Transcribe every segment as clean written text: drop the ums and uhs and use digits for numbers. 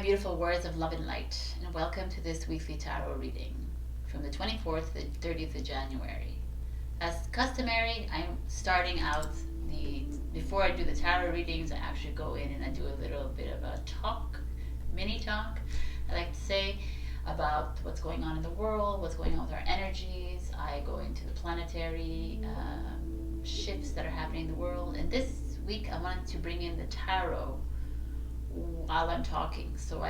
beautiful words of love and light, and welcome to this weekly tarot reading from the 24th to the 30th of January. As customary, I'm starting out before I do the tarot readings, I actually go in and I do a little bit of a mini talk, I like to say, about what's going on in the world, what's going on with our energies. I go into the planetary shifts that are happening in the world, and this week I wanted to bring in the tarot while I'm talking, so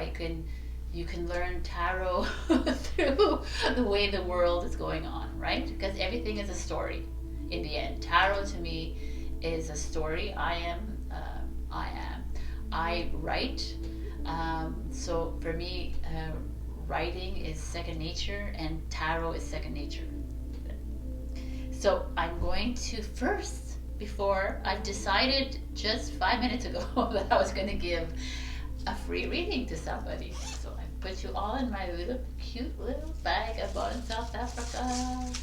you can learn tarot through the way the world is going on, right? Because everything is a story in the end. Tarot to me is a story. I write, so for me writing is second nature and tarot is second nature. So I'm going to first, before I decided just 5 minutes ago that I was going to give a free reading to somebody. So I put you all in my cute little bag I bought in South Africa.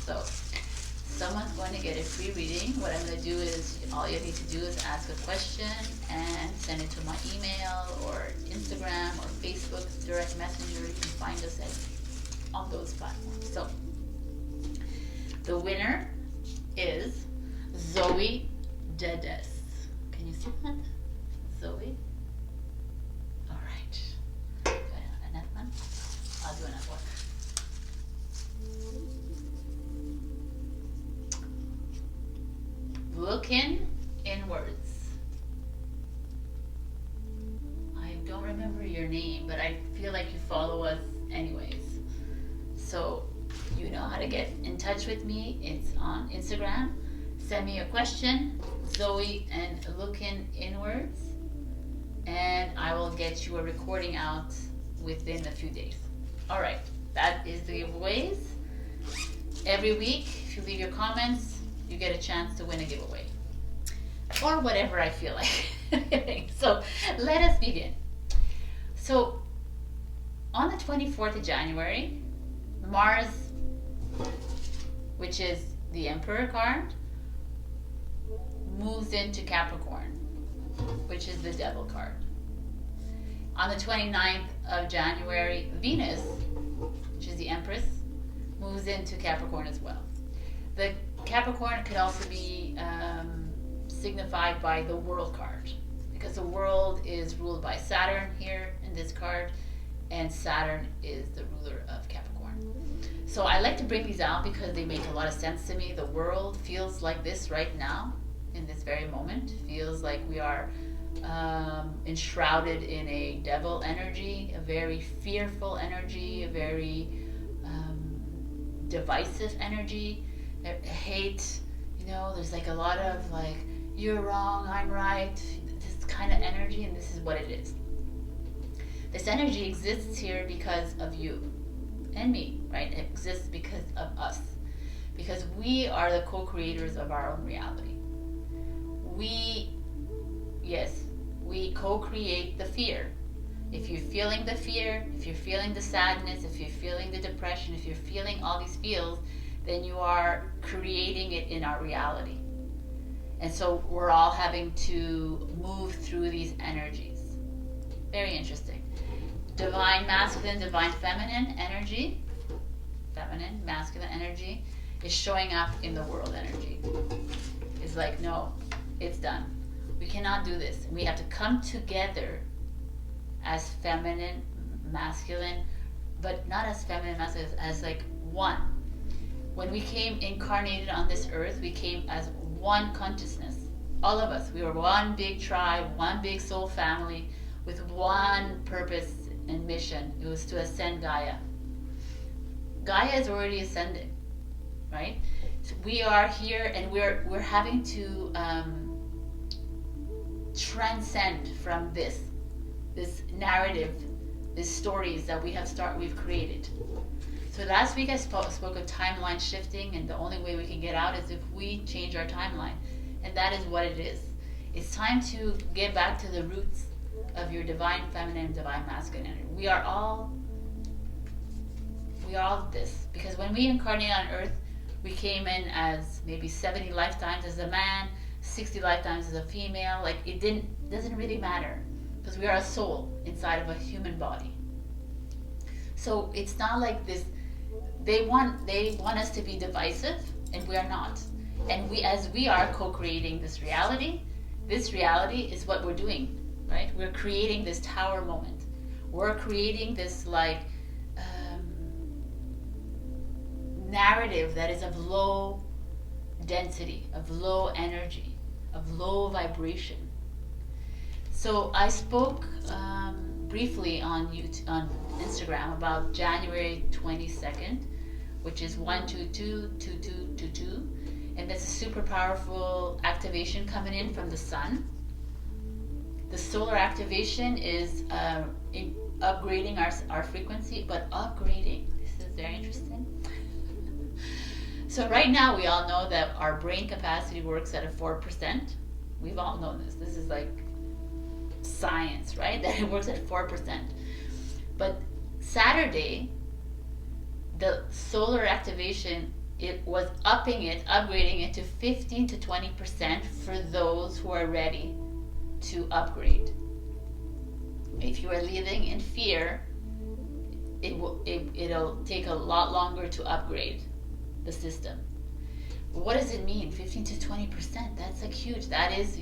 So someone's going to get a free reading. What I'm going to do is, all you need to do is ask a question and send it to my email or Instagram or Facebook direct messenger. You can find us on those platforms. So the winner is Zoe Dedes. Can you see that? Zoe? Alright. Another one? I'll do another one. Looking inwards. I don't remember your name, but I feel like you follow us anyways. So you know how to get in touch with me. It's on Instagram. Send me a question, Zoe and Looking Inwards, and I will get you a recording out within a few days. All right, that is the giveaways. Every week, if you leave your comments, you get a chance to win a giveaway, or whatever I feel like. So let us begin. So on the 24th of January, Mars, which is the Emperor card, moves into Capricorn, which is the Devil card. On the 29th of January, Venus, which is the Empress, moves into Capricorn as well. The Capricorn could also be signified by the World card, because the world is ruled by Saturn here in this card, and Saturn is the ruler of Capricorn. So I like to bring these out because they make a lot of sense to me. The world feels like this right now, in this very moment. Feels like we are enshrouded in a devil energy, a very fearful energy, a very divisive energy, hate. There's like a lot of like, you're wrong, I'm right, this kind of energy, and this is what it is. This energy exists here because of you and me, right? It exists because of us, because we are the co-creators of our own reality. We co-create the fear. If you're feeling the fear, if you're feeling the sadness, if you're feeling the depression, if you're feeling all these feels, then you are creating it in our reality. And so we're all having to move through these energies. Very interesting. Divine masculine, divine feminine energy, feminine, masculine energy is showing up in the world energy. It's like, no, it's done. We cannot do this. We have to come together as feminine, masculine, but not as feminine, masculine, as like one. When we came incarnated on this earth, we came as one consciousness. All of us, we were one big tribe, one big soul family with one purpose and mission. It was to ascend Gaia. Gaia is already ascended, right? So we are here, and we're having to transcend from this narrative, these stories that we've created. So last week I spoke of timeline shifting, and the only way we can get out is if we change our timeline, and that is what it is. It's time to get back to the roots of your divine feminine, divine masculine energy. We are all this, because when we incarnate on earth, we came in as maybe 70 lifetimes as a man, 60 lifetimes as a female. Like, it doesn't really matter. because we are a soul inside of a human body. So it's not like this, they want us to be divisive, and we are not. And as we are co-creating this reality is what we're doing, right? We're creating this tower moment. We're creating this like narrative that is of low density, of low energy, of low vibration. So I spoke briefly on Instagram about January 22nd, which is 1222222, and that's a super powerful activation coming in from the sun. The solar activation is upgrading our frequency, but upgrading, this is very interesting. So right now we all know that our brain capacity works at a 4%. We've all known this. This is like science, right? That it works at 4%. But Saturday, the solar activation, it was upgrading it to 15 to 20% for those who are ready to upgrade. If you are living in fear, it'll take a lot longer to upgrade the system. What does it mean? 15 to 20%. That's like huge. That is,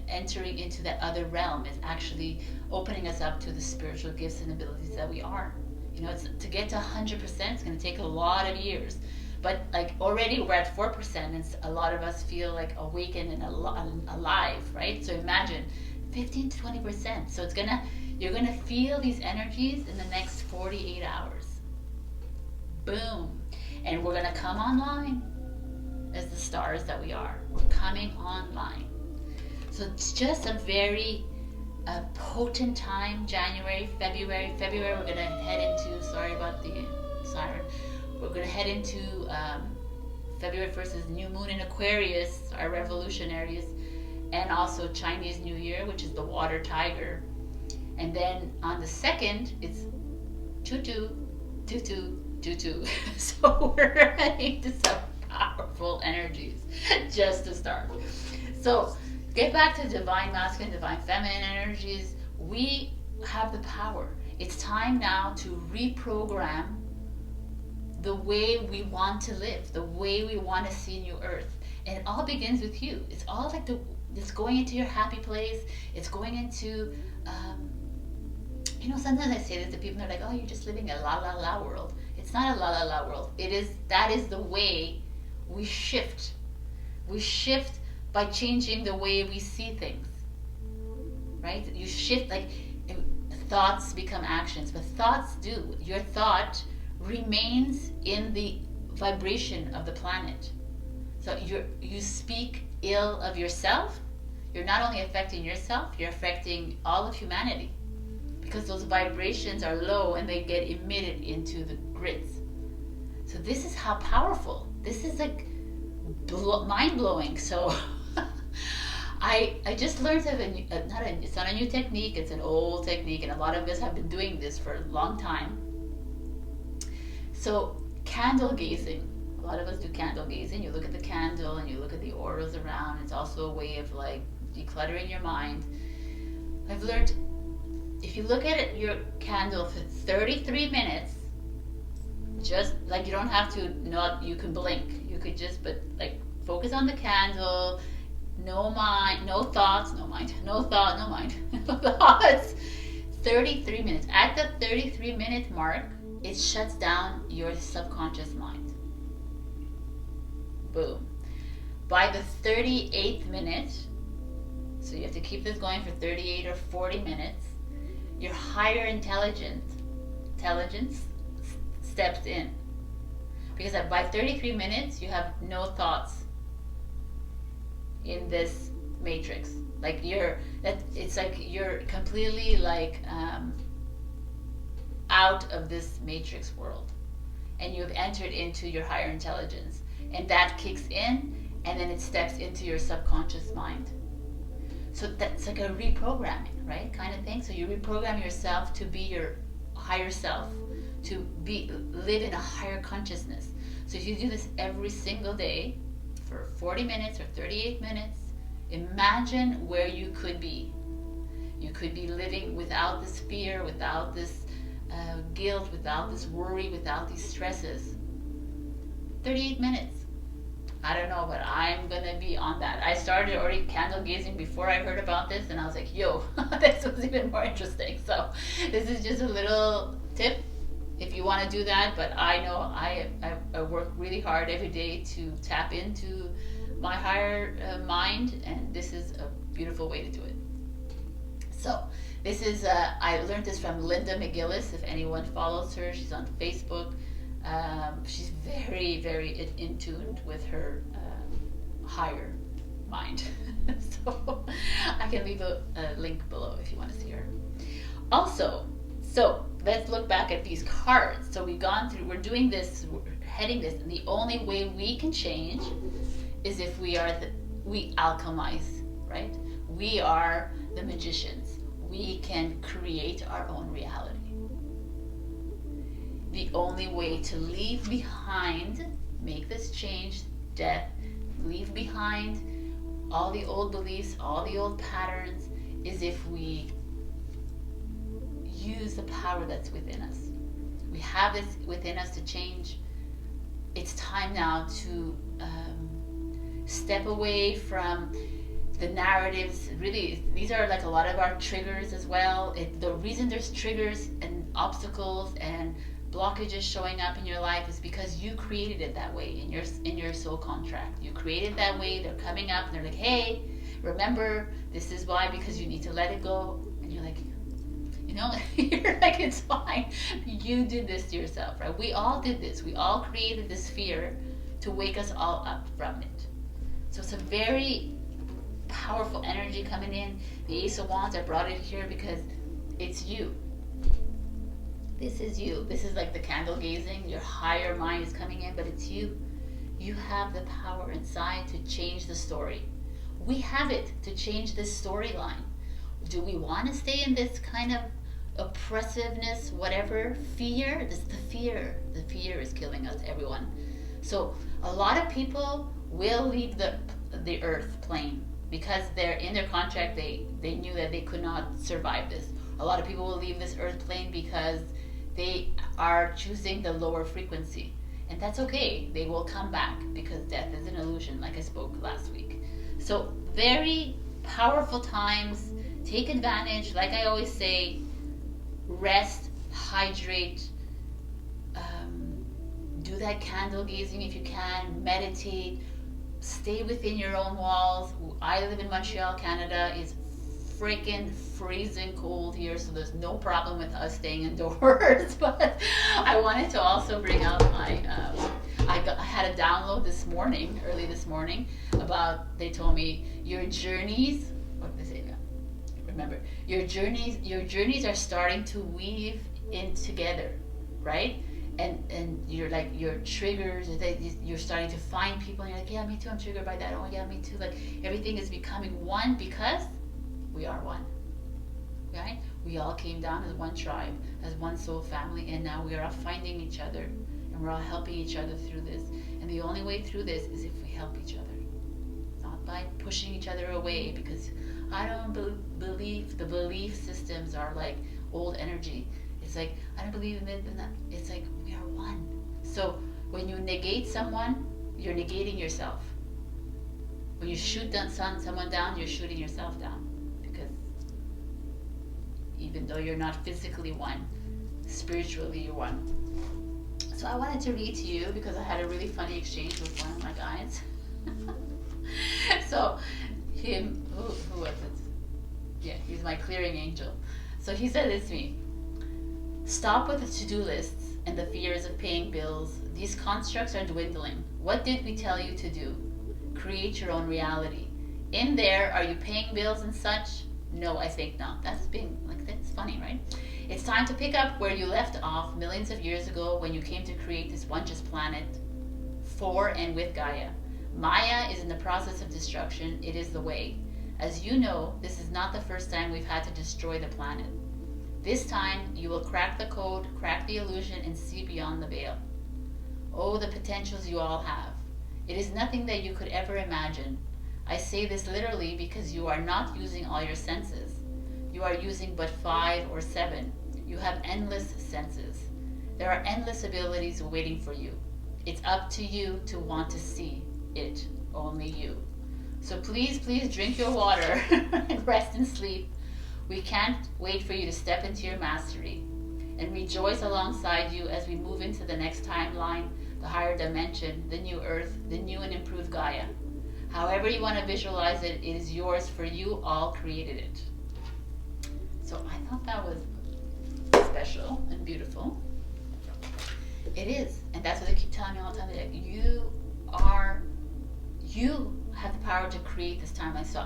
entering into that other realm. It's actually opening us up to the spiritual gifts and abilities that we are. It's to get to 100%. It's going to take a lot of years. But like already we're at 4%, and a lot of us feel like awakened and alive, right? So imagine 15 to 20%. So you're gonna feel these energies in the next 48 hours. Boom. And we're gonna come online as the stars that we are. We're coming online. So it's just a very potent time. January, February we're gonna head into, sorry about the siren, we're gonna head into February 1st is new moon in Aquarius, our revolutionaries, and also Chinese New Year, which is the water tiger. And then on the 2nd, it's 222222. So we're heading to some powerful energies just to start. So get back to divine masculine, divine feminine energies. We have the power. It's time now to reprogram the way we want to live, the way we want to see New Earth. And it all begins with you. It's all like it's going into your happy place. It's going into, sometimes I say this to people, and they're like, oh, you're just living a la la la world. It's not a la la la world. That is the way we shift. We shift by changing the way we see things, right? You shift, like thoughts become actions, but thoughts do. Your thought remains in the vibration of the planet. So you speak ill of yourself, you're not only affecting yourself, you're affecting all of humanity, because those vibrations are low and they get emitted into the grids. So this is how powerful. This is like mind-blowing. So I just learned it's not a new technique, it's an old technique, and a lot of us have been doing this for a long time. So candle gazing, a lot of us do candle gazing. You look at the candle and you look at the auras around. It's also a way of like decluttering your mind. I've learned if you look at your candle for 33 minutes, just like you don't have to, you can blink. You could just, but like focus on the candle, no mind, no thoughts, no mind, no thought, no mind, no thoughts. 33 minutes. At the 33-minute mark, it shuts down your subconscious mind. Boom. By the 38th minute, so you have to keep this going for 38 or 40 minutes, your higher intelligence steps in. Because by 33 minutes, you have no thoughts in this matrix. Like it's like you're completely like out of this matrix world, and you've entered into your higher intelligence, and that kicks in, and then it steps into your subconscious mind. So that's like a reprogramming, right, kind of thing. So you reprogram yourself to be your higher self, to live in a higher consciousness. So if you do this every single day for 40 minutes or 38 minutes, imagine where you could be. You could be living without this fear, without this guilt, without this worry, without these stresses. 38 minutes. I don't know, but I'm gonna be on that. I started already candle gazing before I heard about this, and I was like, yo, this was even more interesting. So this is just a little tip if you want to do that. But I know I work really hard every day to tap into my higher mind, and this is a beautiful way to do it. So this is, I learned this from Linda McGillis. If anyone follows her, she's on Facebook. She's very, very in tune with her higher mind. So I can leave a link below if you want to see her. Also, so let's look back at these cards. So we've gone through, we're doing this, we're heading this, and the only way we can change is if we alchemize, right? We are the magicians. We can create our own reality. The only way to leave behind, make this change, death, leave behind all the old beliefs, all the old patterns, is if we use the power that's within us. We have this within us to change. It's time now to step away from the narratives. Really, these are like a lot of our triggers as well. The reason there's triggers and obstacles and blockages showing up in your life is because you created it that way in your soul contract. You created it that way. They're coming up and they're like, hey, remember, this is why, because you need to let it go. And you're like, you know, you're like, it's fine. You did this to yourself, right? We all did this. We all created this fear to wake us all up from it. So it's a very powerful energy coming in. The Ace of Wands, I brought it here because it's you. This is you. This is like the candle gazing. Your higher mind is coming in, but it's you. You have the power inside to change the story. We have it to change this storyline. Do we want to stay in this kind of oppressiveness, whatever, fear? This is the fear. The fear is killing us, everyone. So a lot of people will leave the earth plane because they're in their contract. They knew that they could not survive this. A lot of people will leave this earth plane because they are choosing the lower frequency, and that's okay. They will come back because death is an illusion, like I spoke last week. So very powerful times. Take advantage. Like I always say, rest, hydrate, do that candle gazing if you can, meditate, stay within your own walls. I live in Montreal, Canada. It's freaking freezing cold here, so there's no problem with us staying indoors. But I wanted to also bring out my I had a download early this morning about, they told me your journeys, what did they say now? Remember, your journeys are starting to weave in together, right? And you're like, your triggers, you're starting to find people, and you're like, yeah, me too, I'm triggered by that. Oh yeah, me too. Like everything is becoming one because we are one, right? We all came down as one tribe, as one soul family, and now we are all finding each other, and we're all helping each other through this. And the only way through this is if we help each other, not by pushing each other away, because I don't believe the belief systems are like old energy. It's like, I don't believe in it and that. It's like, we are one. So when you negate someone, you're negating yourself. When you shoot someone down, you're shooting yourself down. Because even though you're not physically one, spiritually you're one. So I wanted to read to you because I had a really funny exchange with one of my guides. So him, who was it? Yeah, he's my clearing angel. So he said this to me: stop with the to-do lists and the fears of paying bills. These constructs are dwindling. What did we tell you to do? Create your own reality. In there, are you paying bills and such? No, I think not. That's funny, right? It's time to pick up where you left off millions of years ago when you came to create this wondrous planet for and with Gaia. Maya is in the process of destruction. It is the way. As you know, this is not the first time we've had to destroy the planet. This time, you will crack the code, crack the illusion, and see beyond the veil. Oh, the potentials you all have. It is nothing that you could ever imagine. I say this literally because you are not using all your senses. You are using but 5 or 7. You have endless senses. There are endless abilities waiting for you. It's up to you to want to see it, only you. So please, please drink your water and rest and sleep. We can't wait for you to step into your mastery and rejoice alongside you as we move into the next timeline, the higher dimension, the new earth, the new and improved Gaia. However you want to visualize it, it is yours, for you all created it. So I thought that was special and beautiful. It is, and that's what they keep telling me all the time. That you have the power to create this timeline. So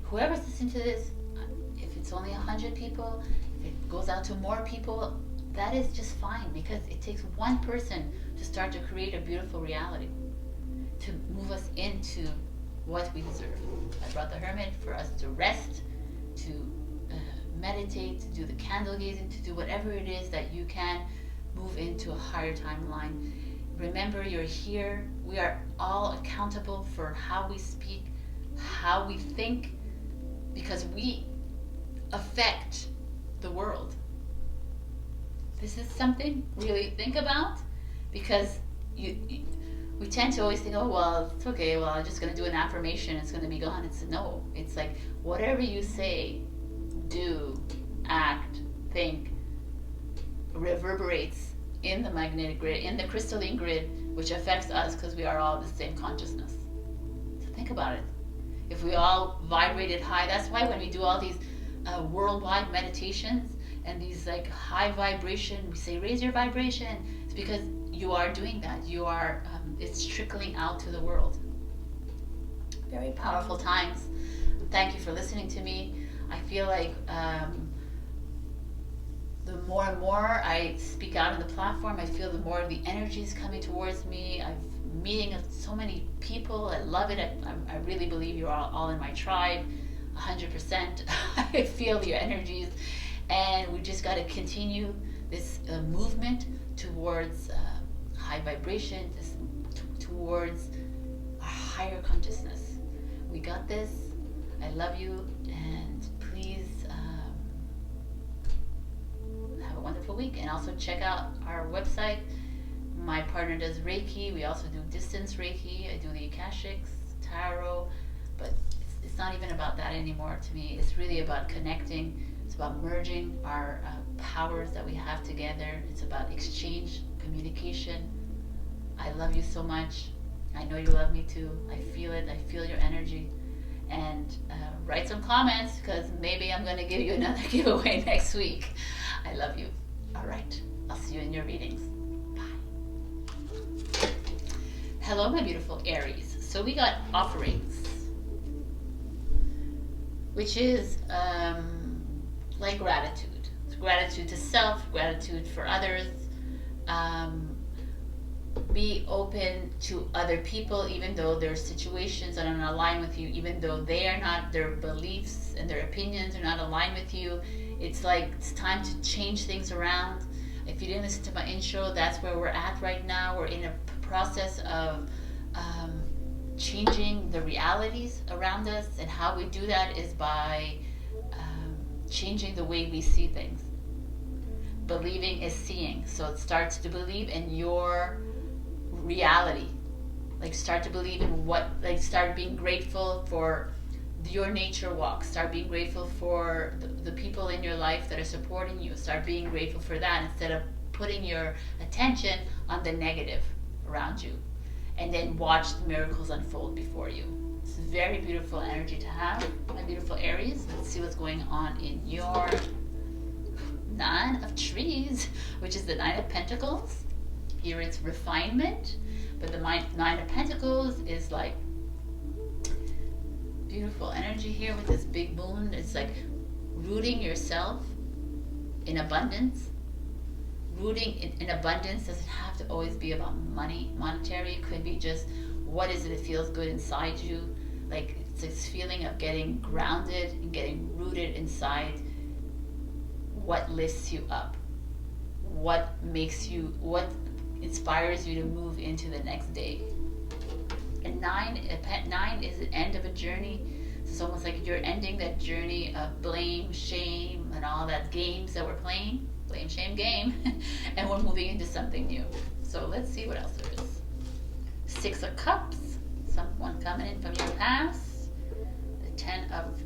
whoever's listening to this, if it's only 100 people, if it goes out to more people, that is just fine, because it takes one person to start to create a beautiful reality, to move us into what we deserve. I brought the Hermit for us to rest, to meditate, to do the candle gazing, to do whatever it is that you can move into a higher timeline. Remember, you're here. We are all accountable for how we speak, how we think, because we affect the world. This is something really think about, because we tend to always think, oh, well, it's okay, well, I'm just going to do an affirmation, it's going to be gone. It's like whatever you say, do, act, think, reverberates in the magnetic grid, in the crystalline grid, which affects us, because we are all the same consciousness. So think about it. If we all vibrated high, that's why when we do all these worldwide meditations and these like high vibration, we say raise your vibration. It's because you are doing that. You are, it's trickling out to the world. Very powerful times. Thank you for listening to me. I feel like the more and more I speak out on the platform, I feel the more of the energy is coming towards me. I'm meeting so many people. I love it. I really believe you're all in my tribe, 100%. I feel your energies, and we just got to continue this movement towards high vibration, towards a higher consciousness. We got this. I love you, and please have a wonderful week. And also check out our website. My partner does Reiki. We also do distance Reiki. I do the Akashics, Tarot, but it's not even about that anymore to me. It's really about connecting. It's about merging our powers that we have together. It's about exchange, communication. I love you so much. I know you love me too. I feel it. I feel your energy. And write some comments, because maybe I'm going to give you another giveaway next week. I love you. All right. I'll see you in your readings. Bye. Hello, my beautiful Aries. So we got offerings, which is like gratitude. It's gratitude to self, gratitude for others. Be open to other people, even though their situations are not aligned with you, even though they are not, their beliefs and their opinions are not aligned with you. It's like it's time to change things around. If you didn't listen to my intro, that's where we're at right now. We're in a process of changing the realities around us, and how we do that is by changing the way we see things. Believing is seeing, so it starts to believe in your reality. Like start to believe in what, like start being grateful for your nature walk. Start being grateful for the people in your life that are supporting you. Start being grateful for that, instead of putting your attention on the negative around you. And then watch the miracles unfold before you. It's a very beautiful energy to have, my beautiful Aries. Let's see what's going on in your Nine of Trees, which is the Nine of Pentacles. Here it's refinement, but the Nine of Pentacles is like beautiful energy here with this big moon. It's like rooting yourself in abundance. Rooting in abundance doesn't have to always be about money, monetary. It could be just what is it that feels good inside you. Like it's this feeling of getting grounded and getting rooted inside what lifts you up, what makes you, what inspires you to move into the next day. And nine is the end of a journey. So It's almost like you're ending that journey of blame, shame, and all that games that we're playing. Blame, shame, game. And we're moving into something new. So let's see what else there is. 6 of Cups. Someone coming in from your past. The 10 of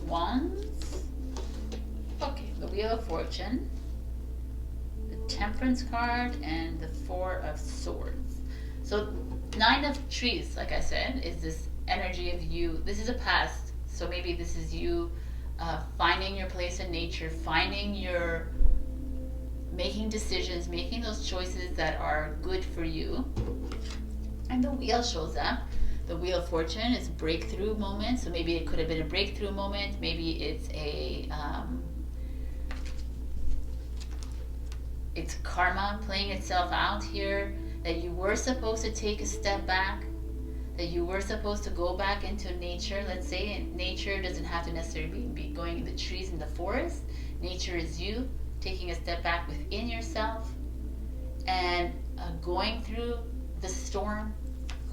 Wands. Okay, the Wheel of Fortune. The Temperance card. And the 4 of Swords. So 9 of Trees, like I said, is this energy of you. This is a past. So maybe this is you finding your place in nature, finding your, making decisions, making those choices that are good for you. And the Wheel shows up. The Wheel of Fortune is breakthrough moment. So maybe it could have been a breakthrough moment. Maybe it's a it's karma playing itself out here, that you were supposed to take a step back, that you were supposed to go back into nature. Let's say nature doesn't have to necessarily be going in the trees in the forest. Nature is you taking a step back within yourself and going through the storm,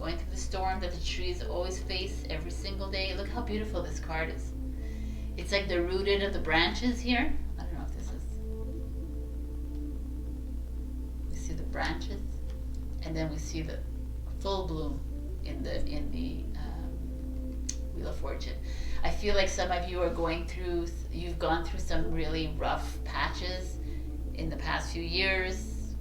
that the trees always face every single day. Look how beautiful this card is. It's like the rooted of the branches here. I don't know if this is, we see the branches, and then we see the full bloom in the Wheel of Fortune. I feel like some of you are you've gone through some really rough patches in the past few years,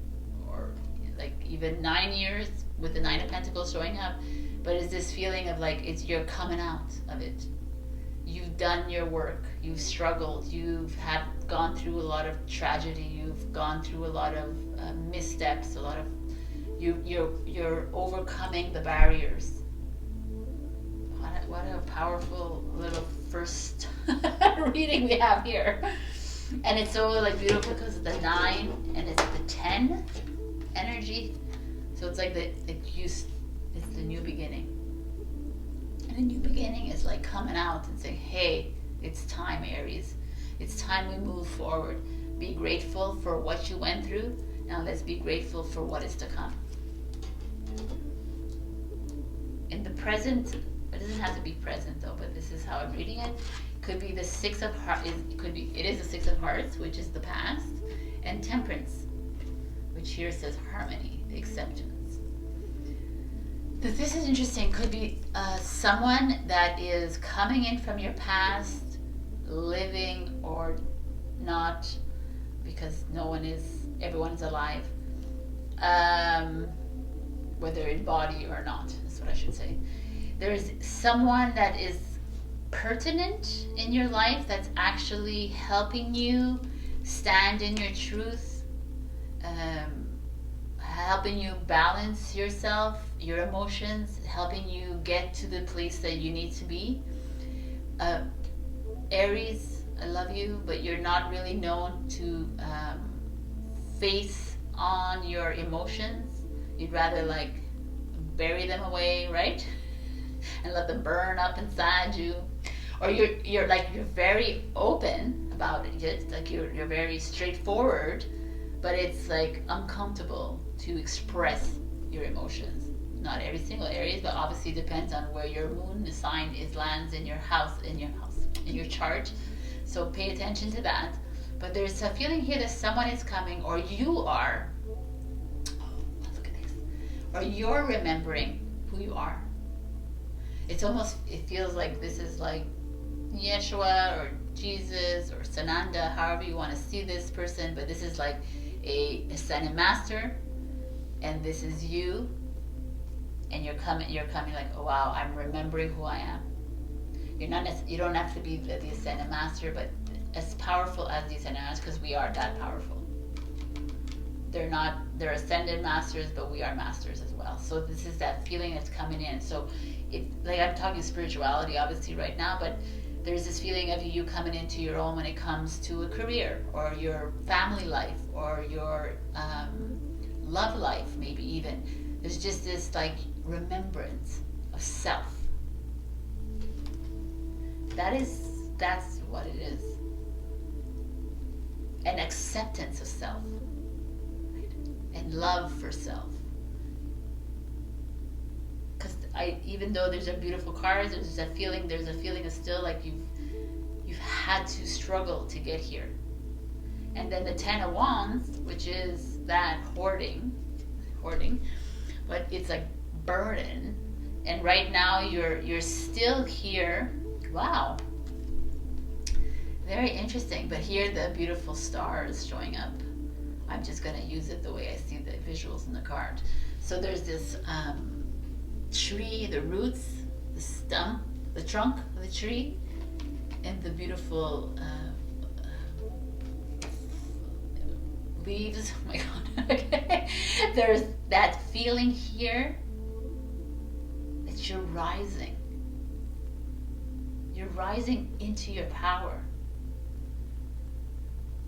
or like even 9 years with the 9 of Pentacles showing up. But it's this feeling of like you're coming out of it. You've done your work. You've struggled. You've gone through a lot of tragedy. You've gone through a lot of missteps. A lot of you're overcoming the barriers. What a powerful little first reading we have here. And it's so like beautiful because it's the 9 and it's the 10 energy. So it's like it's the new beginning. And a new beginning is like coming out and saying, hey, it's time, Aries. It's time we move forward. Be grateful for what you went through. Now let's be grateful for what is to come. In the present, it doesn't have to be present though, but this is how I'm reading it. Could be the 6 of Hearts. It is the 6 of Hearts, which is the past, and Temperance, which here says harmony, the acceptance. This is interesting. Could be someone that is coming in from your past, living or not, because everyone is alive, whether in body or not, is what I should say. There's someone that is pertinent in your life that's actually helping you stand in your truth, helping you balance yourself, your emotions, helping you get to the place that you need to be. Aries, I love you, but you're not really known to face on your emotions. You'd rather like bury them away, right? And let them burn up inside you. Or you're very open about it. Like you're very straightforward, but it's like uncomfortable to express your emotions. Not every single Aries, but obviously depends on where your moon sign lands in your chart. So pay attention to that. But there's a feeling here that someone is coming, or you are. Oh, look at this. Or you're remembering who you are. It feels like this is like Yeshua or Jesus or Sananda, however you want to see this person, but this is like a ascended master, and this is you, and you're coming like, oh wow, I'm remembering who I am. You don't have to be the ascended master, but as powerful as the ascended master, because we are that powerful. They're ascended masters, but we are masters as well. So this is that feeling that's coming in. So I'm talking spirituality obviously right now, but there's this feeling of you coming into your own when it comes to a career or your family life or your love life, maybe even. There's just this like remembrance of self. That's what it is. An acceptance of self, right? And love for self. Because even though there's a beautiful card, there's a feeling of still like you've had to struggle to get here. And then the Ten of Wands, which is that hoarding, but it's like burden. And right now you're still here. Wow. Very interesting. But here the beautiful star is showing up. I'm just going to use it the way I see the visuals in the card. So there's this tree, the roots, the stump, the trunk of the tree, and the beautiful leaves. Oh my God. Okay. There's that feeling here that you're rising. You're rising into your power.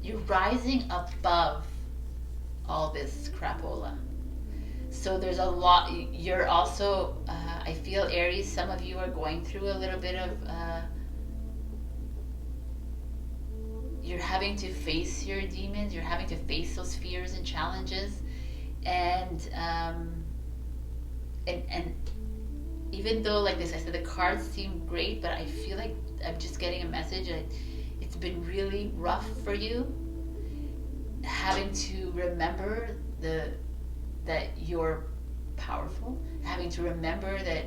You're rising above all this crapola. So there's a lot. You're also, I feel, Aries, some of you are going through a little bit of, you're having to face your demons. You're having to face those fears and challenges. And even though, like this, I said, the cards seem great, but I feel like I'm just getting a message that it's been really rough for you, having to remember that you're powerful, having to remember that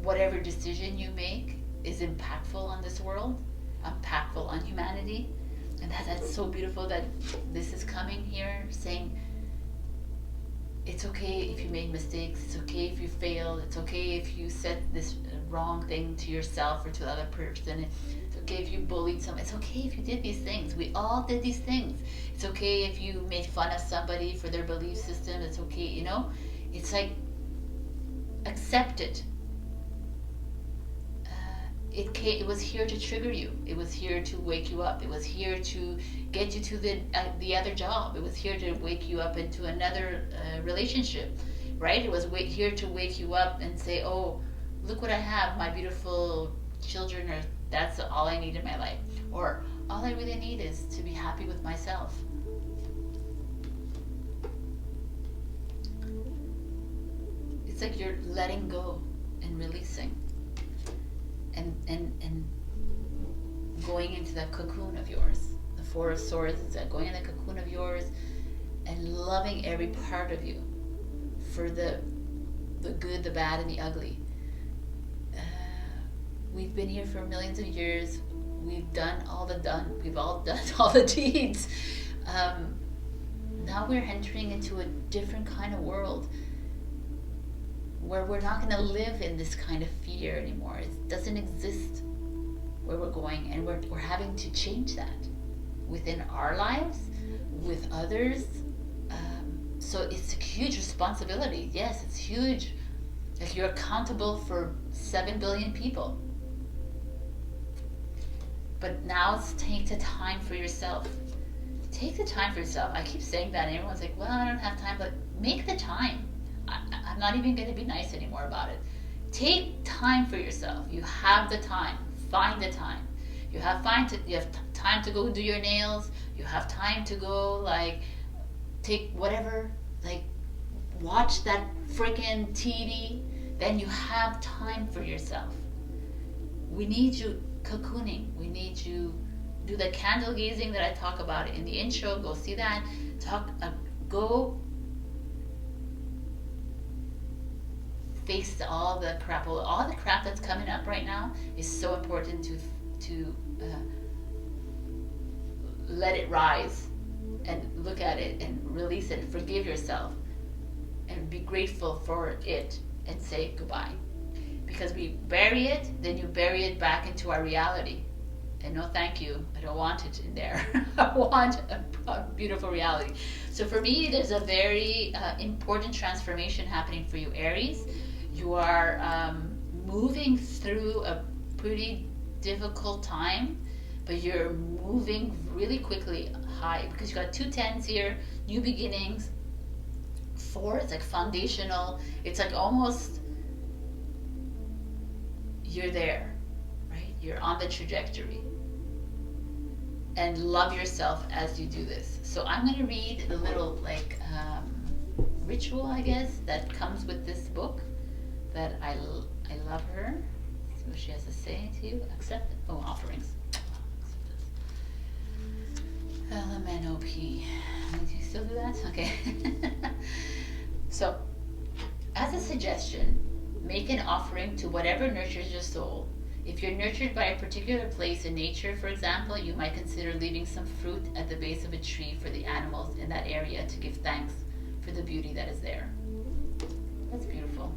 whatever decision you make is impactful on this world, impactful on humanity. And that's so beautiful that this is coming here saying, it's okay if you made mistakes, it's okay if you failed, it's okay if you said this wrong thing to yourself or to the other person, it's okay if you bullied someone, it's okay if you did these things. We all did these things. It's okay if you made fun of somebody for their belief system, it's okay, you know? It's like, accept it. It was here to trigger you. It was here to wake you up. It was here to get you to the other job. It was here to wake you up into another relationship, right? It was here to wake you up and say, oh, look what I have, my beautiful children, or that's all I need in my life. Or all I really need is to be happy with myself. It's like you're letting go and releasing. And going into that cocoon of yours. The Four of Swords is that going in the cocoon of yours and loving every part of you for the good, the bad, and the ugly. We've been here for millions of years. We've all done all the deeds. Now we're entering into a different kind of world, where we're not going to live in this kind of fear anymore. It doesn't exist where we're going, and we're having to change that within our lives, with others. So it's a huge responsibility. Yes, it's huge. Like, you're accountable for 7 billion people. But now it's take the time for yourself. Take the time for yourself. I keep saying that, and everyone's like, well, I don't have time, but make the time. I'm not even going to be nice anymore about it. Take time for yourself. You have the time. Find the time. You have time to go do your nails. You have time to go, like, take whatever, like, watch that freaking TV. Then you have time for yourself. We need you cocooning. We need you do the candle gazing that I talk about in the intro. Go see that. Go face all the crap that's coming up right now. Is so important to let it rise and look at it and release it. Forgive yourself and be grateful for it and say goodbye. Because we bury it, then you bury it back into our reality. And no, thank you. I don't want it in there. I want a beautiful reality. So for me, there's a very important transformation happening for you, Aries. You are moving through a pretty difficult time, but you're moving really quickly high, because you got 2 tens here, new beginnings. 4, it's like foundational. It's like almost you're there, right? You're on the trajectory. And love yourself as you do this. So I'm going to read the little ritual, I guess, that comes with this book that I love her. Let's see what she has to say to you. Accept. Oh, offerings. LMNOP. Do you still do that? Okay. So, as a suggestion, make an offering to whatever nurtures your soul. If you're nurtured by a particular place in nature, for example, you might consider leaving some fruit at the base of a tree for the animals in that area to give thanks for the beauty that is there. That's beautiful.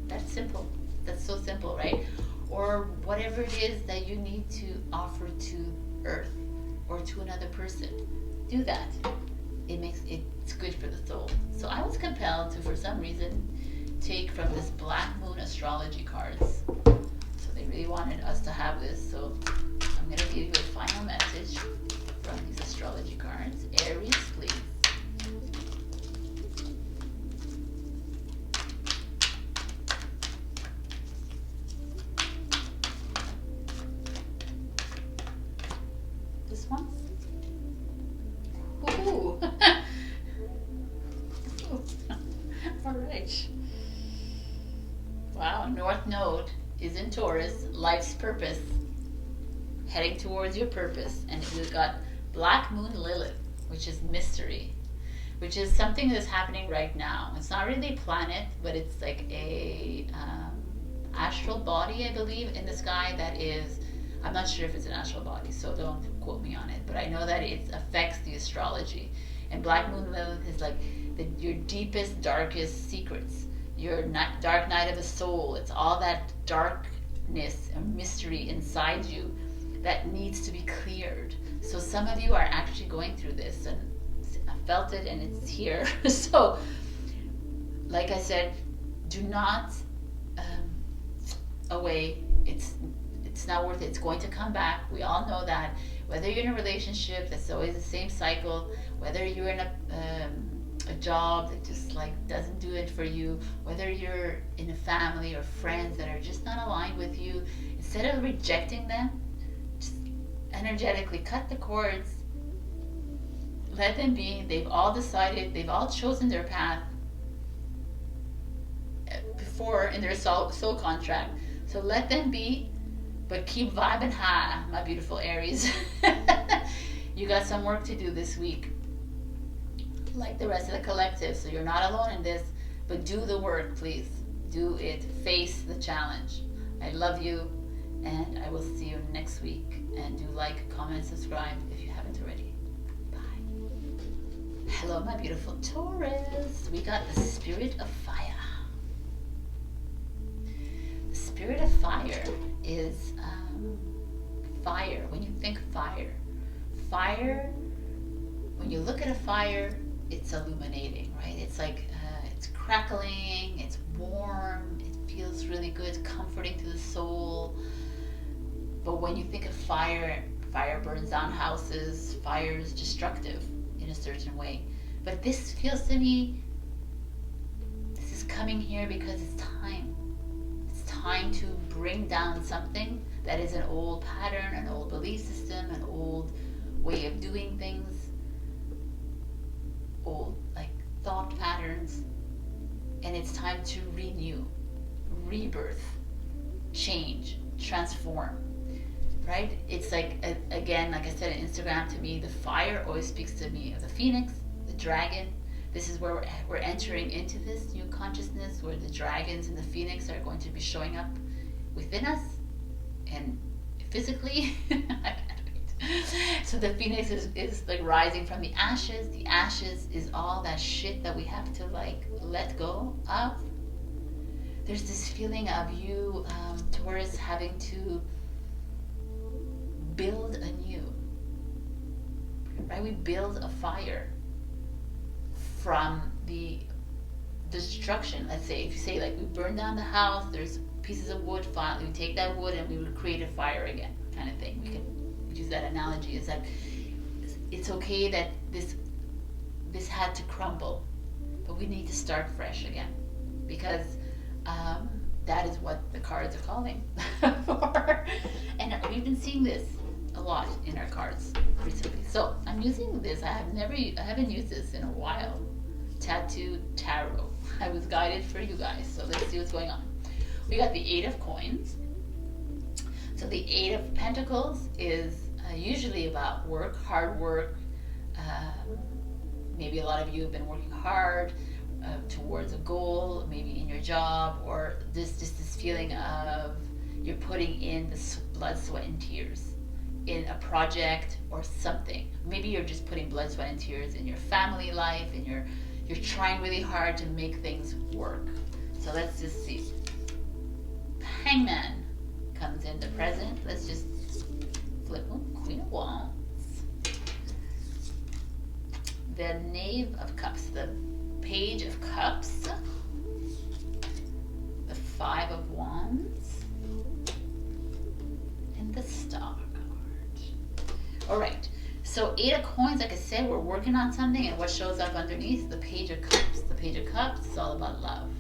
That's simple. That's so simple, right? Or whatever it is that you need to offer to Earth or to another person. Do that. It's good for the soul. So I was compelled to, for some reason, take from this Black Moon astrology cards. So they really wanted us to have this. So I'm going to give you a final message from these astrology cards. Aries, please. This one? Ooh. All right. Wow, North Node is in Taurus, life's purpose, heading towards your purpose. And we've got Black Moon Lilith, which is mystery, which is something that's happening right now. It's not really a planet, but it's like a astral body, I believe, in the sky that is, I'm not sure if it's an astral body, so don't quote me on it, but I know that it affects the astrology. And Black Moon Lilith is like your deepest, darkest secrets, your dark night of the soul. It's all that darkness and mystery inside you that needs to be cleared. So some of you are actually going through this, and I felt it, and it's here. So, like I said, do not away. It's not worth it. It's going to come back. We all know that. Whether you're in a relationship that's always the same cycle, whether you're in a job that just like doesn't do it for you, whether you're in a family or friends that are just not aligned with you, instead of rejecting them, just energetically cut the cords, let them be. They've all decided, they've all chosen their path before in their soul contract. So let them be, but keep vibing high, my beautiful Aries. You got some work to do this week, like the rest of the collective. So you're not alone in this, but do the work, please. Do it. Face the challenge. I love you, and I will see you next week. And do like, comment, subscribe if you haven't already. Bye. Hello, my beautiful Taurus. We got the Spirit of Fire. The Spirit of Fire is fire. When you think fire, when you look at a fire, it's illuminating, right? It's like it's crackling, it's warm, it feels really good, comforting to the soul. But when you think of fire, fire burns down houses, fire is destructive in a certain way. But this feels to me, this is coming here because it's time. It's time to bring down something that is an old pattern, an old belief system, an old way of doing things, old like thought patterns, and it's time to renew, rebirth, change, transform, right? It's like, again, like I said on Instagram, to me the fire always speaks to me of the phoenix, the dragon. This is where we're entering into this new consciousness where the dragons and the phoenix are going to be showing up within us and physically. I can't wait. So the phoenix is like rising from the ashes. The ashes is all that shit that we have to like let go of. There's this feeling of you, Taurus, having to build anew, right? We build a fire from the destruction. Let's say, if you say like we burn down the house, there's pieces of wood, we take that wood and we would create a fire again, kind of thing. We can use that analogy. Is that it's okay that this had to crumble, but we need to start fresh again, because that is what the cards are calling for. And we've been seeing this a lot in our cards recently. So I'm using this. I haven't used this in a while. Tattoo Tarot. I was guided for you guys, so let's see what's going on. We got the Eight of Coins. So the Eight of Pentacles is usually about work, hard work. Maybe a lot of you have been working hard towards a goal, maybe in your job, or just this feeling of you're putting in the blood, sweat, and tears in a project or something. Maybe you're just putting blood, sweat, and tears in your family life, and you're trying really hard to make things work. So let's just see. Hangman comes in the present. Let's just flip. Oh, Queen of Wands. The Knave of Cups. The Page of Cups. The Five of Wands. And the Star card. All right. So Eight of Coins, like I said, we're working on something, and what shows up underneath? The Page of Cups. The Page of Cups is all about love.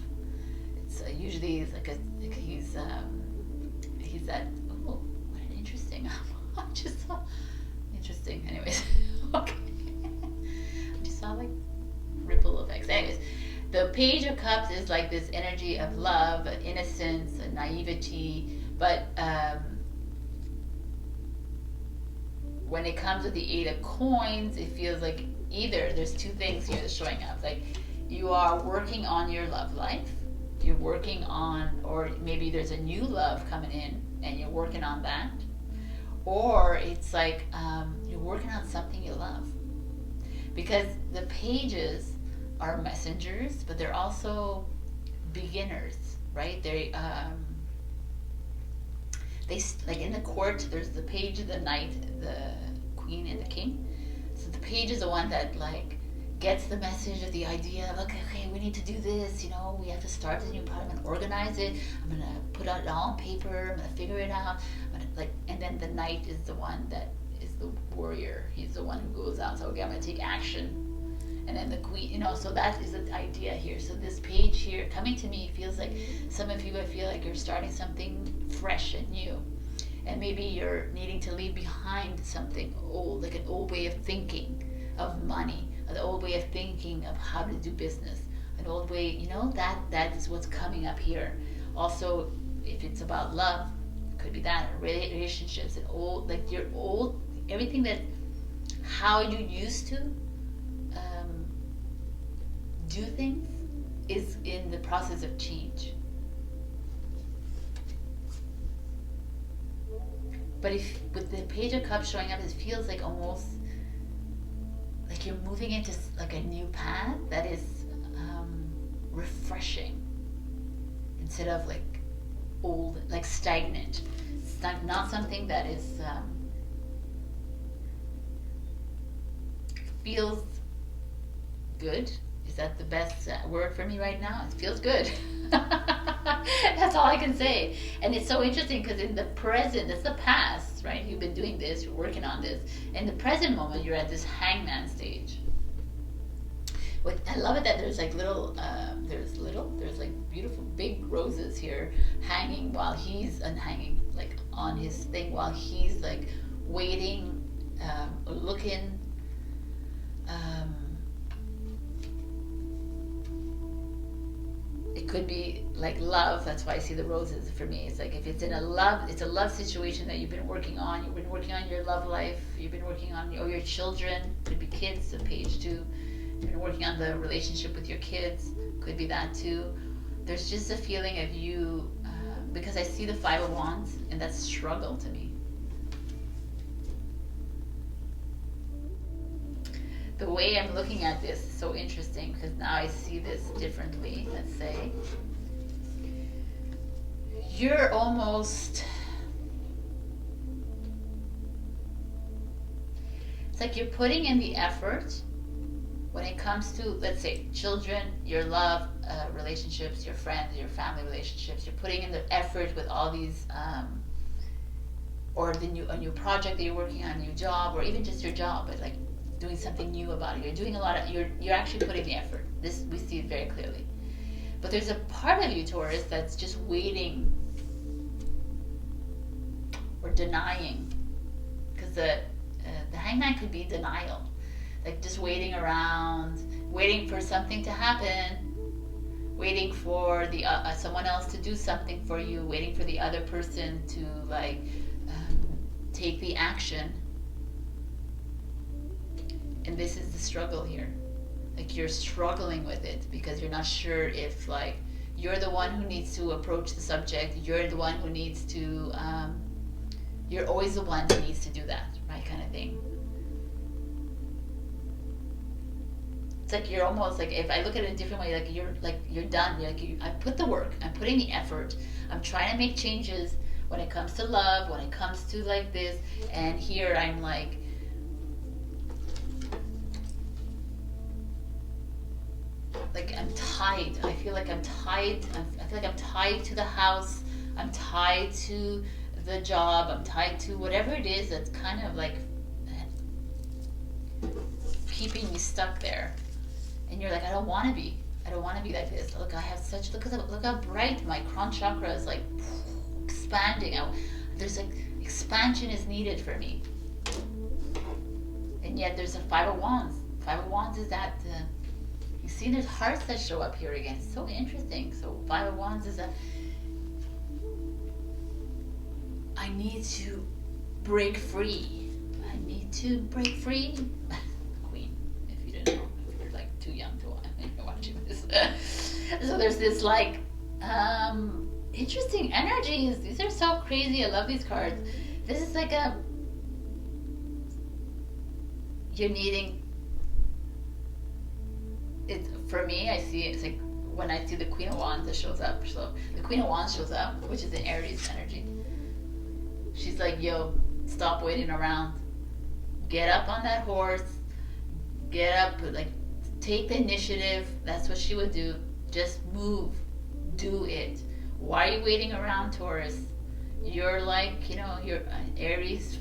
It's usually it's like he's that. Oh, what an interesting. I just saw interesting. Anyways, okay. I just saw like ripple effects. Anyways, the Page of Cups is like this energy of love, innocence, naivety, but when it comes to the Eight of Coins, it feels like either there's two things here that's showing up. Like you are working on your love life, you're working on, or maybe there's a new love coming in and you're working on that, or it's like you're working on something you love. Because the pages are messengers, but they're also beginners, right? They like in the court, there's the page, the knight, the queen, and the king. So the page is the one that like gets the message of the idea of, okay, we need to do this, we have to start this new part, I'm gonna organize it, I'm gonna put it all on paper, I'm gonna figure it out, and then the knight is the one that is the warrior. He's the one who goes out, so okay, I'm gonna take action. And then the queen, so that is the idea here. So this page here coming to me feels like some of you, I feel like you're starting something fresh and new. And maybe you're needing to leave behind something old, like an old way of thinking of money, an old way of thinking of how to do business, an old way, that is what's coming up here. Also, if it's about love, it could be that, relationships, and old, like your old, everything that, how you used to do things is in the process of change. But if with the Page of Cups showing up, it feels like almost like you're moving into like a new path that is refreshing instead of like old, like stagnant. It's not something that is feels good. Is that the best word for me right now? It feels good. That's all I can say. And it's so interesting because in the present, it's the past, right? You've been doing this, you're working on this. In the present moment, you're at this hangman stage. I love it that there's like there's like beautiful big roses here hanging while he's hanging like on his thing while he's like waiting, looking. It could be like love. That's why I see the roses for me. It's like if it's a love situation that you've been working on. You've been working on your love life. You've been working on your children. Could be kids. The page 2. You've been working on the relationship with your kids. Could be that too. There's just a feeling of you because I see the Five of Wands, and that's struggle to me. The way I'm looking at this is so interesting because now I see this differently. Let's say you're almost, it's like you're putting in the effort when it comes to, let's say, children, your love relationships, your friends, your family relationships. You're putting in the effort with all these or a new project that you're working on, a new job, or even just your job, but like doing something new about it. You're doing a lot of, you're actually putting the effort. This, we see it very clearly. But there's a part of you, Taurus, that's just waiting or denying. Because the hangman could be denial. Like just waiting around, waiting for something to happen, waiting for the someone else to do something for you, waiting for the other person to like take the action. And this is the struggle here. Like you're struggling with it because you're not sure if like you're the one who needs to approach the subject, you're the one who needs to you're always the one who needs to do that, right? Kind of thing. It's like you're almost like, if I look at it a different way, like you're done. You're like, I put the work, I'm putting the effort, I'm trying to make changes when it comes to love, when it comes to like this, and here I'm like, I'm tied. I feel like I'm tied. I feel like I'm tied to the house. I'm tied to the job. I'm tied to whatever it is that's kind of like keeping me stuck there. And you're like, I don't want to be. I don't want to be like this. Look, I have such, look how bright my crown chakra is, like expanding. There's like, expansion is needed for me. And yet there's a Five of Wands. Five of Wands is that, you see there's hearts that show up here again. It's so interesting. So Five of Wands is I need to break free. I need to break free. Queen, if you didn't know, if you're like too young to watch this. So there's this like interesting energies. These are so crazy. I love these cards. This is like you're needing it. For me, I see it's like when I see the Queen of Wands that shows up. So the Queen of Wands shows up, which is an Aries energy. She's like, yo, stop waiting around. Get up on that horse. Get up, like, take the initiative. That's what she would do. Just move. Do it. Why are you waiting around, Taurus? You're like, you're Aries,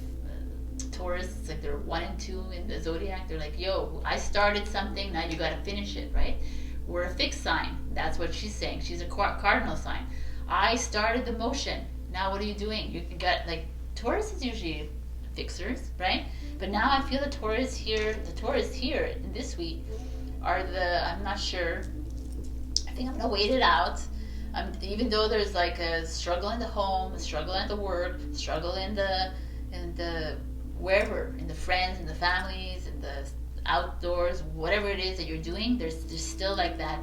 Taurus. It's like they're 1 and 2 in the zodiac. They're like, yo, I started something. Now you got to finish it, right? We're a fixed sign. That's what she's saying. She's a cardinal sign. I started the motion. Now what are you doing? You got, like, Taurus is usually fixers, right? But now I feel the Taurus here in this week are I'm not sure. I think I'm gonna wait it out. Even though there's like a struggle in the home, a struggle at the work, struggle in the wherever, in the friends, in the families, in the outdoors, whatever it is that you're doing, there's still like that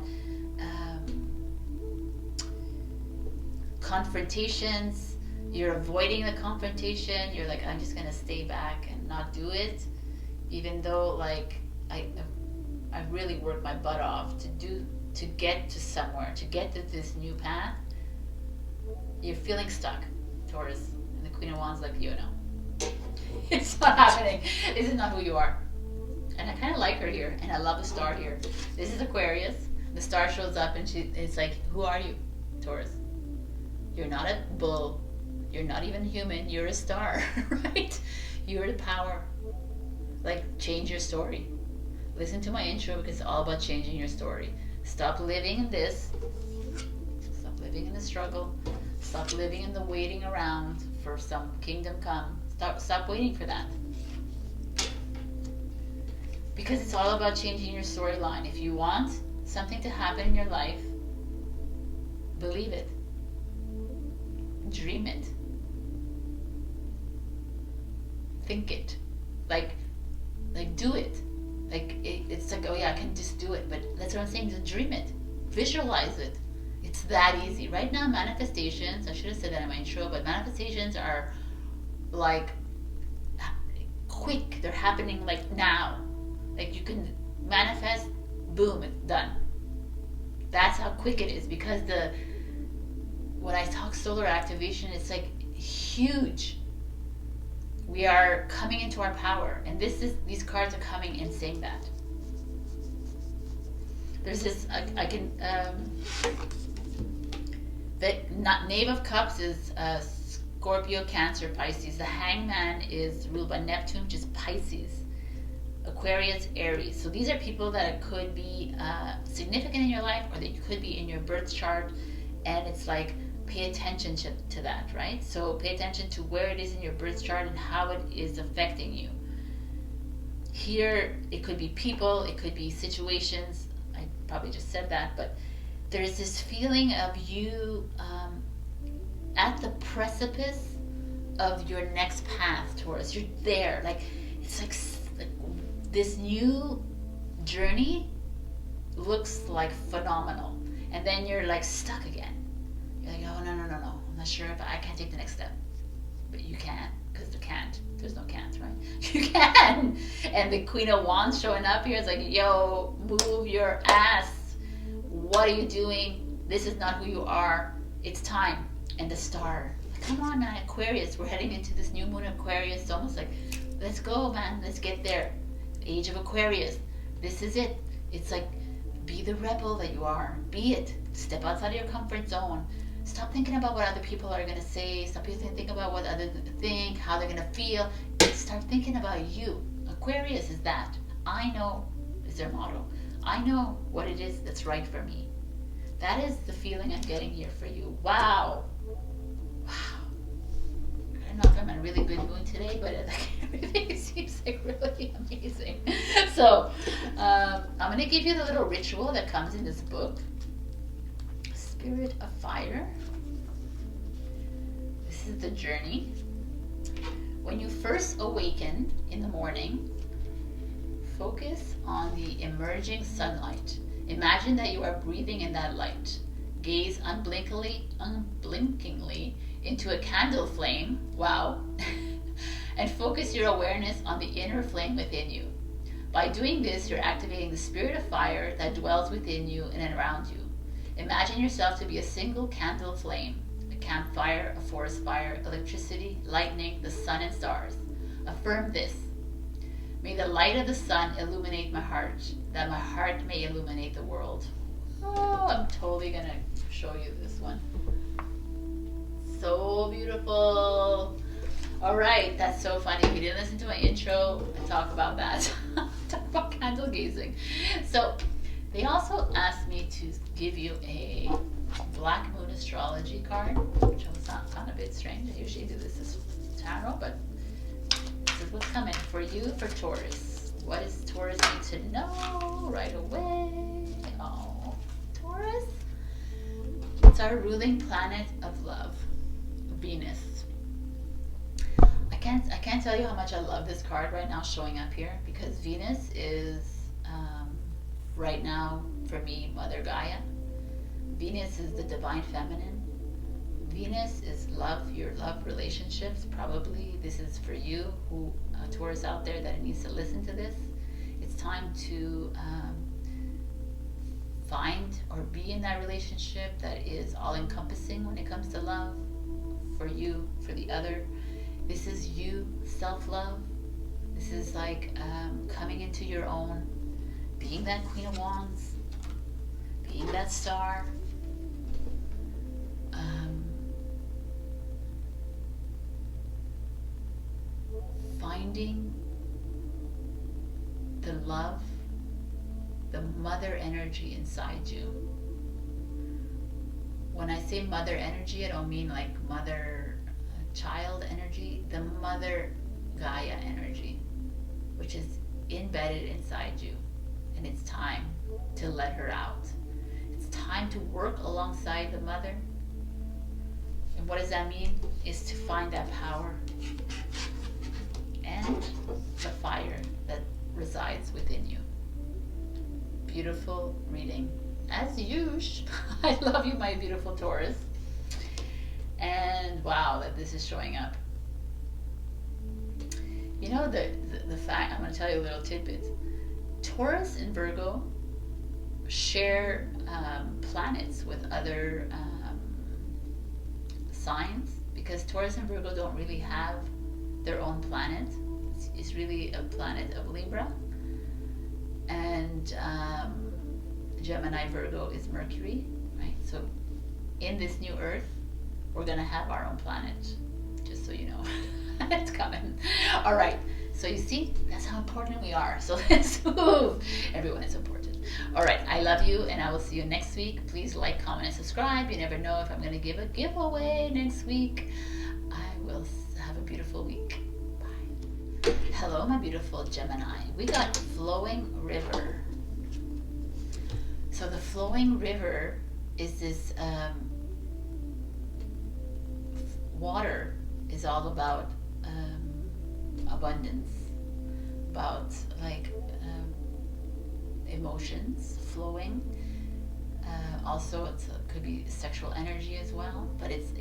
confrontations. You're avoiding the confrontation. You're like, I'm just gonna stay back and not do it, even though like I really worked my butt off to get to somewhere, to get to this new path. You're feeling stuck, Taurus, and the Queen of Wands like, it's not happening. This is not who you are. And I kind of like her here, and I love the star here. This is Aquarius. The star shows up, and it's like, who are you, Taurus? You're not a bull. You're not even human. You're a star, right? You're the power. Like, change your story. Listen to my intro because it's all about changing your story. Stop living in this. Stop living in the struggle. Stop living in the waiting around for some kingdom come. Stop waiting for that. Because it's all about changing your storyline. If you want something to happen in your life, believe it. Dream it. Think it. Like do it. Like it's like, oh yeah, I can just do it. But that's what I'm saying, just dream it. Visualize it. It's that easy. Right now, manifestations, I should have said that in my intro, but manifestations are like quick. They're happening like now. Like you can manifest, boom, it's done. That's how quick it is, because when I talk solar activation, it's like huge. We are coming into our power, and these cards are coming and saying that. There's this, the Knave of Cups is Scorpio, Cancer, Pisces. The Hangman is ruled by Neptune, which is Pisces. Aquarius, Aries. So these are people that could be significant in your life, or they could be in your birth chart, and it's like, pay attention to that, right? So pay attention to where it is in your birth chart and how it is affecting you. Here, it could be people, it could be situations. I probably just said that, but there's this feeling of you at the precipice of your next path, Taurus. You're there, like it's like this new journey looks like phenomenal, and then you're like stuck again. You're like, oh no, I'm not sure if I can't take the next step. But you can, because there's no can't, right? You can. And the Queen of Wands showing up here is like, yo, move your ass. What are you doing? This is not who you are. It's time. And the star, come on, man, Aquarius. We're heading into this new moon Aquarius. It's almost like, let's go, man. Let's get there. Age of Aquarius. This is it. It's like, be the rebel that you are. Be it. Step outside of your comfort zone. Stop thinking about what other people are going to say. Stop thinking about what others think, how they're going to feel. Start thinking about you. Aquarius is that. I know, is their motto. I know what it is that's right for me. That is the feeling I'm getting here for you. Wow. Wow. I don't know if I'm in a really good mood today, but everything seems like really amazing. So, I'm going to give you the little ritual that comes in this book. Spirit of Fire. This is the journey. When you first awaken in the morning, focus on the emerging sunlight. Imagine that you are breathing in that light. Gaze unblinkingly into a candle flame. Wow. And focus your awareness on the inner flame within you. By doing this, you're activating the spirit of fire that dwells within you and around you. Imagine yourself to be a single candle flame, a campfire, a forest fire, electricity, lightning, the sun and stars. Affirm this. May the light of the sun illuminate my heart, that my heart may illuminate the world. Oh, I'm totally going to show you this one. So beautiful. All right, that's so funny. If you didn't listen to my intro, I talk about that. Talk about candle gazing. So they also asked me to give you a Black Moon astrology card, which I found a bit strange. I usually do this as tarot, but this is what's coming for you for Taurus. What does Taurus need to know right away? Oh, Taurus. It's our ruling planet of love, Venus. I can't tell you how much I love this card right now showing up here, because Venus is right now, for me, Mother Gaia. Venus is the divine feminine. Venus is love, your love relationships. Probably this is for you, who Taurus out there that needs to listen to this. It's time to find or be in that relationship that is all-encompassing when it comes to love, for you, for the other. This is you, self-love. This is like coming into your own, being that Queen of Wands, being that star, finding the love, the mother energy inside you. When I say mother energy, I don't mean like mother child energy, the mother Gaia energy, which is embedded inside you. And it's time to let her out. It's time to work alongside the mother. And what does that mean? Is to find that power and the fire that resides within you. Beautiful reading. As usual. I love you, my beautiful Taurus. And wow, that this is showing up. You know, the fact, I'm going to tell you a little tidbit. Taurus and Virgo share planets with other signs, because Taurus and Virgo don't really have their own planet. It's really a planet of Libra. And Gemini Virgo is Mercury, right? So in this new Earth, we're going to have our own planet, just so you know. It's coming. All right. So you see, that's how important we are. So let's move. Everyone is important. All right. I love you, and I will see you next week. Please like, comment, and subscribe. You never know if I'm going to give a giveaway next week. I will have a beautiful week. Bye. Hello, my beautiful Gemini. We got Flowing River. So the flowing river is this water is all about abundance, about like emotions flowing. Also, could be sexual energy as well, but it's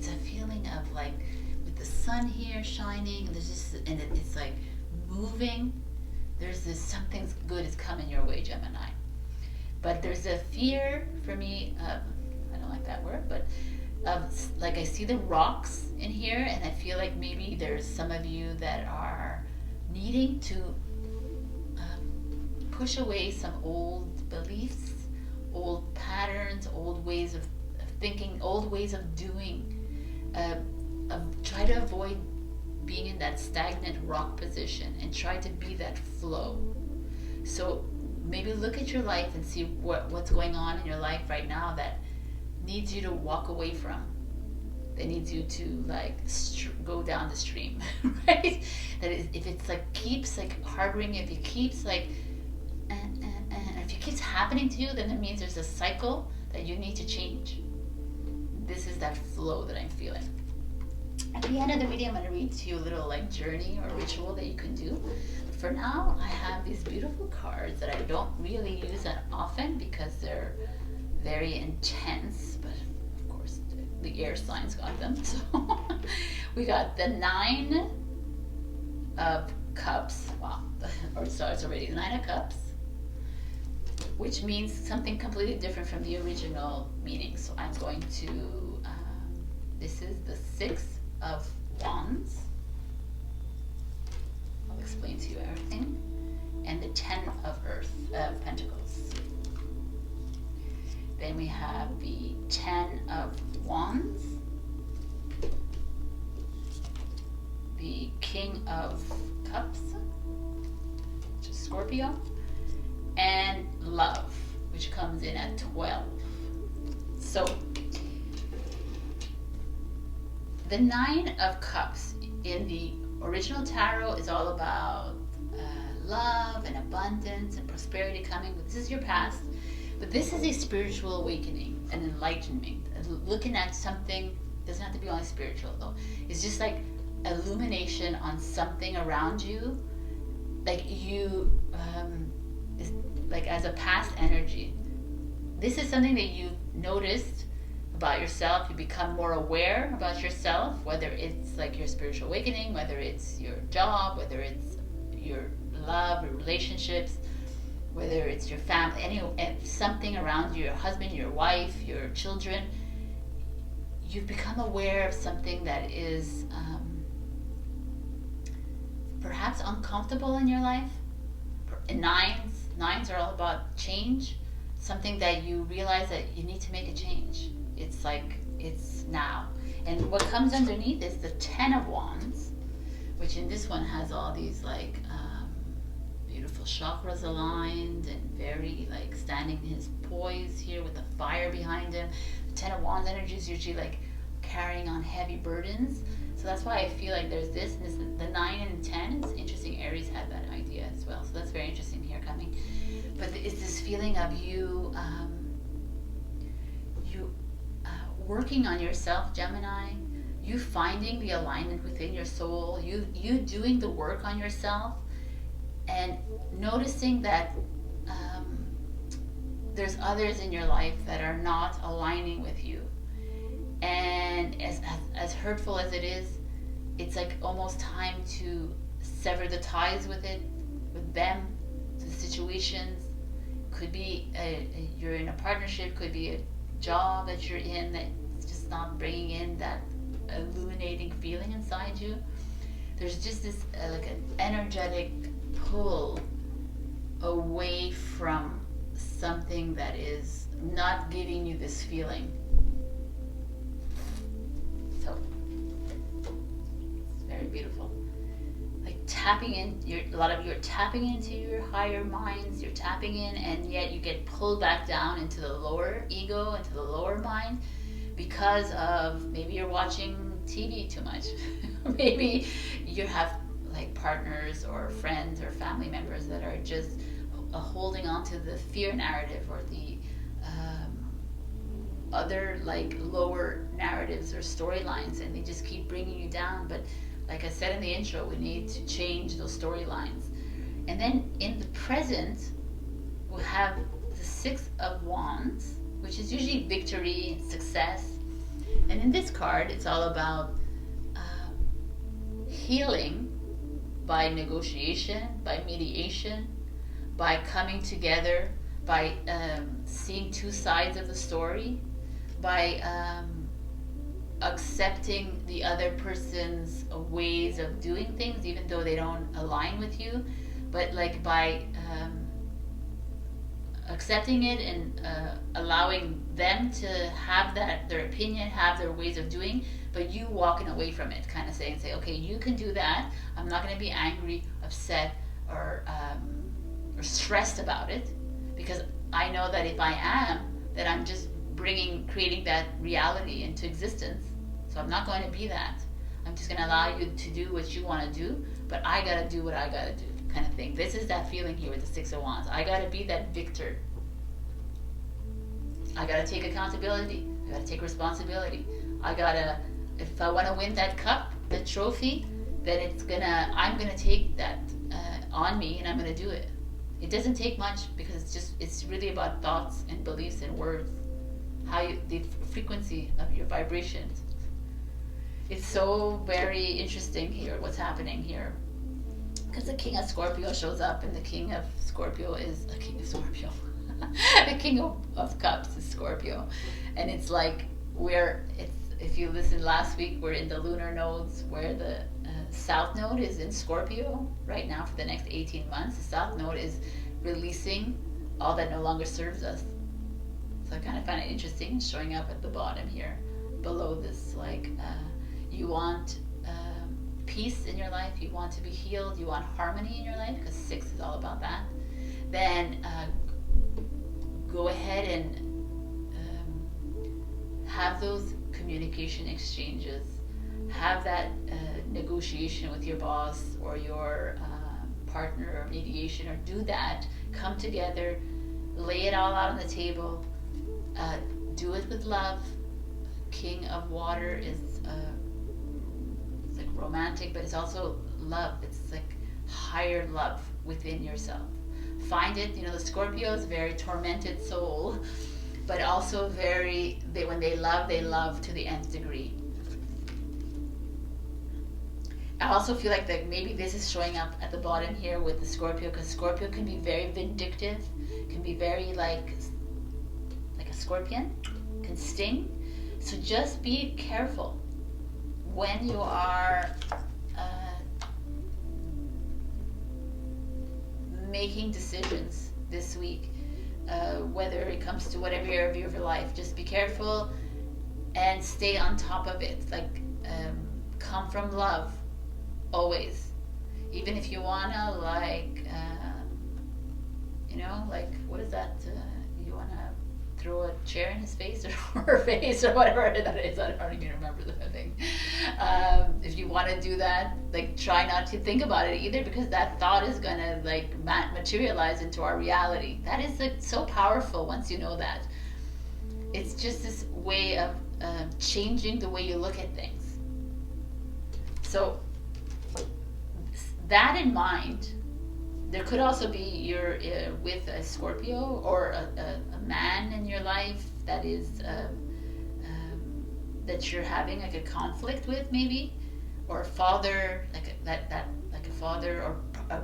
a feeling of like with the sun here shining, and there's just it's like moving. There's this something good is coming your way, Gemini. But there's a fear for me. I don't like that word, but like I see the rocks in here, and I feel like maybe there's some of you that are needing to push away some old beliefs, old patterns, old ways of thinking, old ways of doing. Try to avoid being in that stagnant rock position and try to be that flow. So maybe look at your life and see what's going on in your life right now that needs you to walk away from. That needs you to like go down the stream, right? That is, if it's like keeps like harboring, if it keeps like if it keeps happening to you, then it means there's a cycle that you need to change. This is that flow that I'm feeling. At the end of the video, I'm going to read to you a little like journey or ritual that you can do. But for now, I have these beautiful cards that I don't really use that often because they're very intense, but of course the air signs got them. So we got the 9 of Cups. Wow, or so it's already the 9 of Cups, which means something completely different from the original meaning. So I'm going to, this is the 6 of Wands. I'll explain to you everything. And the 10 of Pentacles. Then we have the 10 of Wands, the King of Cups, which is Scorpio, and Love, which comes in at 12. So the 9 of Cups in the original tarot is all about love and abundance and prosperity coming. This is your past, but this is a spiritual awakening, an enlightenment, looking at something. Doesn't have to be only spiritual though. It's just like illumination on something around you, like you like as a past energy. This is something that you've noticed about yourself. You become more aware about yourself, whether it's like your spiritual awakening, whether it's your job, whether it's your love or relationships, whether it's your family, something around you, your husband, your wife, your children. You've become aware of something that is perhaps uncomfortable in your life. And nines are all about change, something that you realize that you need to make a change. It's like, it's now. And what comes underneath is the 10 of Wands, which in this one has all these like beautiful chakras aligned and very like standing in his poise here with the fire behind him. The 10 of Wands energy is usually like carrying on heavy burdens. So that's why I feel like there's this, and this, the 9 and 10. It's interesting, Aries had that idea as well. So that's very interesting here coming. But it's this feeling of you working on yourself, Gemini, you finding the alignment within your soul, you doing the work on yourself, and noticing that there's others in your life that are not aligning with you. And as hurtful as it is, it's like almost time to sever the ties with them, the situations. Could be you're in a partnership, could be a job that you're in that's just not bringing in that illuminating feeling inside you. There's just this like an energetic pull away from something that is not giving you this feeling. So it's very beautiful. Like tapping in, a lot of you are tapping into your higher minds, you're tapping in, and yet you get pulled back down into the lower ego, into the lower mind, because of maybe you're watching TV too much. Maybe you have like partners or friends or family members that are just holding on to the fear narrative or the other like lower narratives or storylines, and they just keep bringing you down. But like I said in the intro, we need to change those storylines. And then in the present, we have the Six of Wands, which is usually victory and success. And in this card, it's all about healing by negotiation, by mediation, by coming together, by seeing two sides of the story, by accepting the other person's ways of doing things, even though they don't align with you, but like by accepting it and allowing them to have their opinion, have their ways of doing, but you walking away from it, kind of say, okay, you can do that. I'm not going to be angry, upset, or stressed about it, because I know that if I am, that I'm just creating that reality into existence. So I'm not going to be that. I'm just going to allow you to do what you want to do, but I got to do what I got to do, kind of thing. This is that feeling here with the Six of Wands. I got to be that victor. I got to take accountability. I got to take responsibility. If I want to win that cup, that trophy, then I'm going to take that on me, and I'm going to do it. It doesn't take much, because it's really about thoughts and beliefs and words, the frequency of your vibrations. It's so very interesting here, what's happening here. Because the King of Scorpio shows up, and the King of Scorpio is a King of Scorpio. The King of Cups is Scorpio. And it's like, if you listened last week, we're in the lunar nodes, where the South Node is in Scorpio right now for the next 18 months. The South Node is releasing all that no longer serves us. So I kind of find it interesting, showing up at the bottom here, below this, like, you want peace in your life, you want to be healed, you want harmony in your life, because 6 is all about that. Then go ahead and have those communication exchanges, have that negotiation with your boss or your partner, or mediation, or do that. Come together, lay it all out on the table, do it with love. King of Water is it's like romantic, but it's also love. It's like higher love within yourself. Find it. The Scorpio is a very tormented soul, but also when they love to the nth degree. I also feel like that maybe this is showing up at the bottom here with the Scorpio, because Scorpio can be very vindictive, can be very like a scorpion, can sting. So just be careful when you are making decisions this week, whether it comes to whatever area of your life. Just be careful and stay on top of it. Like, come from love always. Even if you wanna, like, like, what is that? You wanna throw a chair in his face or her face or whatever that is. I don't even remember the thing. If you want to do that, like, try not to think about it either, because that thought is gonna like materialize into our reality. That is like so powerful once you know that. It's just this way of changing the way you look at things. So that in mind, there could also be you're with a Scorpio or a man in your life that is that you're having like a conflict with, maybe, or a father, like a father or a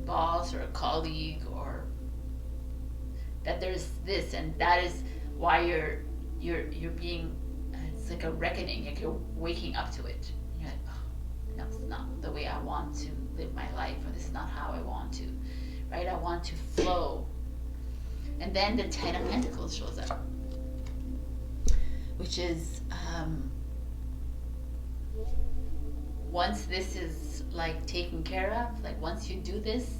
boss or a colleague, or that there's this, and that is why you're being, it's like a reckoning, like you're waking up to it. You're like, oh, no, it's not the way I want to live my life, or this is not how I want to, right? I want to flow. And then the Ten of Pentacles shows up, which is once this is like taken care of, like once you do this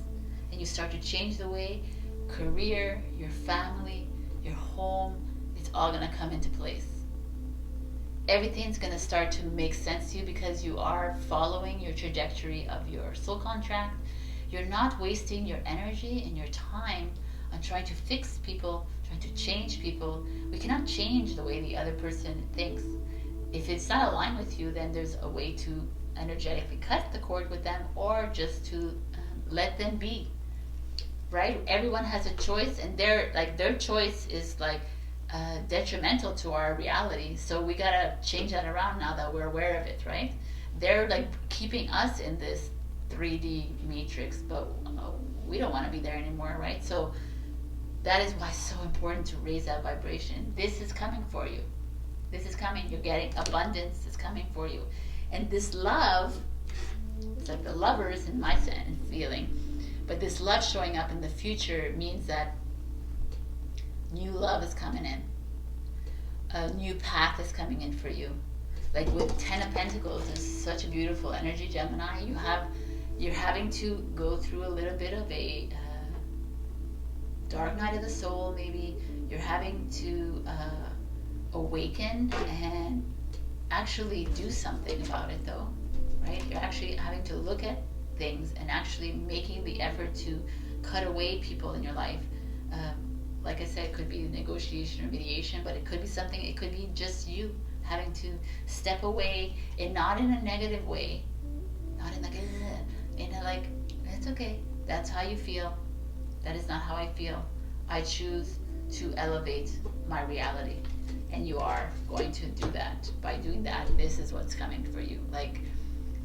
and you start to change the way career, your family, your home, it's all going to come into place. Everything's going to start to make sense to you, because you are following your trajectory of your soul contract. You're not wasting your energy and your time on trying to fix people, trying to change people. We cannot change the way the other person thinks. If it's not aligned with you, then there's a way to energetically cut the cord with them, or just to let them be. Right? Everyone has a choice, and their choice is like detrimental to our reality. So we gotta change that around now that we're aware of it, right? They're like keeping us in this 3D matrix, but we don't want to be there anymore, right? So that is why it's so important to raise that vibration. This is coming for you. This is coming. You're getting abundance. Is coming for you. And this love, it's like the lovers in my sense and feeling, but this love showing up in the future means that new love is coming in. A new path is coming in for you. Like with 10 of Pentacles, there's such a beautiful energy, Gemini. You're having to go through a little bit of a dark night of the soul, maybe. You're having to awaken and actually do something about it, though, right? You're actually having to look at things and actually making the effort to cut away people in your life. Like I said, it could be negotiation or mediation, but it could be something, it could be just you having to step away, and not in a negative way, not in like, like, it's okay, that's how you feel, that is not how I feel. I choose to elevate my reality, and you are going to do that. By doing that, this is what's coming for you. Like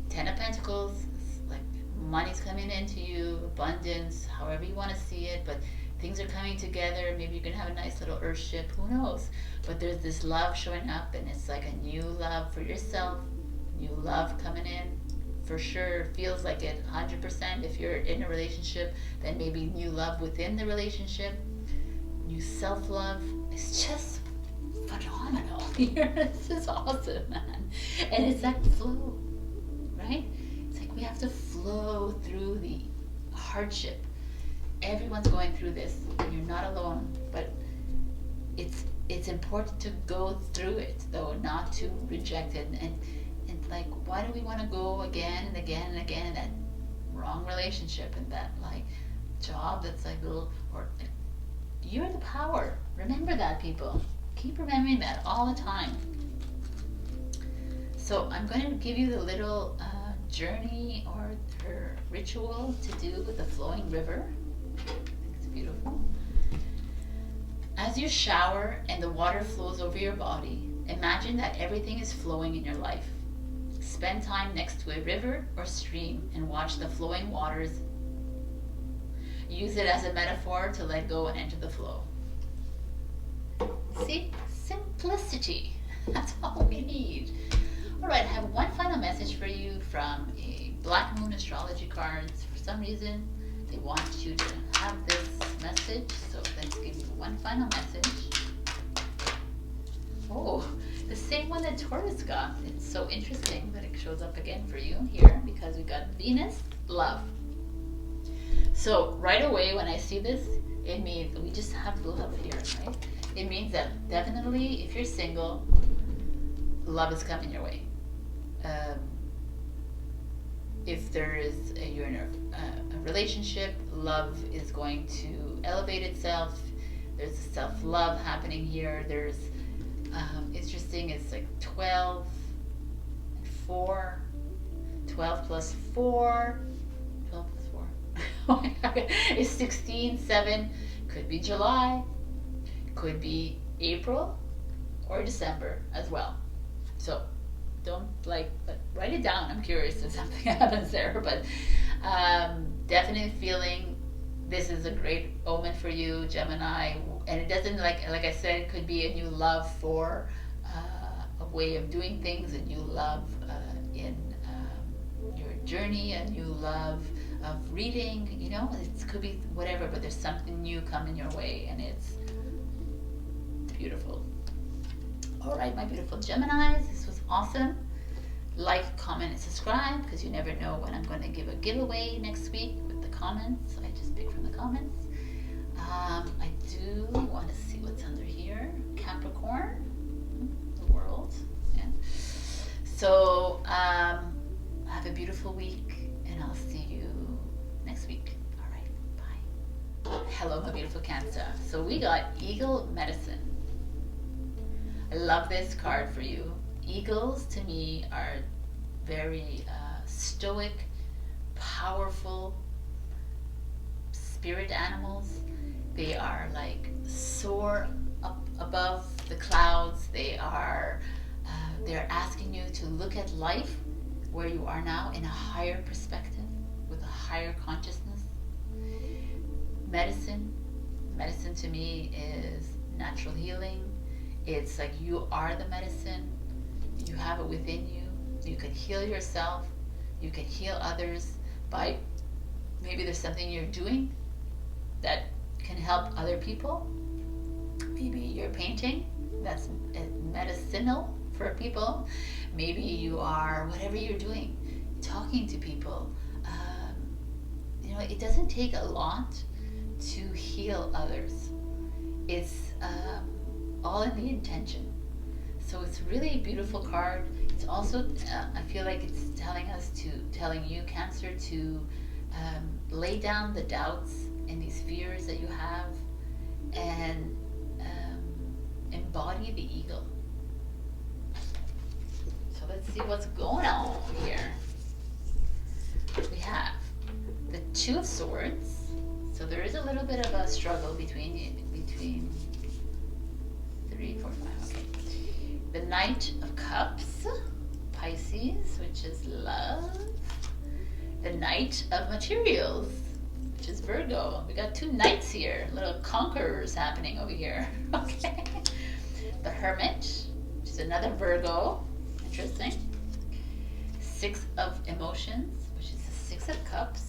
10 of Pentacles, like money's coming into you, abundance, however you want to see it, but things are coming together. Maybe you're gonna have a nice little earthship, who knows? But there's this love showing up, and it's like a new love for yourself, new love coming in. For sure, feels like it 100%. If you're in a relationship, then maybe new love within the relationship, new self-love. It's just phenomenal here. This is awesome, man. And it's that flow, right? It's like we have to flow through the hardship. Everyone's going through this, and you're not alone, but it's important to go through it, though, not to reject it. And like, why do we want to go again and again and again in that wrong relationship and that like job that's like little, or like, you're the power. Remember that, people. Keep remembering that all the time. So I'm going to give you the little journey or her ritual to do with the flowing river. I think it's beautiful. As you shower and the water flows over your body, imagine that everything is flowing in your life. Spend time next to a river or stream and watch the flowing waters. Use it as a metaphor to let go and enter the flow. See? Simplicity. That's all we need. All right, I have one final message for you from a Black Moon astrology cards. For some reason, they want you to have this message, so let's give you one final message. Oh, the same one that Taurus got. It's so interesting that it shows up again for you here, because we got Venus, love. So right away when I see this, it means we just have love here, right? It means that definitely if you're single, love is coming your way. If there is you're in a relationship, love is going to elevate itself. There's a self-love happening here. There's interesting, it's like 12 and 4, 12 plus 4, 12 plus 4. Oh my God. It's 16, 7, could be July, could be April or December as well. So don't but write it down. I'm curious if something happens there, but definitely feeling this is a great omen for you, Gemini. And it doesn't, like I said, it could be a new love for a way of doing things, a new love in your journey, a new love of reading, you know, it could be whatever, but there's something new coming your way, and it's beautiful. All right, my beautiful Geminis, this was awesome. Like, comment, and subscribe, because you never know when I'm going to give a giveaway next week with the comments. I just picked from the comments. I do want to see what's under here. Capricorn, the world. Yeah. So, have a beautiful week, and I'll see you next week. All right, bye. Hello, my beautiful Cancer. So we got Eagle Medicine. I love this card for you. Eagles to me are very stoic, powerful spirit animals. They are like soar up above the clouds. They're asking you to look at life where you are now in a higher perspective, with a higher consciousness. Medicine to me is natural healing. It's like you are the medicine. You have it within you. You can heal yourself. You can heal others by, maybe there's something you're doing that can help other people. Maybe you're painting, that's medicinal for people. Maybe you are, whatever you're doing, talking to people. You know, it doesn't take a lot to heal others. It's all in the intention. So it's really a beautiful card. It's also, I feel like it's telling you, Cancer, to lay down the doubts and these fears that you have, and embody the eagle. So let's see what's going on here. We have the Two of Swords. So there is a little bit of a struggle between 3, 4, 5. Okay. The Knight of Cups, Pisces, which is love. The Knight of Materials, which is Virgo. We got two knights here, little conquerors happening over here. Okay. The Hermit, which is another Virgo. Interesting. Six of Emotions, which is the Six of Cups.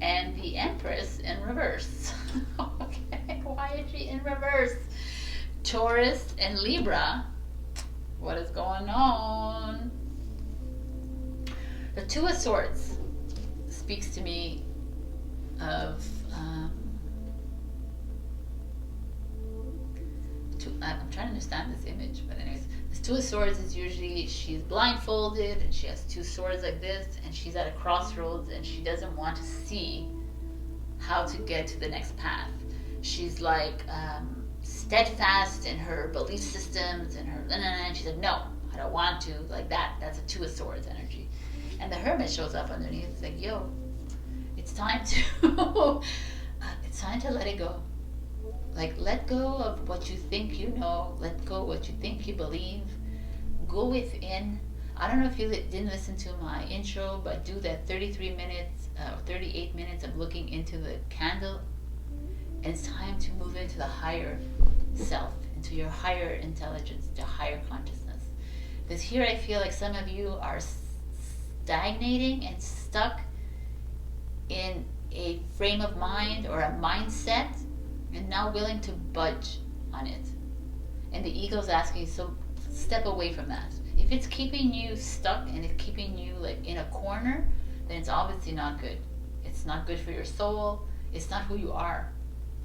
And the Empress in reverse. Okay, why is she in reverse? Taurus and Libra. What is going on? The Two of Swords speaks to me of I'm trying to understand this image, but anyways, this Two of Swords is usually she's blindfolded and she has two swords like this, and she's at a crossroads and she doesn't want to see how to get to the next path. She's like steadfast in her belief systems and her, and she said, no, I don't want to, like that. That's a Two of Swords energy. And the Hermit shows up underneath. It's like, yo, it's time to it's time to let it go. Like, let go of what you think you know. Let go of what you think you believe. Go within. I don't know if you didn't listen to my intro, but do that 33 minutes, 38 minutes of looking into the candle. And it's time to move into the higher self, into your higher intelligence, to higher consciousness. Because here I feel like some of you are stagnating and stuck in a frame of mind or a mindset, and now willing to budge on it. And the ego's asking you, so step away from that. If it's keeping you stuck and it's keeping you like in a corner, then it's obviously not good. It's not good for your soul. It's not who you are.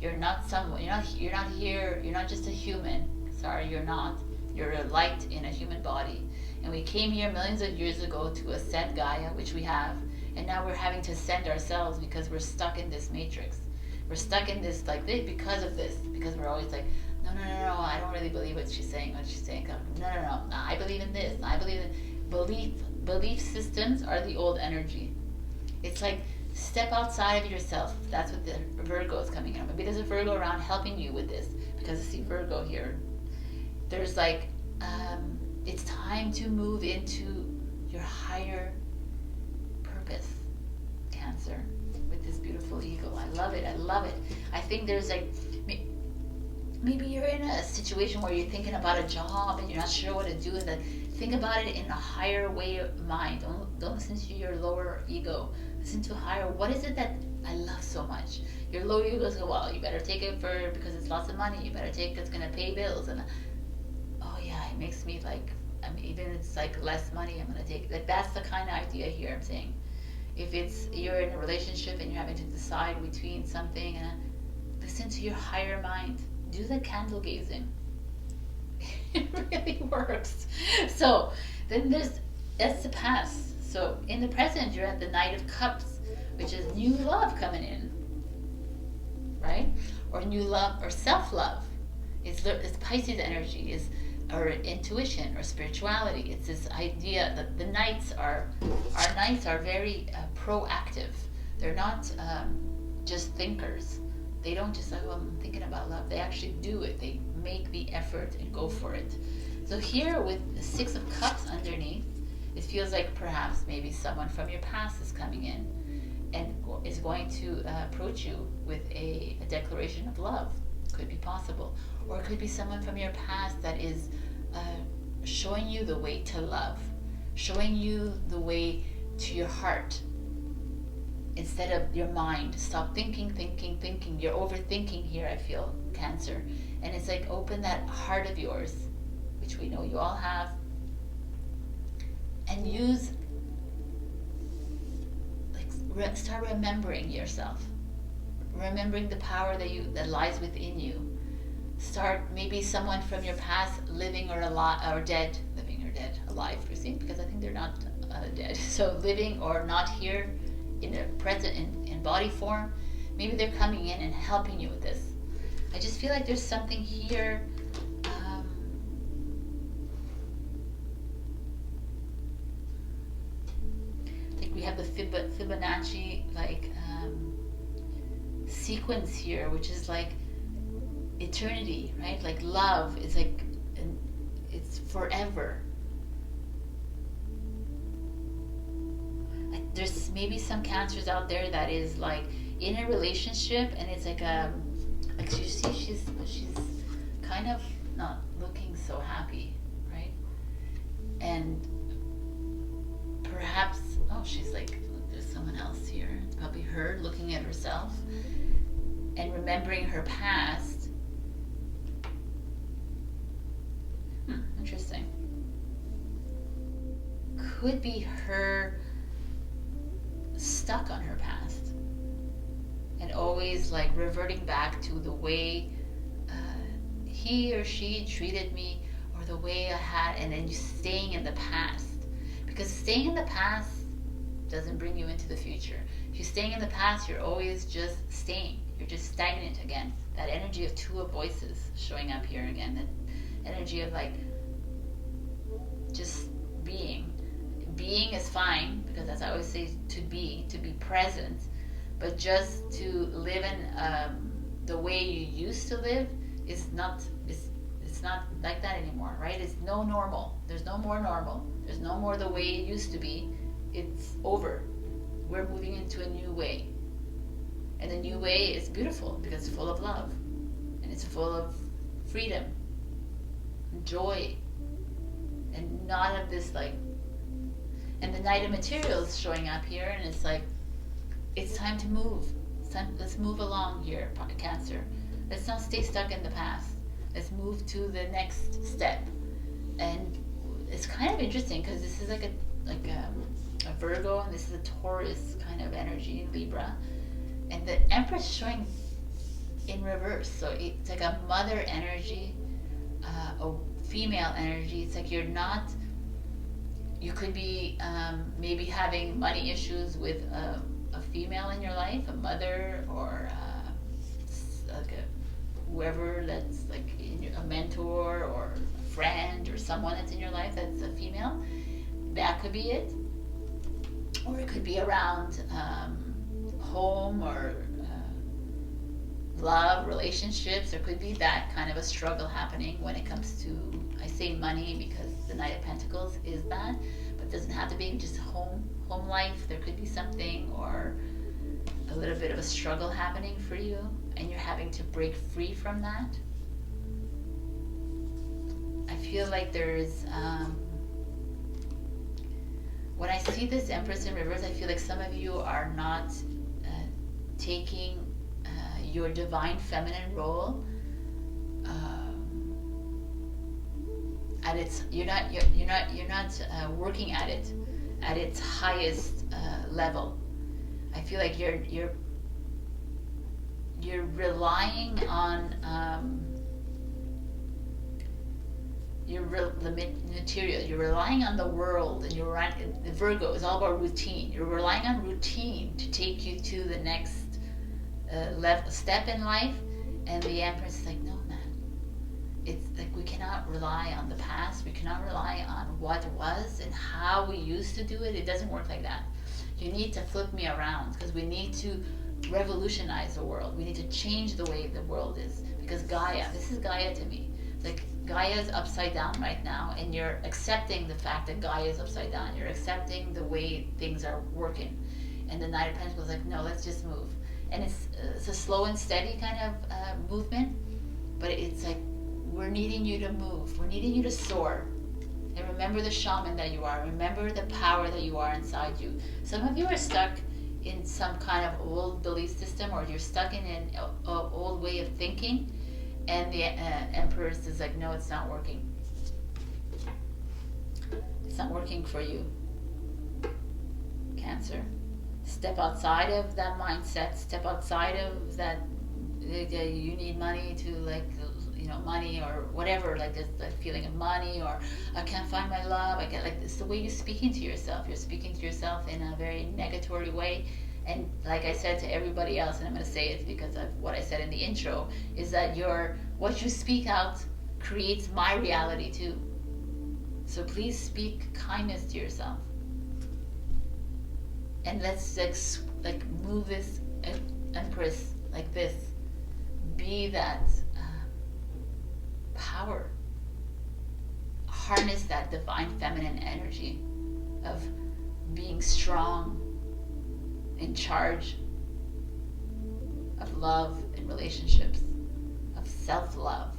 You're not someone. You're not here. You're not just a human. Sorry, you're not. You're a light in a human body. And we came here millions of years ago to ascend Gaia, which we have. And now we're having to ascend ourselves because we're stuck in this matrix. We're stuck in this like this because of this. Because we're always like, no, I don't really believe what she's saying. No, I believe in this. I believe in belief systems are the old energy. It's like, step outside of yourself. That's what the Virgo is coming in. Maybe there's a Virgo around helping you with this, because I see Virgo here. There's like, it's time to move into your higher purpose, Cancer, with this beautiful eagle. I love it. I think there's like, maybe you're in a situation where you're thinking about a job and you're not sure what to do with it. Think about it in a higher way of mind. Don't listen to your lower ego. Listen to higher. What is it that I love so much? Your lower ego goes, well, you better take it because it's lots of money. You better take it, it's going to pay bills. And oh yeah, it makes me like, I mean, even if it's like less money, I'm going to take it. Like, that's the kind of idea here I'm saying. If it's, you're in a relationship and you're having to decide between something, listen to your higher mind. Do the candle gazing. It really works. So then that's the past. So in the present, you're at the Knight of Cups, which is new love coming in. right? Or new love or self-love. It's Pisces energy, is or intuition or spirituality. It's this idea that the knights are, our knights are very proactive. They're not just thinkers. They don't just say, oh, I'm thinking about love. They actually do it. They make the effort and go for it. So here with the Six of Cups underneath, it feels like perhaps maybe someone from your past is coming in and is going to approach you with a declaration of love. Could be possible. Or it could be someone from your past that is showing you the way to love, showing you the way to your heart instead of your mind. Stop thinking. You're overthinking here, I feel, Cancer. And it's like, open that heart of yours, which we know you all have, and use, like, start remembering yourself, remembering the power that lies within you. Start, maybe someone from your past living or alive or dead, alive, you see, because I think they're not dead. So living or not here in a present in body form, maybe they're coming in and helping you with this. I just feel like there's something here. Like we have the Fibonacci sequence here, which is like eternity, right? Like love is like, it's forever. Like there's maybe some Cancers out there that is like in a relationship, and it's like you see she's kind of not looking so happy, right? And perhaps, oh, she's like, there's someone else here. It's probably her looking at herself and remembering her past. Interesting. Could be her stuck on her past and always like reverting back to the way he or she treated me, or the way I had, and then you staying in the past. Because staying in the past doesn't bring you into the future. If you're staying in the past, you're always just staying. You're just stagnant again. That energy of Two of Voices showing up here again. That energy of like just being. Being is fine, because as I always say, to be present. But just to live in the way you used to live is not, it's not like that anymore, right? It's no normal. There's no more normal. There's no more the way it used to be. It's over. We're moving into a new way. And the new way is beautiful because it's full of love. And it's full of freedom, and joy, and none of this like, and the Knight of Materials showing up here, and it's like, it's time to move. Let's move along here, Cancer. Let's not stay stuck in the past. Let's move to the next step. And it's kind of interesting because this is like a Virgo, and this is a Taurus kind of energy, Libra. And the Empress showing in reverse. So it's like a mother energy, a female energy. It's like you could be maybe having money issues with a female in your life, a mother, or like whoever that's like a mentor or a friend or someone that's in your life that's a female. That could be it. Or it could be around home or love, relationships. There could be that kind of a struggle happening when it comes to, I say money because the Knight of Pentacles is that, but it doesn't have to be just home life. There could be something or a little bit of a struggle happening for you, and you're having to break free from that. I feel like there's when I see this Empress in reverse, I feel like some of you are not taking your divine feminine role at its. You're not working at it at its highest level. I feel like you're relying on the material. You're relying on the world, and Virgo is all about routine. You're relying on routine to take you to the next step in life, and the Empress is like, no, man. It's like we cannot rely on the past. We cannot rely on what was and how we used to do it. It doesn't work like that. You need to flip me around, because we need to revolutionize the world. We need to change the way the world is, because Gaia, this is Gaia to me. It's like Gaia is upside down right now, and you're accepting the fact that Gaia is upside down. You're accepting the way things are working. And the Knight of Pentacles is like, no, let's just move. And it's a slow and steady kind of movement, but it's like, we're needing you to move. We're needing you to soar. And remember the shaman that you are. Remember the power that you are inside you. Some of you are stuck in some kind of old belief system, or you're stuck in an old way of thinking. And the Empress is like, no, it's not working. It's not working for you, Cancer. Step outside of that mindset. Step outside of that. You need money to, like, you know, money or whatever, like this, the feeling of money, or I can't find my love. I get, like, it's the way you're speaking to yourself. You're speaking to yourself in a very negatory way. And like I said to everybody else, and I'm going to say it because of what I said in the intro, is that what you speak out creates my reality too. So please speak kindness to yourself. And let's like move this Empress like this. Be that power. Harness that divine feminine energy of being strong, in charge of love and relationships, of self-love,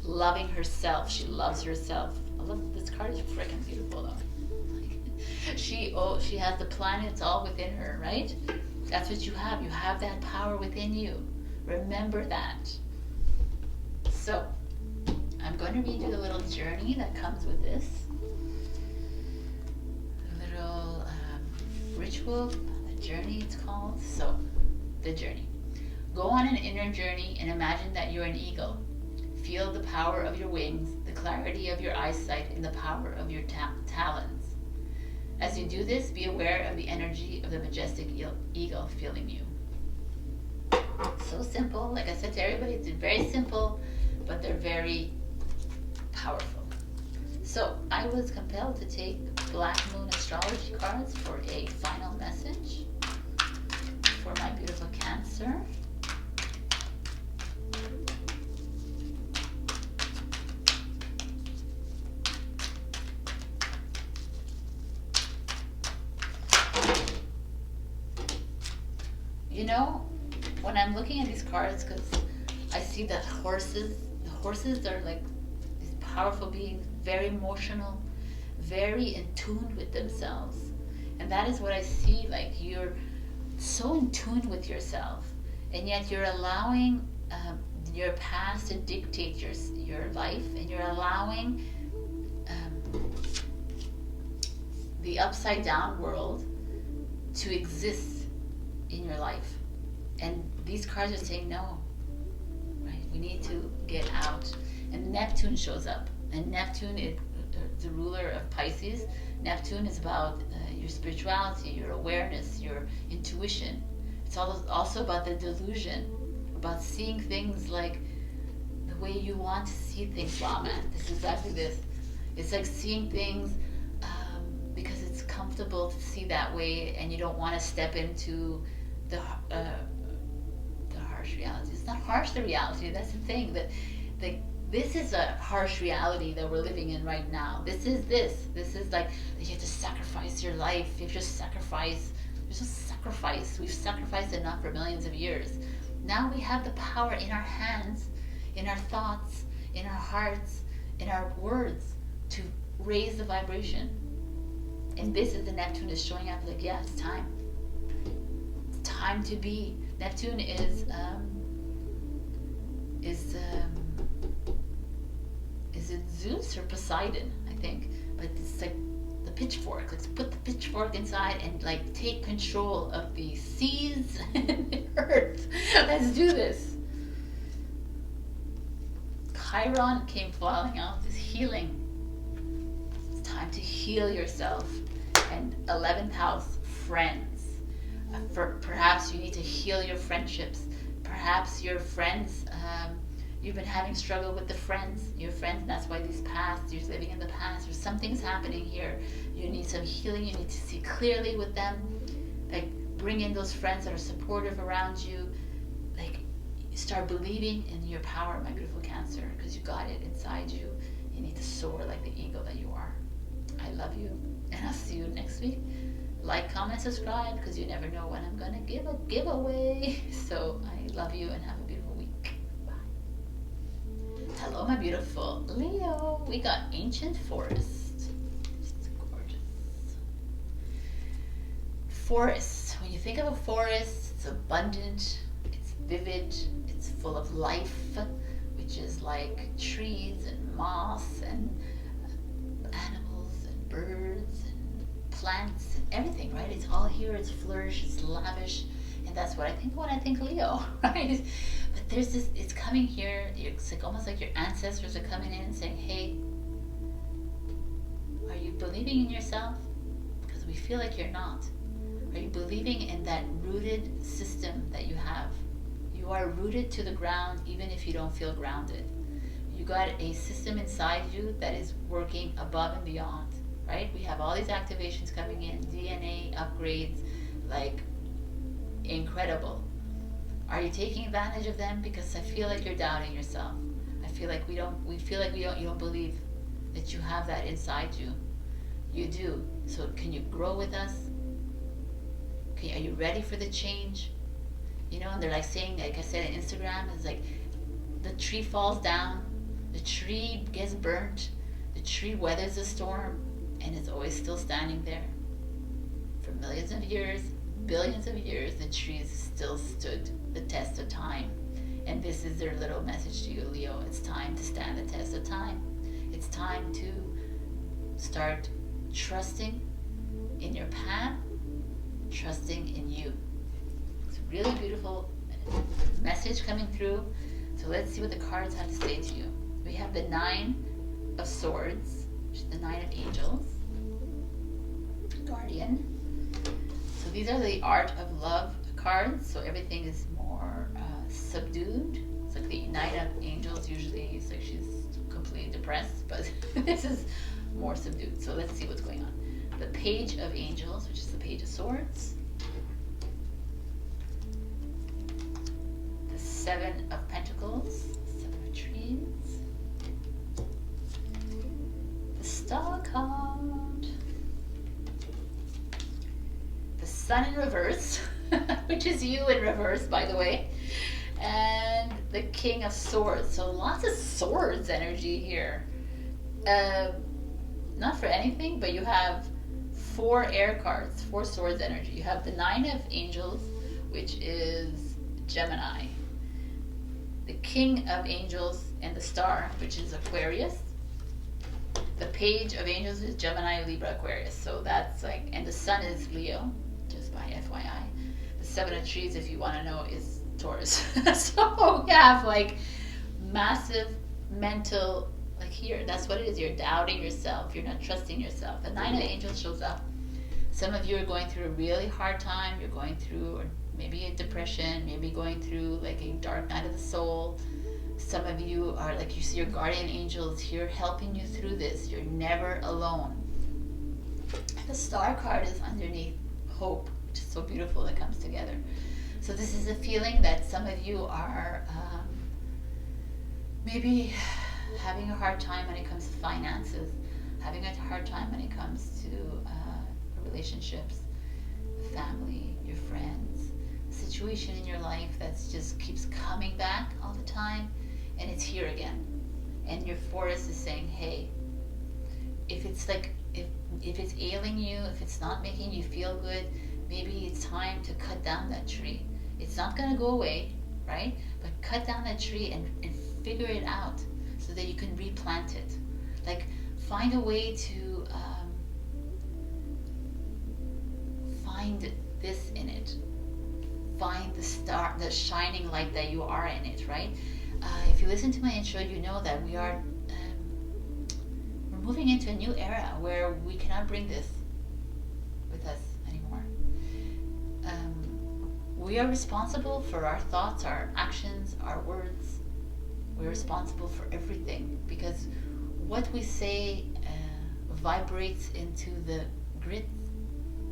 loving herself. She loves herself. I love this card. Is freaking beautiful though. She has the planets all within her, right? That's what you have. You have that power within you. Remember that. So I'm going to read you the little journey that comes with this. A little ritual, the journey it's called. So, the journey. Go on an inner journey and imagine that you're an eagle. Feel the power of your wings, the clarity of your eyesight, and the power of your talons. As you do this, be aware of the energy of the majestic eagle feeling you. So simple. Like I said to everybody, it's very simple, but they're very powerful. So I was compelled to take Black Moon astrology cards for a final message for my beautiful Cancer. You know, when I'm looking at these cards, because I see that the horses are like these powerful beings, very emotional, very in tune with themselves. And that is what I see, like you're so in tune with yourself, and yet you're allowing your past to dictate your life, and you're allowing the upside down world to exist in your life. And these cards are saying no, right? We need to get out. And Neptune shows up, and Neptune is the ruler of Pisces. Neptune is about your spirituality, your awareness, your intuition. It's also about the delusion, about seeing things like the way you want to see things. Wow, man, this is exactly this. It's like seeing things because it's comfortable to see that way, and you don't want to step into the harsh reality. It's not harsh, the reality. That's the thing. This is a harsh reality that we're living in right now. This is like you have to sacrifice your life. You have to sacrifice. There's a sacrifice. We've sacrificed enough for millions of years. Now we have the power in our hands, in our thoughts, in our hearts, in our words to raise the vibration. And this is the Neptune is showing up like, yeah, it's time. It's time to be. Neptune is it Zeus or Poseidon, I think, but it's like the pitchfork. Let's put the pitchfork inside and like take control of the seas and the earth. Let's do this. Chiron came falling out, this healing. It's time to heal yourself. And 11th house, friends. Perhaps you need to heal your friendships. Perhaps your friends, you've been having struggle with your friends, and that's why these past, you're living in the past, or something's happening here. You need some healing, you need to see clearly with them. Like, bring in those friends that are supportive around you. Like, start believing in your power, my beautiful Cancer, because you got it inside you. You need to soar like the eagle that you are. I love you, and I'll see you next week. Like, comment, subscribe, because you never know when I'm going to give a giveaway. So I love you, and have a beautiful week. Bye. Hello, my beautiful Leo. We got Ancient Forest. It's gorgeous. Forest. When you think of a forest, it's abundant, it's vivid, it's full of life, which is like trees and moss and animals and birds and plants and everything, right? It's all here, it's flourish, it's lavish, and that's what I think when I think Leo, right? But there's this, it's coming here, it's like almost like your ancestors are coming in and saying, hey, are you believing in yourself? Because we feel like you're not. Are you believing in that rooted system that you have? You are rooted to the ground even if you don't feel grounded. You got a system inside you that is working above and beyond, right? We have all these activations coming in, DNA upgrades, like incredible. Are you taking advantage of them? Because I feel like you're doubting yourself. I feel like you don't believe that you have that inside you. You do. So can you grow with us? Okay, are you ready for the change? You know, and they're like saying, like I said on Instagram, it's like the tree falls down, the tree gets burnt, the tree weathers the storm, and it's always still standing there. For millions of years, billions of years, the trees still stood the test of time. And this is their little message to you, Leo. It's time to stand the test of time. It's time to start trusting in your path, trusting in you. It's a really beautiful message coming through. So let's see what the cards have to say to you. We have the Nine of Swords, which is the Nine of Angels, Guardian. So these are the Art of Love cards. So everything is more subdued. It's like the Knight of Angels usually, it's like she's completely depressed, but this is more subdued. So let's see what's going on. The Page of Angels, which is the Page of Swords. The Seven of Pentacles, Seven of Trees. The Star card. The Sun in reverse, which is you in reverse, by the way. And the King of Swords. So lots of swords energy here. Not for anything, but you have 4 air cards, 4 swords energy. You have the Nine of Angels, which is Gemini. The King of Angels and the Star, which is Aquarius. The Page of Angels is Gemini, Libra, Aquarius. So that's like, and the Sun is Leo, just by FYI. The Seven of Trees, if you want to know, is Taurus. So you have like massive mental, like here, that's what it is. You're doubting yourself. You're not trusting yourself. The Nine of Angels shows up. Some of you are going through a really hard time. You're going through, or maybe a depression, maybe going through like a dark night of the soul. Some of you are like, you see your guardian angels here helping you through this. You're never alone. The Star card is underneath hope, which is so beautiful. That comes together. So this is a feeling that some of you are maybe having a hard time when it comes to finances, having a hard time when it comes to relationships, family, your friends, a situation in your life that just keeps coming back all the time, and it's here again. And your forest is saying, hey, if it's like, if it's ailing you, if it's not making you feel good, maybe it's time to cut down that tree. It's not going to go away, right? But cut down that tree and figure it out so that you can replant it. Like, find a way to find this in it. Find the star, the shining light that you are in it, right? If you listen to my intro, you know that we are we're moving into a new era where we cannot bring this with us anymore. we are responsible for our thoughts, our actions, our words. We're responsible for everything, because what we say vibrates into the grid,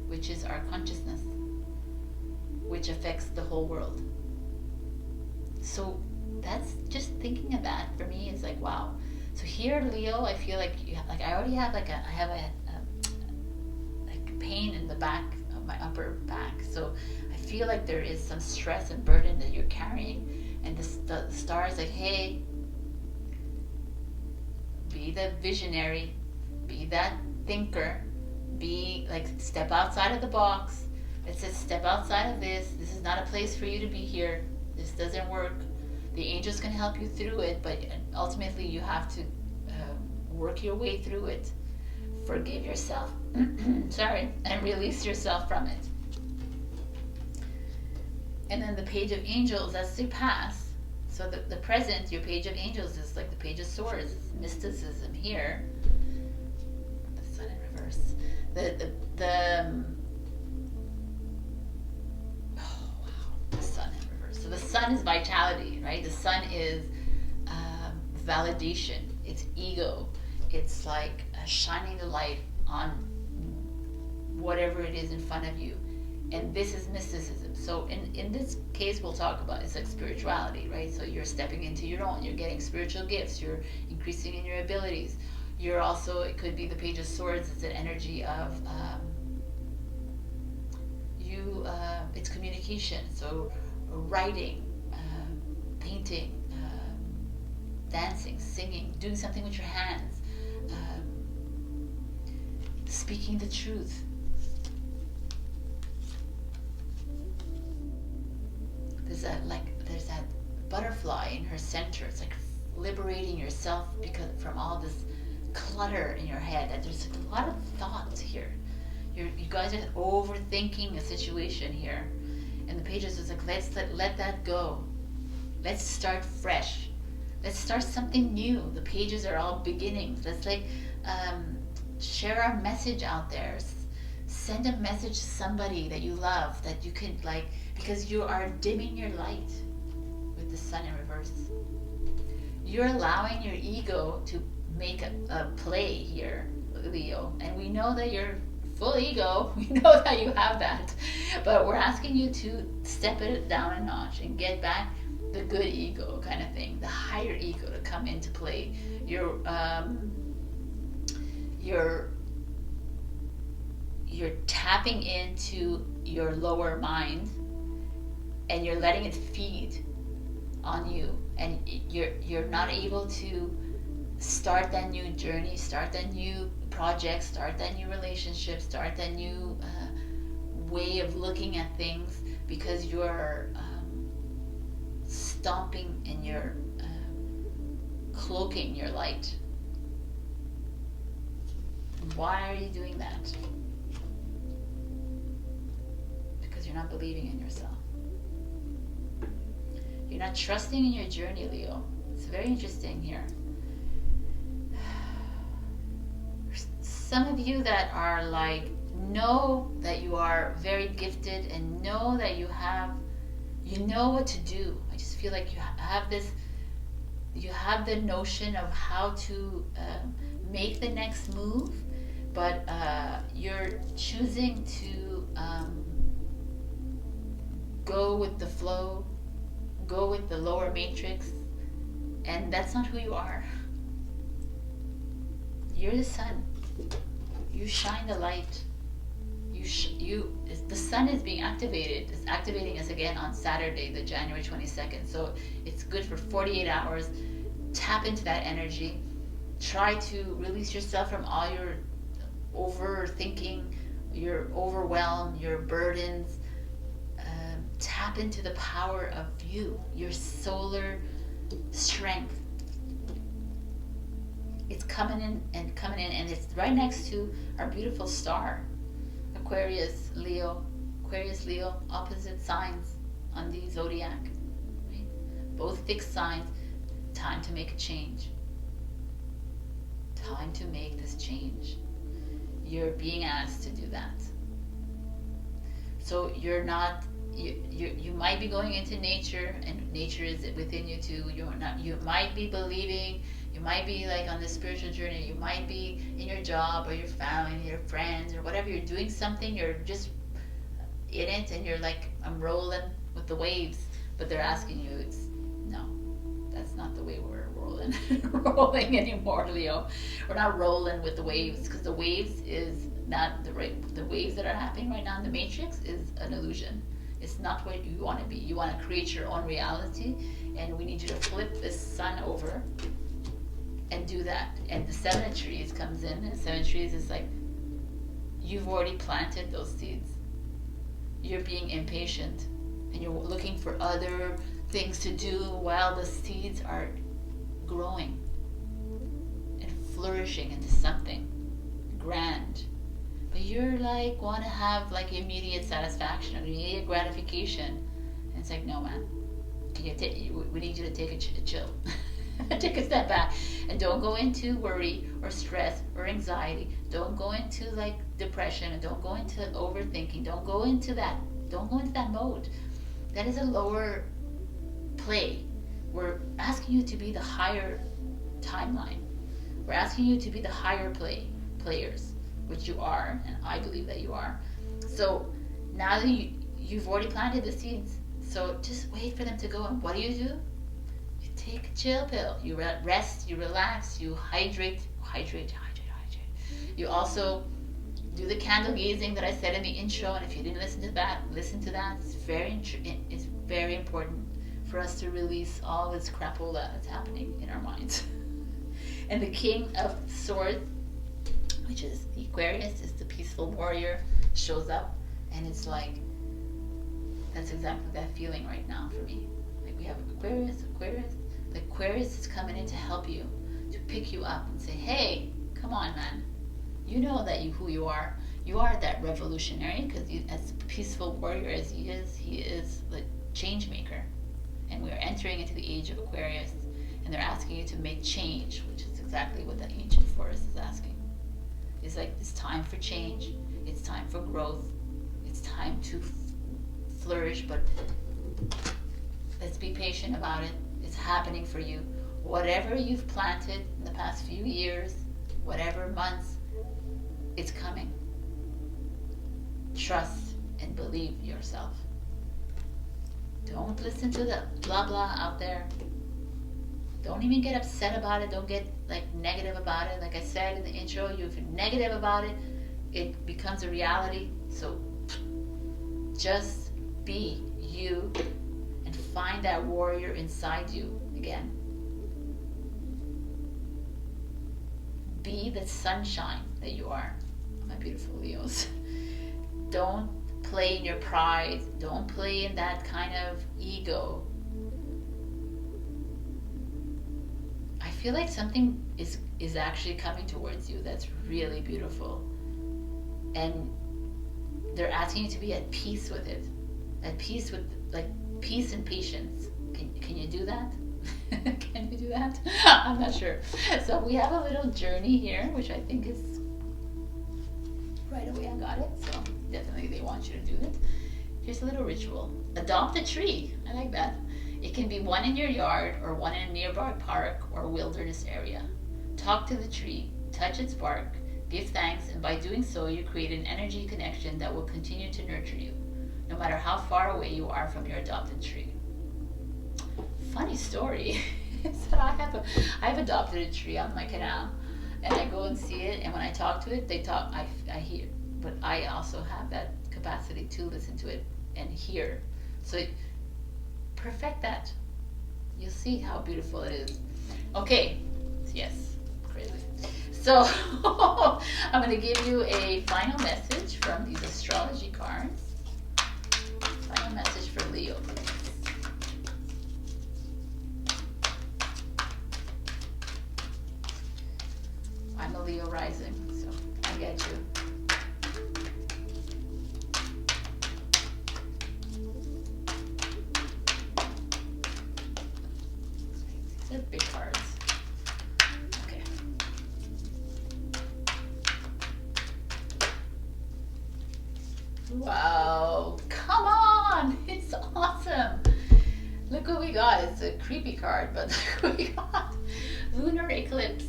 which is our consciousness, which affects the whole world. So that's just thinking of that for me is like, wow. So here, Leo, I feel like I already have I have a pain in the back of my upper back. So I feel like there is some stress and burden that you're carrying, and the star is like, hey, be the visionary, be that thinker, be like, step outside of the box. It says step outside of this. This is not a place for you to be here. This doesn't work. The angels can help you through it, but ultimately you have to work your way through it. Forgive yourself, sorry, and release yourself from it. And then the Page of Angels, that's the past. So the present, your Page of Angels is like the Page of Swords, mysticism here. The Sun in reverse. The Sun in reverse. So the Sun is vitality, right? The Sun is validation. It's ego. It's like shining the light on whatever it is in front of you. And this is mysticism. So in this case, we'll talk about, it's like spirituality, right? So you're stepping into your own, you're getting spiritual gifts, you're increasing in your abilities. You're also, it could be the Page of Swords, it's an energy of it's communication. So writing, painting, dancing, singing, doing something with your hands, speaking the truth. There's that butterfly in her center. It's like liberating yourself from all this clutter in your head. That there's a lot of thoughts here. You guys are overthinking a situation here, and the Pages is like, let that go. Let's start fresh. Let's start something new. The Pages are all beginnings. Let's share our message out there. Send a message to somebody that you love, that you can because you are dimming your light with the Sun in reverse. You're allowing your ego to make a play here, Leo. And we know that you're full ego. We know that you have that. But we're asking you to step it down a notch and get back the good ego kind of thing, the higher ego to come into play. You're tapping into your lower mind, and you're letting it feed on you, and you're not able to start that new journey, start that new project, start that new relationship, start that new way of looking at things, because you're stomping and you're cloaking your light. Why are you doing that? Because you're not believing in yourself. You're not trusting in your journey, Leo. It's very interesting here. Some of you that are know that you are very gifted and know that you know what to do. I just feel like you have the notion of how to make the next move, but you're choosing to go with the flow, go with the lower matrix, and that's not who you are. You're the sun. You shine the light. The sun is being activated. It's activating us again on Saturday, the January 22nd. So it's good for 48 hours. Tap into that energy. Try to release yourself from all your overthinking, your overwhelm, your burdens. Tap into the power of you, your solar strength. It's coming in, and it's right next to our beautiful star, Aquarius, Leo, opposite signs on the zodiac, right? Both fixed signs. Time to make a change. Time to make this change. You're being asked to do that. So you're not you might be going into nature, and nature is within you too. You might be believing, you might be like on this spiritual journey, you might be in your job or your family, your friends or whatever, you're doing something, you're just in it and you're like, I'm rolling with the waves, but they're asking you, no, that's not the way we're rolling anymore, Leo. We're not rolling with the waves, because the waves is not the waves that are happening right now in the matrix is an illusion. It's not what you want to be. You want to create your own reality, and we need you to flip this sun over and do that. And the 7 of trees comes in, and 7 trees is like, you've already planted those seeds. You're being impatient, and you're looking for other things to do while the seeds are growing and flourishing into something grand. But you're like, want to have like immediate satisfaction, immediate gratification, and it's like, no, man. We need you to take a chill, take a step back, and don't go into worry or stress or anxiety. Don't go into like depression, and don't go into overthinking. Don't go into that mode. That is a lower play. We're asking you to be the higher timeline. We're asking you to be the higher players, which you are, and I believe that you are. So now that you've already planted the seeds, so just wait for them to go. And what do? You take a chill pill. You rest, you relax, you hydrate. You also do the candle gazing that I said in the intro, and if you didn't listen to that, listen to that. It's very important for us to release all this crapola that's happening in our minds. And the King of Swords, which is the Aquarius, is the peaceful warrior, shows up, and it's like, that's exactly that feeling right now for me. Like, we have Aquarius. The Aquarius is coming in to help you, to pick you up and say, hey, come on, man. You know that who you are. You are that revolutionary, because as peaceful warrior as he is the change maker. And we are entering into the age of Aquarius, and they're asking you to make change, which is exactly what the ancient forest is asking. It's like, it's time for change, it's time for growth, it's time to flourish, but let's be patient about it. It's happening for you. Whatever you've planted in the past few years, whatever months, it's coming. Trust and believe yourself. Don't listen to the blah blah out there. Don't even get upset about it. Don't get like negative about it. Like I said in the intro, if you're negative about it, it becomes a reality. So just be you and find that warrior inside you again. Be the sunshine that you are, my beautiful Leos. Don't play in your pride. Don't play in that kind of ego. I feel like something is actually coming towards you that's really beautiful. And they're asking you to be at peace with it. At peace with, like, peace and patience. Can you do that? Can you do that? I'm not sure. So we have a little journey here, which I think is right away. I got it. So definitely they want you to do it. Here's a little ritual. Adopt a tree. I like that. It can be one in your yard or one in a nearby park or wilderness area. Talk to the tree, touch its bark, give thanks, and by doing so, you create an energy connection that will continue to nurture you, no matter how far away you are from your adopted tree. Funny story. So I've adopted a tree on my canal, and I go and see it, and when I talk to it, they talk, I hear, but I also have that capacity to listen to it and hear. So perfect that. You'll see how beautiful it is. Okay, yes, crazy. So I'm going to give you a final message from these astrology cards. Final message for Leo. I'm a Leo rising, so I get you. These are big cards. Okay. Wow, come on! look what we got. It's a creepy card, but look what we got. Lunar eclipse.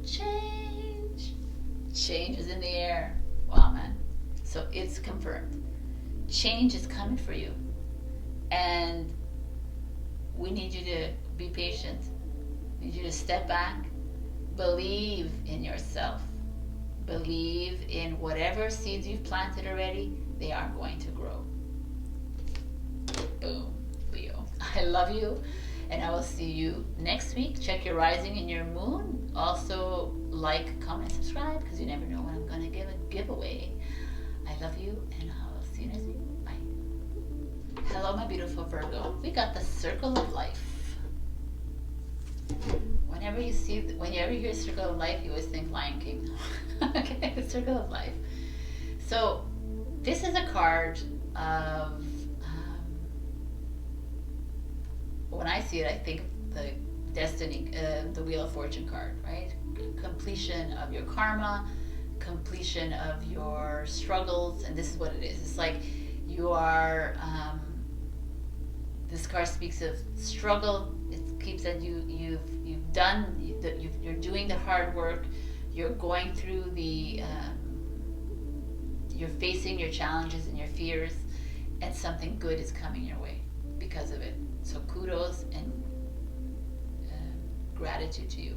Change. Change is in the air. Wow, man. So it's confirmed. Change is coming for you. And we need you to be patient. We need you to step back. Believe in yourself. Believe in whatever seeds you've planted already. They are going to grow. Boom, Leo. I love you, and I will see you next week. Check your rising and your moon. Also, like, comment, subscribe, because you never know when I'm going to give a giveaway. I love you, and I'll see you next week. Bye. Hello, my beautiful Virgo. We got the circle of life. Whenever you hear circle of life, you always think Lion King. Okay, the circle of life. So this is a card of, when I see it, I think the destiny, the Wheel of Fortune card, right? Completion of your karma, completion of your struggles, and this is what it is. It's like you are, this card speaks of struggle. It keeps that you're doing the hard work. You're going through the, you're facing your challenges and your fears, and something good is coming your way because of it. So kudos and gratitude to you.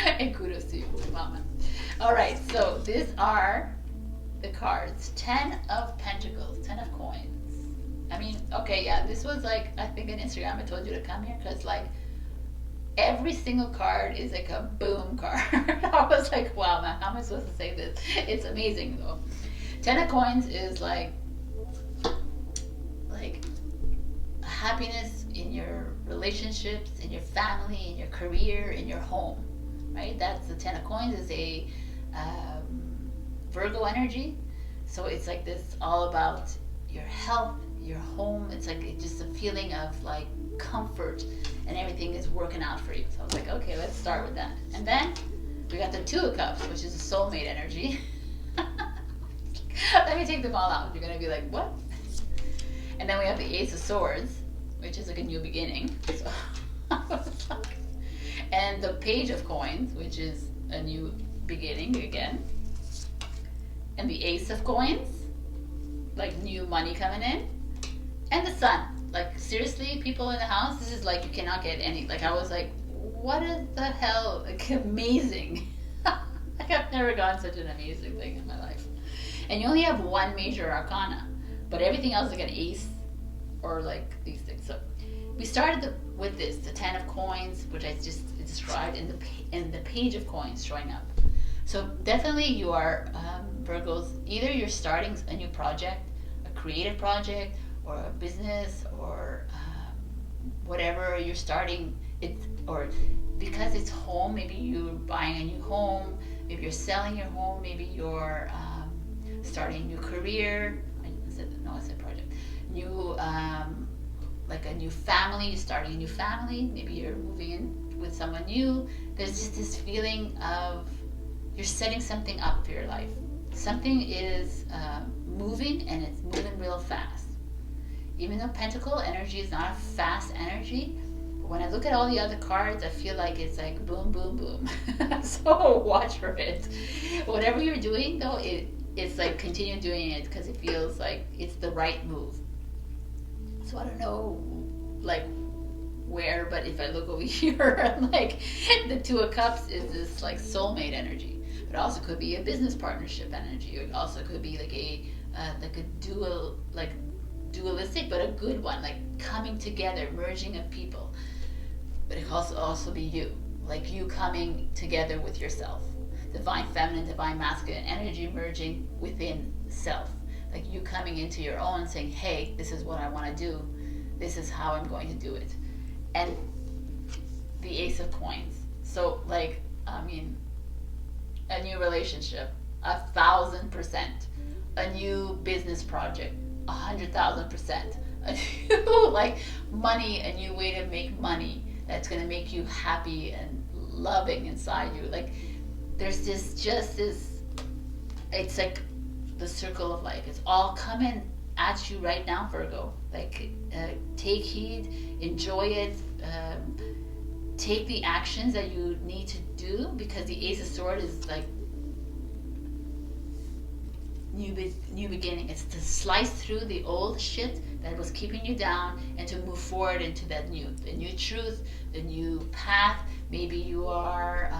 And kudos to you, Mama. All right, so these are the cards. 10 of Pentacles, 10 of Coins. I mean, okay, yeah, this was like, I think on Instagram I told you to come here because like every single card is like a boom card. I was like, wow, man, how am I supposed to say this? It's amazing though. 10 of Coins is like happiness in your relationships, in your family, in your career, in your home, right? That's the 10 of Coins is a Virgo energy. So it's like this all about your health, your home. It's like just a feeling of like comfort and everything is working out for you. So I was like, okay, let's start with that. And then we got the 2 of Cups, which is a soulmate energy. Let me take them all out. You're going to be like, what? And then we have the Ace of Swords, which is like a new beginning. So, and the Page of Coins, which is a new beginning again. And the Ace of Coins, like new money coming in. And the Sun. Like seriously, people in the house, this is like you cannot get any. Like I was like, what is the hell? Like amazing. Like I've never gotten such an amazing thing in my life. And you only have one major arcana, but everything else is like an ace or like these things. So we started with this, the 10 of Coins, which I just described, and the Page of Coins showing up. So definitely you are Virgos. Either you're starting a new project, a creative project, or a business, or whatever you're starting. It's or because it's home. Maybe you're buying a new home. Maybe you're selling your home. Maybe you're starting a new career. I said project. New like a new family. You're starting a new family. Maybe you're moving in with someone new. There's just this feeling of you're setting something up for your life. Something is moving, and it's moving real fast. Even though Pentacle energy is not a fast energy, when I look at all the other cards, I feel like it's like boom, boom, boom. So watch for it. Whatever you're doing, though, it's like continue doing it because it feels like it's the right move. So I don't know, like where, but if I look over here, like the 2 of Cups is this like soulmate energy. But it also could be a business partnership energy. It also could be like a dual, like dualistic, but a good one, like coming together, merging of people. But it can also be you, like you coming together with yourself. Divine feminine, divine masculine energy merging within self. Like you coming into your own saying, hey, this is what I want to do. This is how I'm going to do it. And the Ace of Coins. So like, I mean, a new relationship, 1,000%. A new business project, 100,000%. A new like money, a new way to make money that's going to make you happy and loving inside you. Like there's this, just this, it's like the circle of life. It's all coming at you right now, Virgo. Like, take heed, enjoy it, take the actions that you need to do, because the Ace of Swords is like new beginning. It's to slice through the old shit that was keeping you down and to move forward into the new truth, the new path. Maybe you are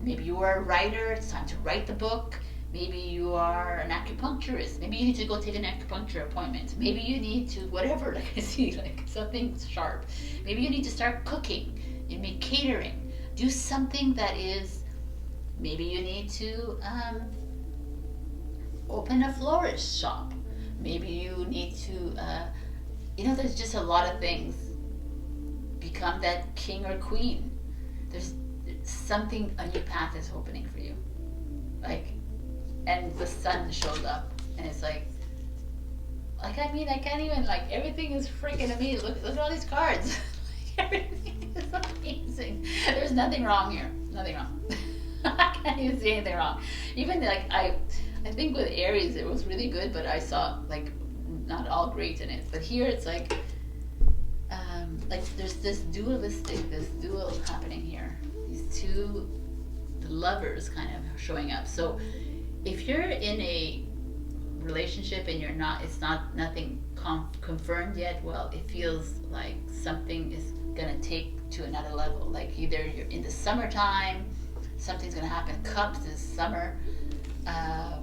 a writer. It's time to write the book. Maybe you are an acupuncturist. Maybe you need to go take an acupuncture appointment. Maybe you need to, whatever, like I see, like something sharp. Maybe you need to start cooking. You make catering. Do something that is, maybe you need to open a florist shop. Maybe you need to, there's just a lot of things. Become that king or queen. There's something, a new path is opening for you. Like, and the sun shows up, and it's like I can't even, like, everything is freaking amazing. Look at all these cards. Everything is amazing. There's nothing wrong here. Nothing wrong. I can't even see anything wrong. Even like I think with Aries it was really good, but I saw like not all great in it. But here it's like there's this dual happening here. These two lovers kind of showing up. So if you're in a relationship and it's nothing confirmed yet, well, it feels like something is gonna take to another level. Like either you're in the summertime, something's gonna happen. Cups is summer. The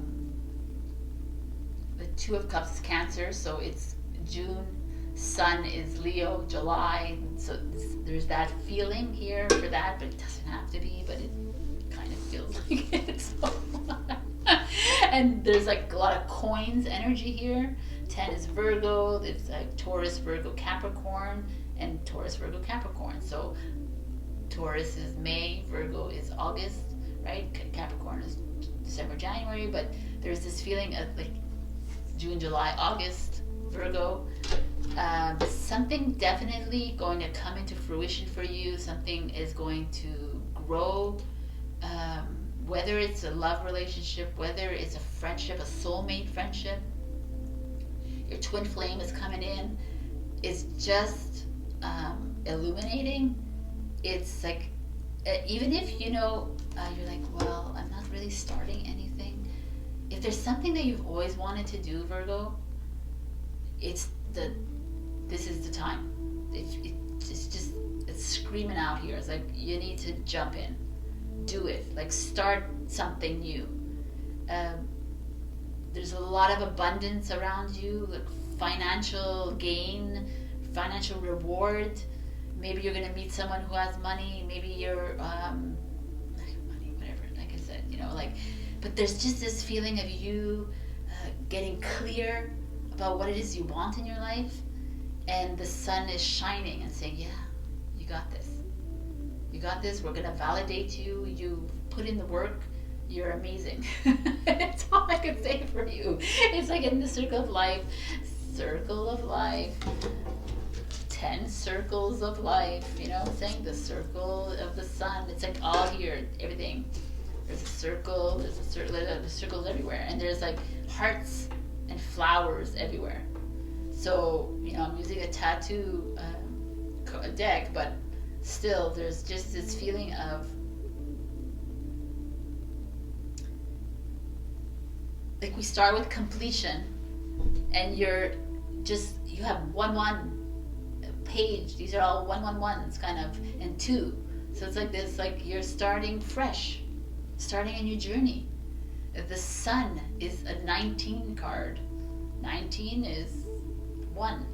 Two of Cups is Cancer, so it's June. Sun is Leo, July. So there's that feeling here for that, but it doesn't have to be, but it kind of feels like it. So and there's like a lot of coins energy here. 10 is Virgo. It's like Taurus, Virgo, Capricorn, and Taurus, Virgo, Capricorn. So Taurus is May, Virgo is August, right? Capricorn is December, January. But there's this feeling of like June, July, August, Virgo. Something definitely going to come into fruition for you. Something is going to grow. Whether it's a love relationship, whether it's a friendship, a soulmate friendship, your twin flame is coming in. It's just illuminating. It's like, even if you're like, well, I'm not really starting anything. If there's something that you've always wanted to do, Virgo, this is the time. It's screaming out here. It's like you need to jump in. Do it. Like, start something new. There's a lot of abundance around you, like financial gain, financial reward. Maybe you're gonna meet someone who has money. Maybe you're money, whatever. Like I said, but there's just this feeling of you getting clear about what it is you want in your life, and the sun is shining and saying, "Yeah, you got this. You got this. We're gonna validate you. You put in the work. You're amazing." That's all I can say for you. It's like in the circle of life. 10 circles of life. Saying the circle of the sun. It's like all here. Everything. There's a circle. There's circles everywhere, and there's like hearts and flowers everywhere. So I'm using a tattoo deck, but still there's just this feeling of like we start with completion, and you have 1-1 page. These are all 1-1-1s kind of, and 2. So it's like this, like you're starting fresh, starting a new journey. The sun is a 19 card. 19 is 1,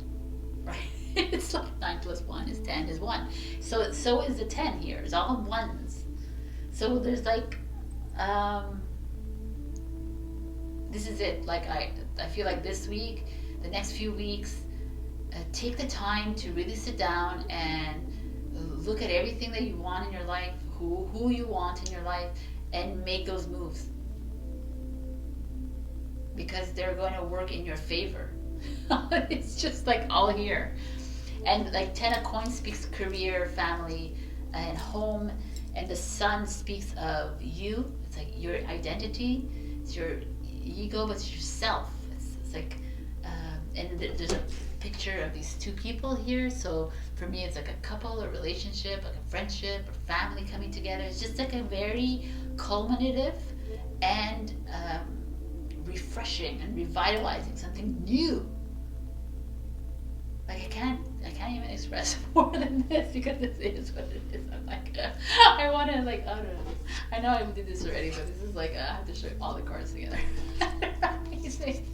right? It's like 9 plus 1 is 10 is 1. So is the 10 here. It's all 1s. So there's like, this is it. Like I feel like this week, the next few weeks, take the time to really sit down and look at everything that you want in your life, who you want in your life, and make those moves. Because they're going to work in your favor. It's just like all here. And like 10 of coins speaks career, family, and home. And the sun speaks of you. It's like your identity. It's ego, but it's yourself. It's like, and there's a picture of these two people here. So for me, it's like a couple, a relationship, like a friendship, or family coming together. It's just like a very culminative and refreshing and revitalizing, something new. Like I can't even express more than this, because this is what it is. I'm like, I want to, like, I don't know. I know I did this already, but this is like, I have to show all the cards together. Amazing.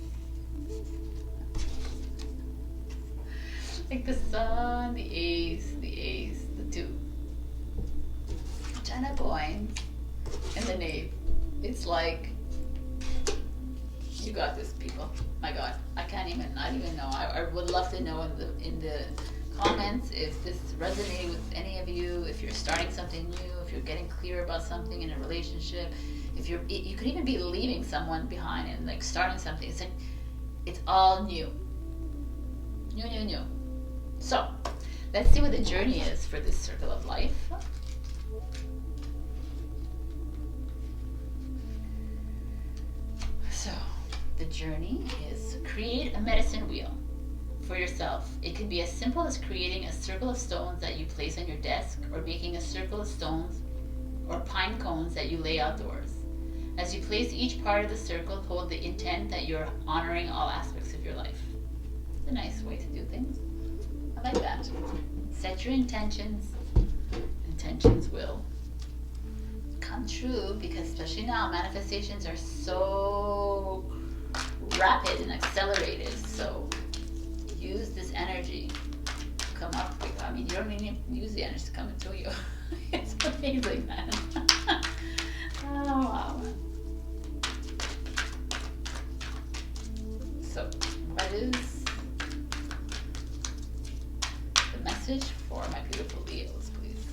Like the sun, the ace, the two. Ten of coins, and the knave. It's like, you got this, people. My God, I can't even, not even know. I would love to know in the comments if this resonated with any of you, if you're starting something new, if you're getting clear about something in a relationship, if you could even be leaving someone behind and like starting something. It's like, it's all new. New. So, let's see what the journey is for this circle of life. So, the journey is create a medicine wheel for yourself. It can be as simple as creating a circle of stones that you place on your desk, or making a circle of stones or pine cones that you lay outdoors. As you place each part of the circle, hold the intent that you're honoring all aspects of your life. It's a nice way to do things. I like that. Set your intentions. Intentions will come true, because especially now, manifestations are so rapid and accelerated. So use this energy to come up with. I mean, you don't even use the energy to come into you. It's amazing, man. Oh, wow. So, what is the message for my beautiful Leos, please?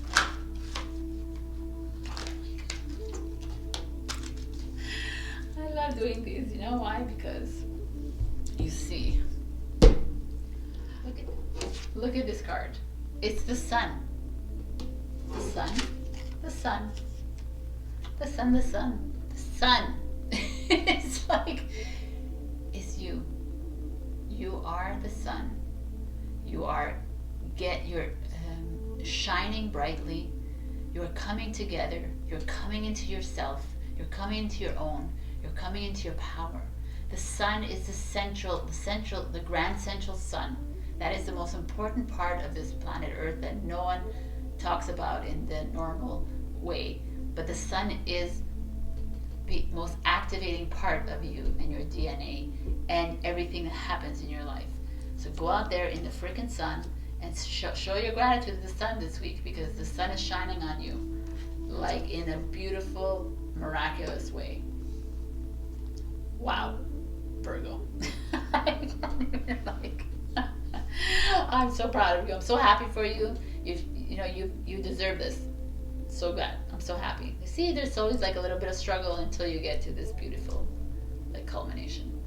I love doing these. You know why? Because you see, look at this card. It's the sun. The sun. The sun. The sun. The sun. The sun. It's like, it's you. You are the sun. You're shining brightly. You're coming together. You're coming into yourself. You're coming into your own. You're coming into your power. The sun is the grand central sun. That is the most important part of this planet Earth that no one talks about in the normal way. But the sun is the most activating part of you and your DNA and everything that happens in your life. So go out there in the freaking sun and show your gratitude to the sun this week, because the sun is shining on you like in a beautiful, miraculous way. Wow, Virgo. I'm so proud of you. I'm so happy for you. You deserve this. So good. I'm so happy. You see, there's always like a little bit of struggle until you get to this beautiful like culmination.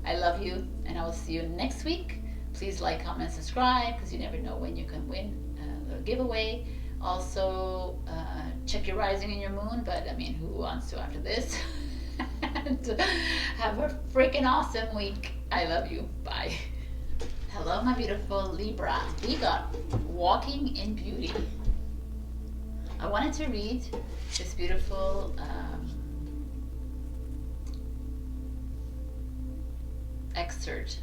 I love you, and I will see you next week. Please like, comment, subscribe, because you never know when you can win a little giveaway. Also, check your rising and your moon, but I mean, who wants to after this? And have a freaking awesome week. I love you. Bye. Hello, my beautiful Libra. We got Walking in Beauty. I wanted to read this beautiful excerpt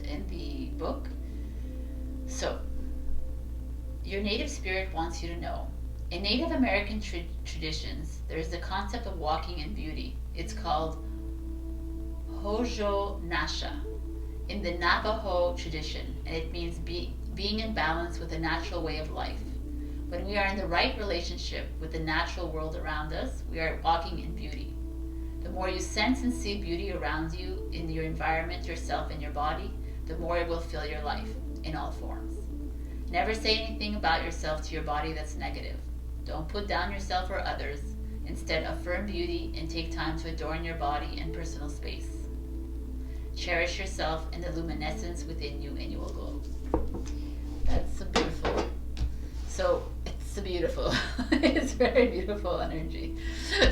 in the book. So, your native spirit wants you to know. In Native American traditions, there is the concept of walking in beauty. It's called Hojo Nasha in the Navajo tradition, and it means being in balance with the natural way of life. When we are in the right relationship with the natural world around us, we are walking in beauty. The more you sense and see beauty around you, in your environment, yourself, and your body, the more it will fill your life in all forms. Never say anything about yourself to your body that's negative. Don't put down yourself or others. Instead, affirm beauty and take time to adorn your body and personal space. Cherish yourself and the luminescence within you, and you will glow. That's so beautiful. So it's a beautiful, it's very beautiful energy.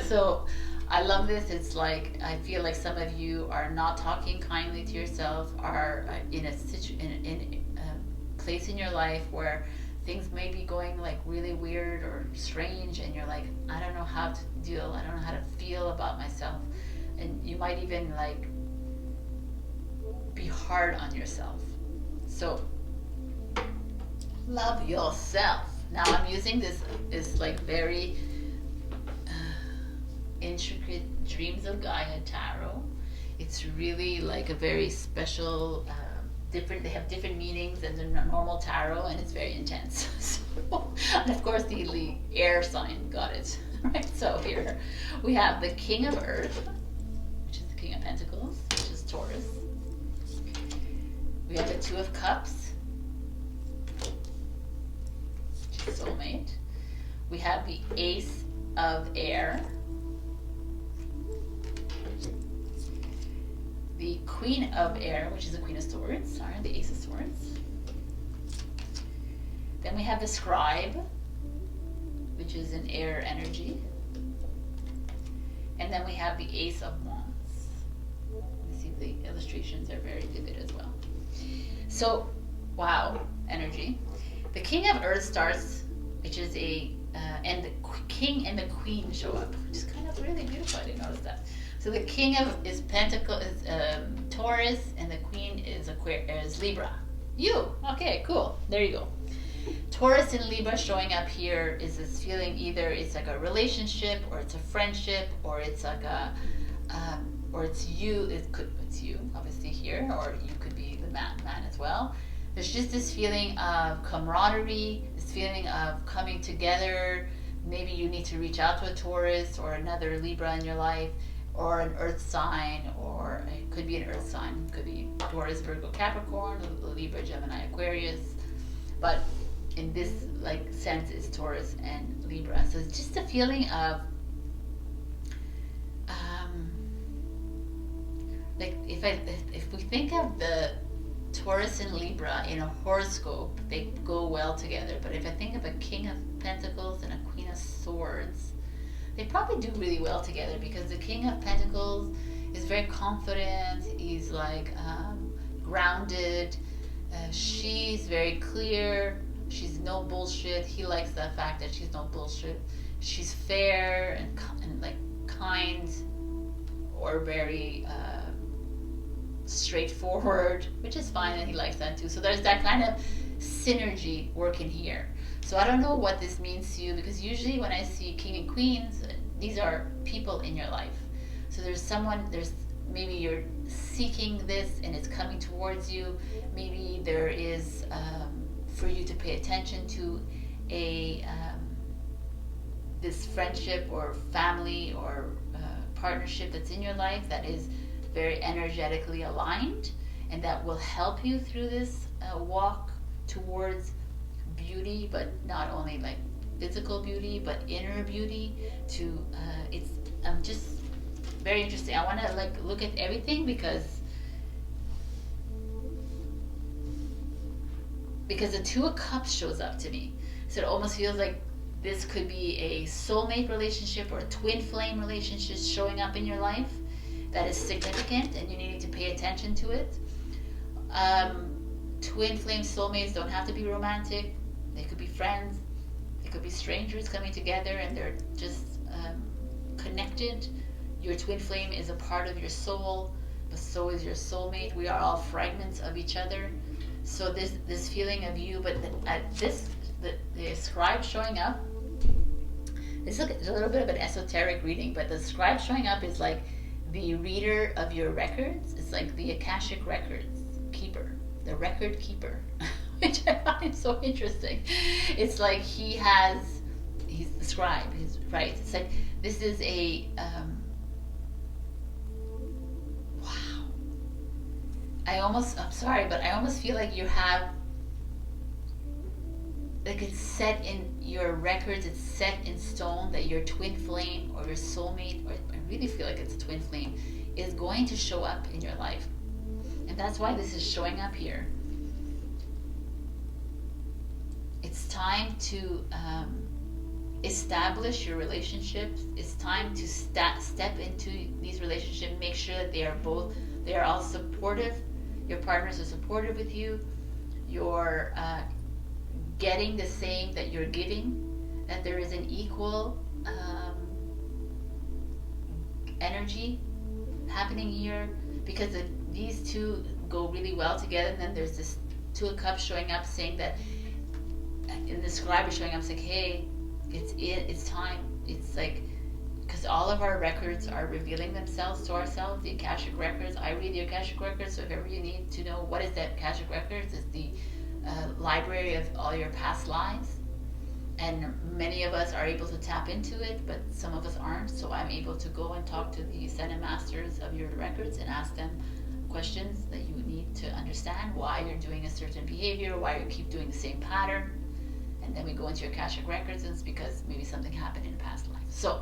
So I love this. It's like, I feel like some of you are not talking kindly to yourself, are in a place in your life where things may be going like really weird or strange, and you're like, I don't know how to deal, I don't know how to feel about myself. And you might even like be hard on yourself. So love yourself. Now I'm using this like very intricate Dreams of Gaia tarot. It's really like a very special, different. They have different meanings than the normal tarot, and it's very intense. So, and of course, the air sign got it right. So here we have the King of Earth, which is the King of Pentacles, which is Taurus. We have the Two of Cups, which is Soulmate. We have the Ace of Air, the Queen of Air, which is the Queen of Swords, sorry, the Ace of Swords. Then we have the Scribe, which is an air energy. And then we have the Ace of Wands. You see the illustrations are very vivid as well. So, wow, energy. The King of Earth starts, which is and the King and the Queen show up, which is kind of really beautiful. I didn't notice that. So the King is Taurus, and the Queen is Libra. Okay, cool. There you go. Taurus and Libra showing up here is this feeling, either it's like a relationship, or it's a friendship, or it's like or it's you. It's you, obviously here, or you could be the man as well. There's just this feeling of camaraderie, this feeling of coming together. Maybe you need to reach out to a Taurus or another Libra in your life, or an earth sign, or it could be an earth sign. It could be Taurus, Virgo, Capricorn, Libra, Gemini, Aquarius. But in this like sense, it's Taurus and Libra. So it's just a feeling of like if we think of the Taurus and Libra in a horoscope, they go well together. But if I think of a King of Pentacles and a Queen of Swords, they probably do really well together, because the King of Pentacles is very confident. He's like grounded. She's very clear. She's no bullshit. He likes the fact that she's no bullshit. She's fair and like kind, or very straightforward, which is fine, and he likes that too. So there's that kind of synergy working here. So I don't know what this means to you, because usually when I see King and Queens, these are people in your life. So there's maybe you're seeking this and it's coming towards you. Maybe there is for you to pay attention to this friendship or family or partnership that's in your life that is very energetically aligned, and that will help you through this walk towards beauty, but not only like physical beauty, but inner beauty. It's just very interesting. I want to like look at everything, because the Two of Cups shows up to me. So it almost feels like this could be a soulmate relationship or a twin flame relationship showing up in your life that is significant, and you need to pay attention to it. Twin flame soulmates don't have to be romantic. They could be friends. They could be strangers coming together, and they're just connected. Your twin flame is a part of your soul, but so is your soulmate. We are all fragments of each other. So this feeling of you, but the scribe showing up. It's a little bit of an esoteric reading, but the scribe showing up is like the reader of your records. It's like the Akashic records keeper, the record keeper, which I find so interesting. It's like he's the scribe. He's right. It's like this is a wow. I'm sorry, but I almost feel like you have, like it's set in your records, it's set in stone that your twin flame or your soulmate, or I really feel like it's a twin flame, is going to show up in your life. And that's why this is showing up here. It's time to establish your relationships. It's time to step into these relationships. Make sure that they are all supportive. Your partners are supportive with you. You're getting the same that you're giving. That there is an equal energy happening here, because these two go really well together. And then there's this Two of Cups showing up, saying that in the scribe is showing up saying, hey, it's time. It's like, because all of our records are revealing themselves to ourselves. The Akashic records, I read the Akashic records, so if ever you need to know what is the Akashic records, it's the library of all your past lives. And many of us are able to tap into it, but some of us aren't. So I'm able to go and talk to the Ascended Masters of your records and ask them questions that you need to understand why you're doing a certain behavior, why you keep doing the same pattern. And then we go into your Akashic records, and it's because maybe something happened in a past life. So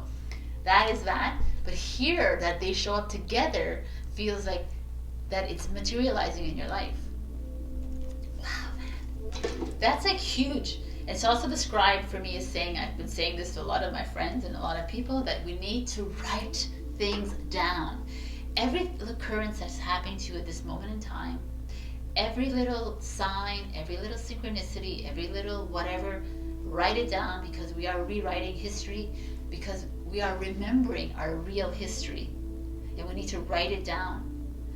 that is that. But here, that they show up together feels like that it's materializing in your life. Wow, man. That's like huge. It's also described for me as saying, I've been saying this to a lot of my friends and a lot of people, that we need to write things down. Every occurrence that's happening to you at this moment in time, every little sign, every little synchronicity, every little whatever, write it down, because we are rewriting history, because we are remembering our real history. And we need to write it down,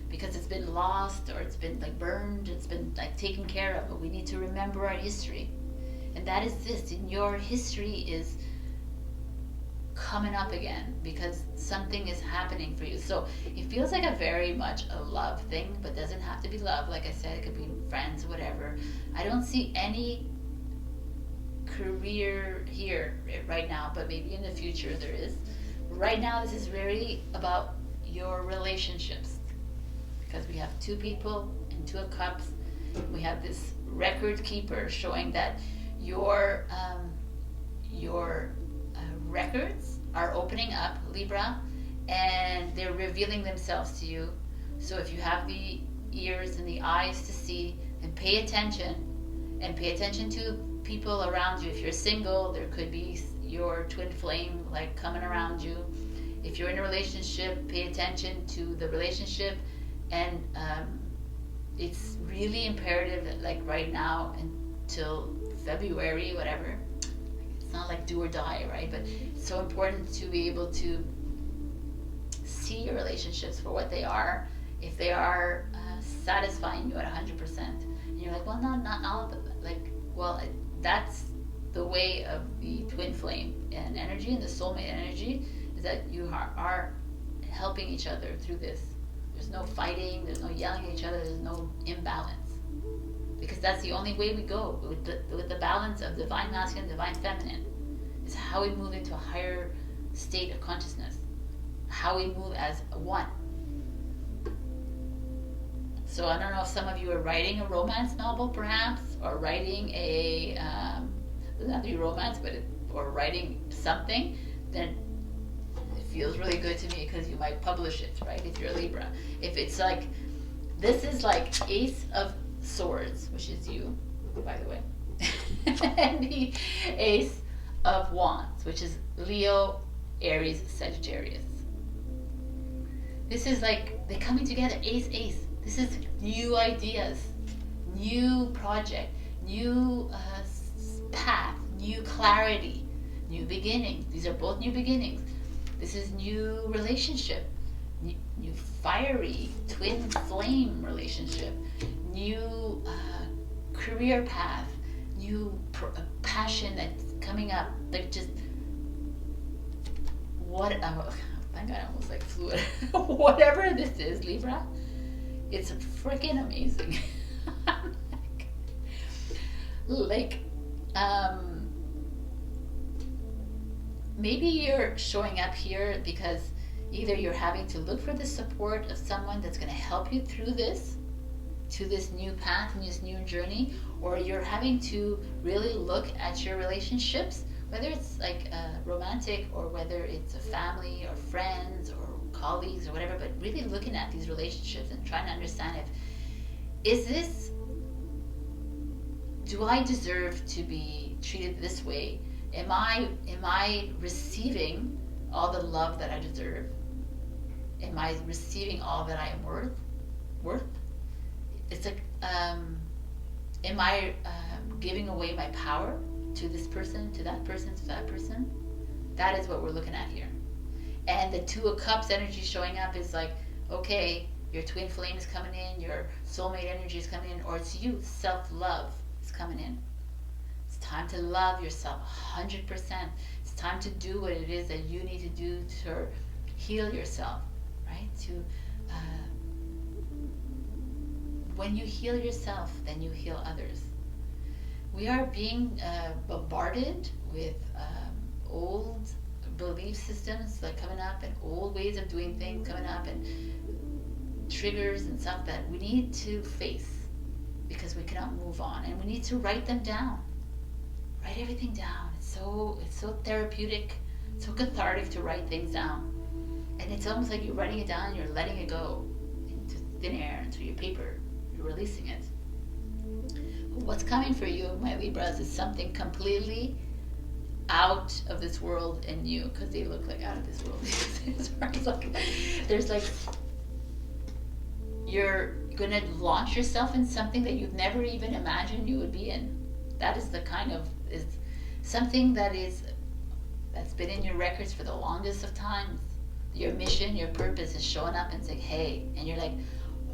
because it's been lost, or it's been like burned, it's been like taken care of, but we need to remember our history. And that is this, in your history is coming up again, because something is happening for you. So it feels like a very much a love thing, but doesn't have to be love. Like I said, it could be friends, whatever. I don't see any career here right now, but maybe in the future there is. Right now, this is very about your relationships, because we have two people and Two of Cups. We have this record keeper showing that your records are opening up, Libra, and they're revealing themselves to you. So if you have the ears and the eyes to see, and pay attention, and pay attention to people around you. If you're single, there could be your twin flame like coming around you. If you're in a relationship, pay attention to the relationship. And it's really imperative that, like right now until February, whatever, it's not like do or die, right? But it's so important to be able to see your relationships for what they are. If they are satisfying you at 100%, and you're like, well, not all of it. Like, well, that's the way of the twin flame and energy, and the soulmate energy, is that you are helping each other through this. There's no fighting, there's no yelling at each other, there's no imbalance. Because that's the only way we go, with the balance of divine masculine, divine feminine, is how we move into a higher state of consciousness, how we move as one. So I don't know if some of you are writing a romance novel, perhaps, or writing a, doesn't have to be romance, or writing something, then it feels really good to me, because you might publish it, right, if you're a Libra. If it's like, this is like Ace of Swords, which is you, by the way, and the Ace of Wands, which is Leo, Aries, Sagittarius. This is like, they're coming together, ace. This is new ideas, new project, new path, new clarity, new beginning. These are both new beginnings. This is new relationship, new fiery twin flame relationship, new career path, new passion that's coming up. Like just what? Thank God, I almost like flew it. Whatever this is, Libra, it's freaking amazing. Maybe you're showing up here because either you're having to look for the support of someone that's going to help you through this, to this new path and this new journey, or you're having to really look at your relationships, whether it's like romantic, or whether it's a family or friends or colleagues or whatever, but really looking at these relationships and trying to understand do I deserve to be treated this way? Am I receiving all the love that I deserve? Am I receiving all that I am worth? It's like, am I giving away my power to this person, to that person, to that person? That is what we're looking at here. And the Two of Cups energy showing up is like, okay, your twin flame is coming in, your soulmate energy is coming in, or it's you, self-love is coming in. It's time to love yourself 100%. It's time to do what it is that you need to do to heal yourself, right? When you heal yourself, then you heal others. We are being bombarded with old belief systems like coming up, and old ways of doing things coming up, and triggers and stuff that we need to face because we cannot move on, and we need to write them down. Write everything down. It's so therapeutic, so cathartic to write things down. And it's almost like you're writing it down and you're letting it go into thin air, into your paper. You're releasing it. What's coming for you, my Libras, is something completely out of this world and new, because they look like out of this world. There's like, you're going to launch yourself in something that you've never even imagined you would be in. That is the kind of, is something that's been in your records for the longest of times. Your mission, your purpose is showing up and saying, hey, and you're like,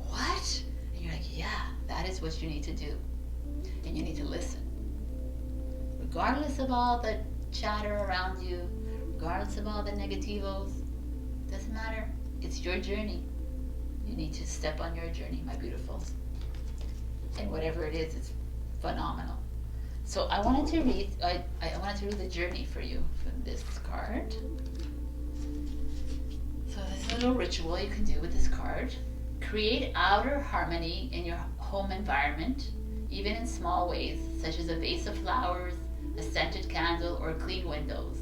what? And you're like, yeah, that is what you need to do. And you need to listen. Regardless of all the chatter around you, regardless of all the negativos, doesn't matter. It's your journey. You need to step on your journey, my beautifuls. And whatever it is, it's phenomenal. So I wanted to read, I wanted to read the journey for you from this card. So there's a little ritual you can do with this card. Create outer harmony in your home environment, even in small ways, such as a vase of flowers, a scented candle, or clean windows,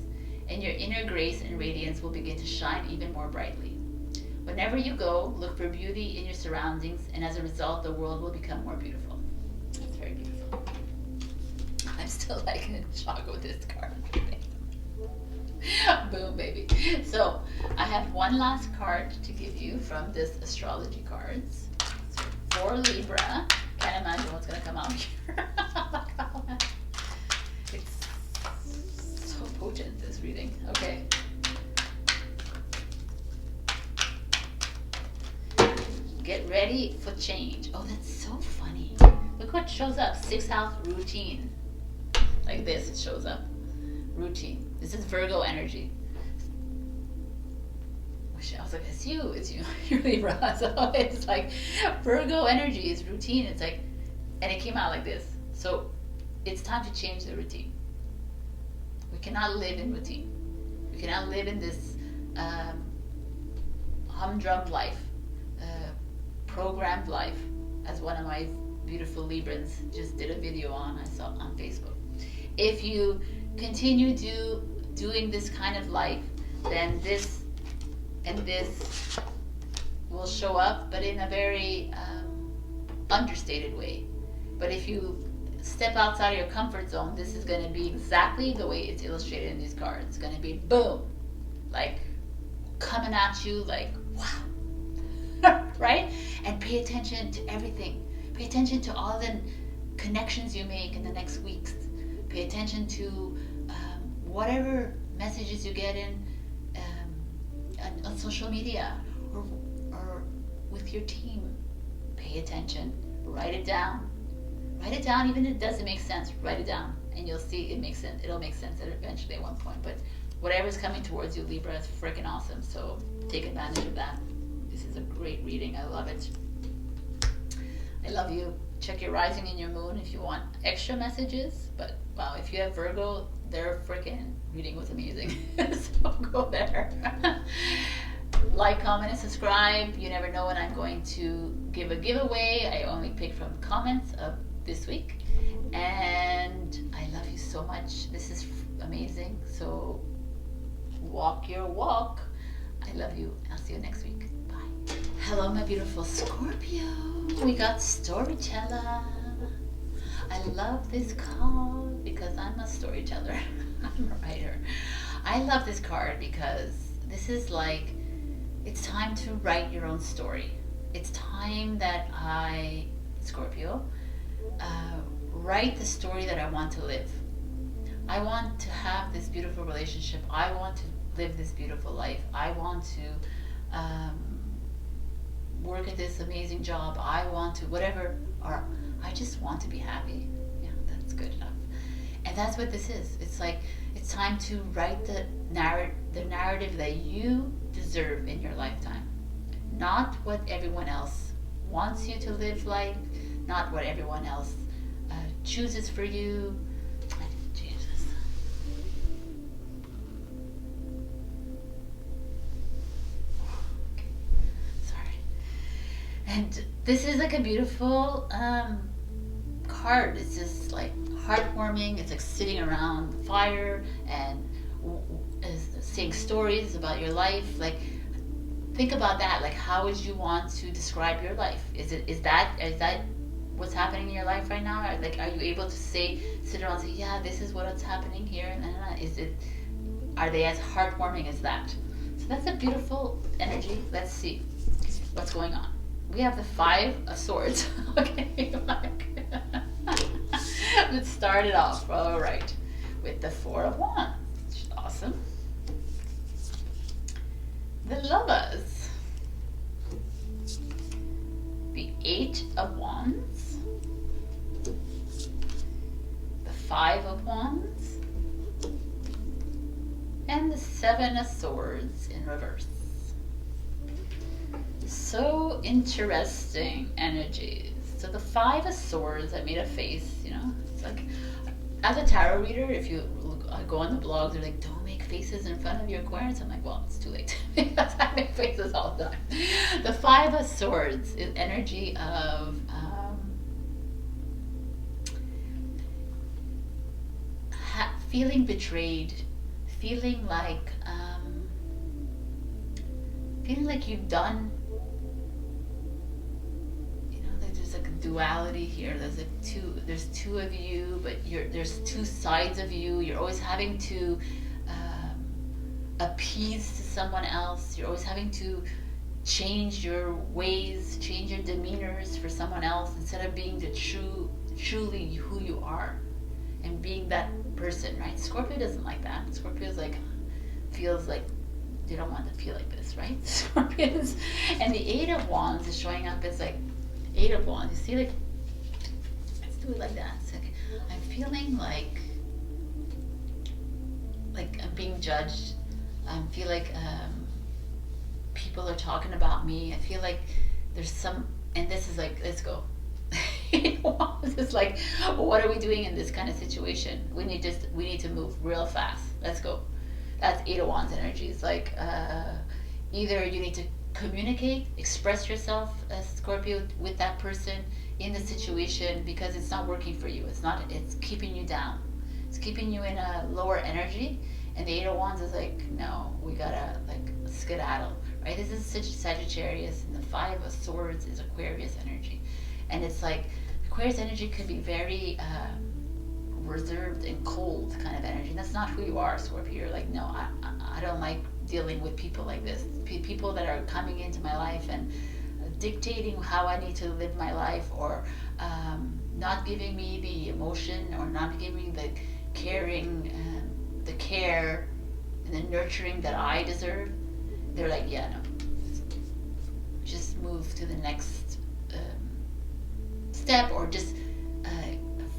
and your inner grace and radiance will begin to shine even more brightly. Whenever you go, look for beauty in your surroundings, and as a result, the world will become more beautiful. It's very beautiful. I'm still like in shock with this card. Boom, baby. So I have one last card to give you from this astrology cards. So for Libra, can't imagine what's going to come out here. It's so potent, this reading. Okay. Get ready for change. Oh, that's so funny. Look what shows up. 6th house routine. Like this, it shows up. Routine. This is Virgo energy. I was like, it's you. You're Libra. So it's like Virgo energy is routine. It's like, and it came out like this. So it's time to change the routine. We cannot live in routine. We cannot live in this humdrum life, programmed life, as one of my beautiful Librans just did a video on, I saw on Facebook. If you continue doing this kind of life, then this and this will show up, but in a very understated way. But if you step outside of your comfort zone, this is going to be exactly the way it's illustrated in these cards. It's going to be boom, like coming at you like, wow, right? And pay attention to everything. Pay attention to all the connections you make in the next weeks. Pay attention to whatever messages you get in on social media or with your team. Pay attention. Write it down. Write it down, even if it doesn't make sense. Write it down, and you'll see it makes sense. It'll make sense eventually at one point. But whatever's coming towards you, Libra, is freaking awesome. So take advantage of that. This is a great reading. I love it. I love you. Check your rising and your moon if you want extra messages. But wow, if you have Virgo, their freaking reading was amazing. So go there. Like, comment, and subscribe. You never know when I'm going to give a giveaway. I only pick from comments of this week. And I love you so much. This is amazing. So walk your walk. I love you. I'll see you next week. Bye. Hello, my beautiful Scorpio. We got Storyteller. I love this card because I'm a storyteller. Writer. I love this card because this is like, it's time to write your own story. It's time that I, Scorpio, write the story that I want to live. I want to have this beautiful relationship. I want to live this beautiful life. I want to work at this amazing job. I want to whatever, or I just want to be happy. Yeah, that's good enough. And that's what this is. It's like, it's time to write the narrative that you deserve in your lifetime. Not what everyone else wants you to live like, not what everyone else chooses for you. Jesus. Okay. Sorry. And this is like a beautiful card. It's just like heartwarming. It's like sitting around the fire and saying stories about your life. Like, think about that. Like, how would you want to describe your life? Is that what's happening in your life right now? Like, are you able to sit around and say, yeah, this is what's happening here? And are they as heartwarming as that? So that's a beautiful energy. Let's see what's going on. We have the 5 of Swords. Okay, let's start it off. All right, with the 4 of Wands. Awesome. The Lovers. The 8 of Wands. The 5 of Wands. And the 7 of Swords in reverse. So interesting energies. So the 5 of Swords, I made a face, you know, it's like, as a tarot reader, if you go on the blogs, they're like, don't make faces in front of your Aquarius. I'm like, well, it's too late because I make faces all the time. The 5 of Swords is energy of feeling betrayed, feeling like you've done, you know, there's like a duality here. There's like there's two of you, but there's 2 sides of you. You're always having to appease to someone else. You're always having to change your ways, change your demeanors for someone else, instead of being the truly who you are and being that person, right? Scorpio doesn't like that. Scorpio's like, feels like they don't want to feel like this, right? Scorpions. And the 8 of Wands is showing up as like 8 of Wands. You see, like, let's do it like that. It's like, I'm feeling like I'm being judged. I feel like people are talking about me. I feel like there's some, and this is like, let's go. It's like, what are we doing in this kind of situation? We need to move real fast. Let's go. That's 8 of Wands energy. It's like either you need to communicate, express yourself as Scorpio with that person in the situation, because it's not working for you. It's keeping you down. It's keeping you in a lower energy. And the 8 of Wands is like, no, we gotta like skedaddle, right? This is Sagittarius, and the 5 of Swords is Aquarius energy. And it's like, Aquarius energy could be very reserved and cold kind of energy. And that's not who you are, Scorpio. You're like, no, I don't like dealing with people like this. People that are coming into my life and dictating how I need to live my life, or not giving me the emotion, or not giving me the caring, the care and the nurturing that I deserve. They're like, yeah, no, just move to the next step, or just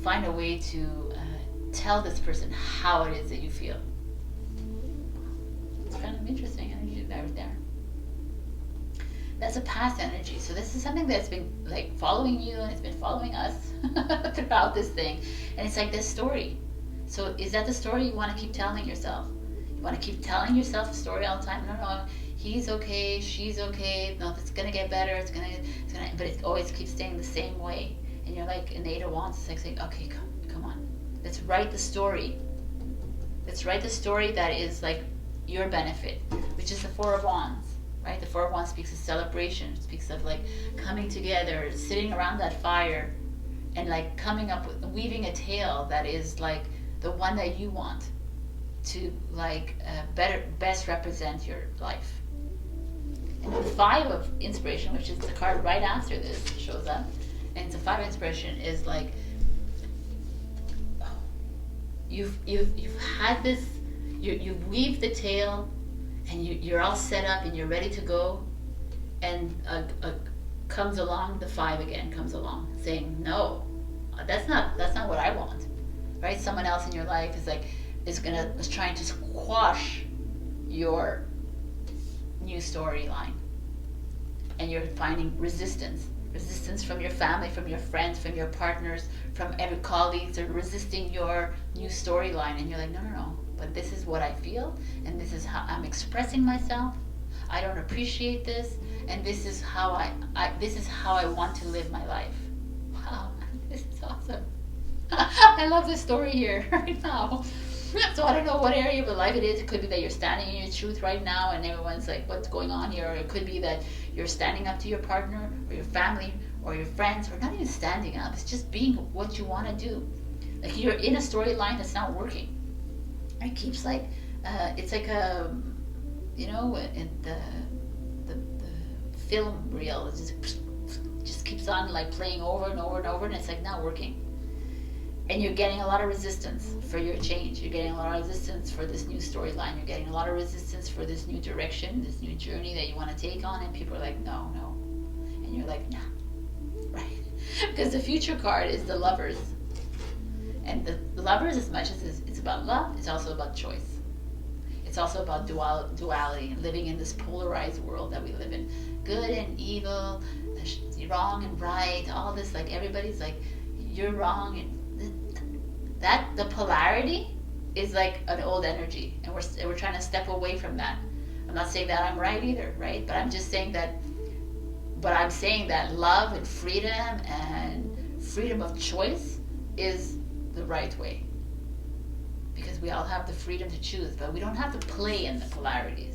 find a way to tell this person how it is that you feel. It's kind of interesting energy right there. That's a past energy. So this is something that's been like following you, and it's been following us throughout this thing. And it's like this story. So is that the story you want to keep telling yourself? You want to keep telling yourself a story all the time? No, he's okay, she's okay. No, it's gonna get better. It's gonna, but it always keeps staying the same way. And you're like, an 8 of Wands, it's like saying, okay, come on, let's write the story. Let's write the story that is like your benefit, which is the 4 of Wands, right? The 4 of Wands speaks of celebration. It speaks of like coming together, sitting around that fire, and like coming up with, weaving a tale that is like the one that you want. to like best represent your life. And the 5 of inspiration, which is the card right after this, shows up, and the 5 of inspiration is like you've had this, you weave the tale, and you're all set up and you're ready to go, and comes along the 5 again, comes along saying, no, that's not what I want, right? Someone else in your life is trying to squash your new storyline, and you're finding resistance from your family, from your friends, from your partners, from every colleagues are resisting your new storyline, and you're like, no, but this is what I feel, and this is how I'm expressing myself. I don't appreciate this, and this is how I want to live my life. Wow, this is awesome. I love this story here right now. So I don't know what area of your life it is. It could be that you're standing in your truth right now and everyone's like, what's going on here? Or it could be that you're standing up to your partner or your family or your friends, or not even standing up. It's just being what you want to do. Like you're in a storyline that's not working. It keeps like, it's like a, you know, in the film reel, it just keeps on like playing over and over and over, and it's like not working. And you're getting a lot of resistance for your change. You're getting a lot of resistance for this new storyline. You're getting a lot of resistance for this new direction, this new journey that you want to take on. And people are like, no. And you're like, nah, right? Because the future card is the Lovers. And the Lovers, as much as it's about love, it's also about choice. It's also about duality and living in this polarized world that we live in. Good and evil, wrong and right, all this, like everybody's like, you're wrong, and the polarity is like an old energy, and we're trying to step away from that. I'm not saying that I'm right either, right? But I'm just saying that, love and freedom of choice is the right way. Because we all have the freedom to choose, but we don't have to play in the polarities.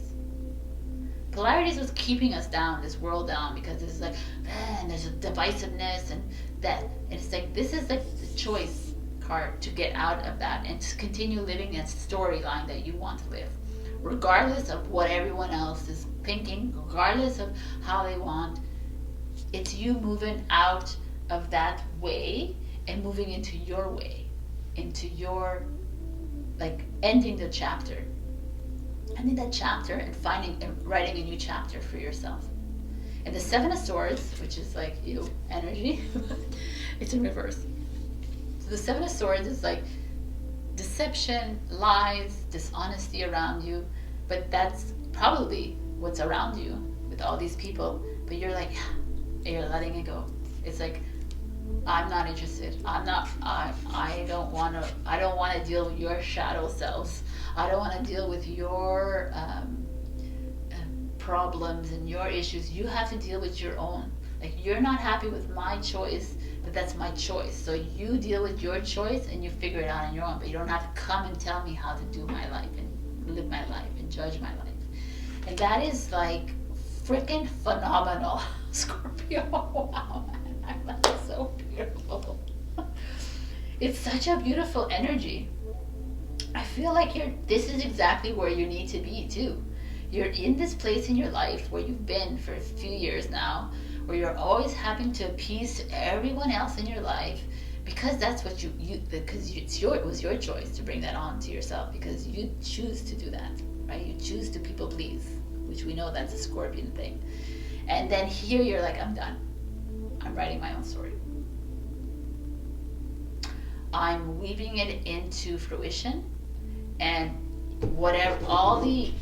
Polarities was keeping us down, this world down, because it's like, man, there's a divisiveness and that. And it's like, this is like the choice card to get out of that and to continue living that storyline that you want to live. Regardless of what everyone else is thinking, regardless of how they want, it's you moving out of that way and moving into your way, into your, like, ending that chapter and finding and writing a new chapter for yourself. And the 7 of Swords, which is like, energy, it's in reverse. So the 7 of Swords is like deception, lies, dishonesty around you, but that's probably what's around you with all these people. But you're like, you're letting it go. It's like, I'm not interested. I don't want to deal with your shadow selves. I don't want to deal with your problems and your issues. You have to deal with your own. Like, you're not happy with my choice, but that's my choice. So you deal with your choice and you figure it out on your own. But you don't have to come and tell me how to do my life and live my life and judge my life. And that is like freaking phenomenal, Scorpio. Wow, man, that's so beautiful. It's such a beautiful energy. I feel like this is exactly where you need to be too. You're in this place in your life where you've been for a few years now, where you're always having to appease everyone else in your life, because that's what because it was your choice to bring that on to yourself, because you choose to do that, right? You choose to people please, which we know that's a Scorpion thing. And then here you're like, I'm done. I'm writing my own story. I'm weaving it into fruition, and whatever, all the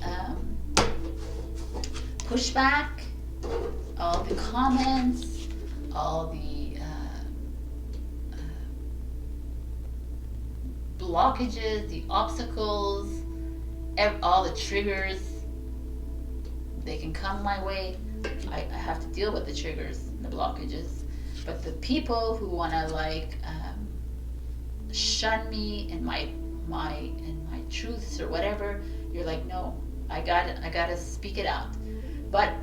pushback, all the comments, all the blockages, the obstacles, all the triggers, they can come my way. I have to deal with the triggers and the blockages. But the people who want to like shun me and my truths or whatever, you're like, no, I gotta speak it out. But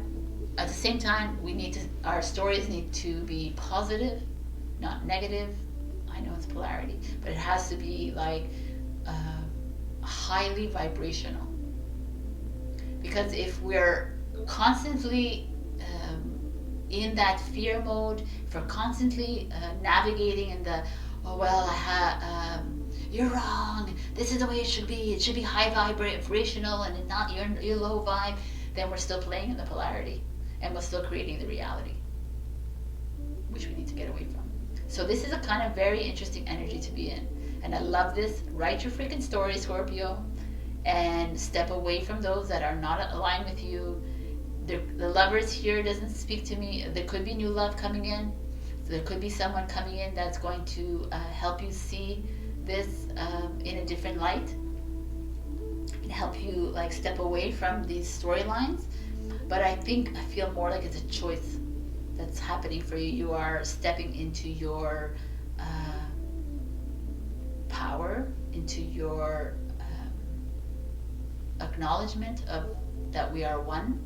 at the same time, our stories need to be positive, not negative. I know it's polarity, but it has to be like, highly vibrational. Because if we're constantly in that fear mode, if we're constantly navigating in the, oh well, you're wrong, this is the way it should be high vibrational and not your low vibe, then we're still playing in the polarity and we're still creating the reality, which we need to get away from. So this is a kind of very interesting energy to be in, and I love this. Write your freaking story, Scorpio, and step away from those that are not aligned with you. The lovers here doesn't speak to me. There could be new love coming in. So there could be someone coming in that's going to help you see this in a different light and help you like step away from these storylines. But I feel more like it's a choice that's happening for you. You are stepping into your power, into your acknowledgement of that we are one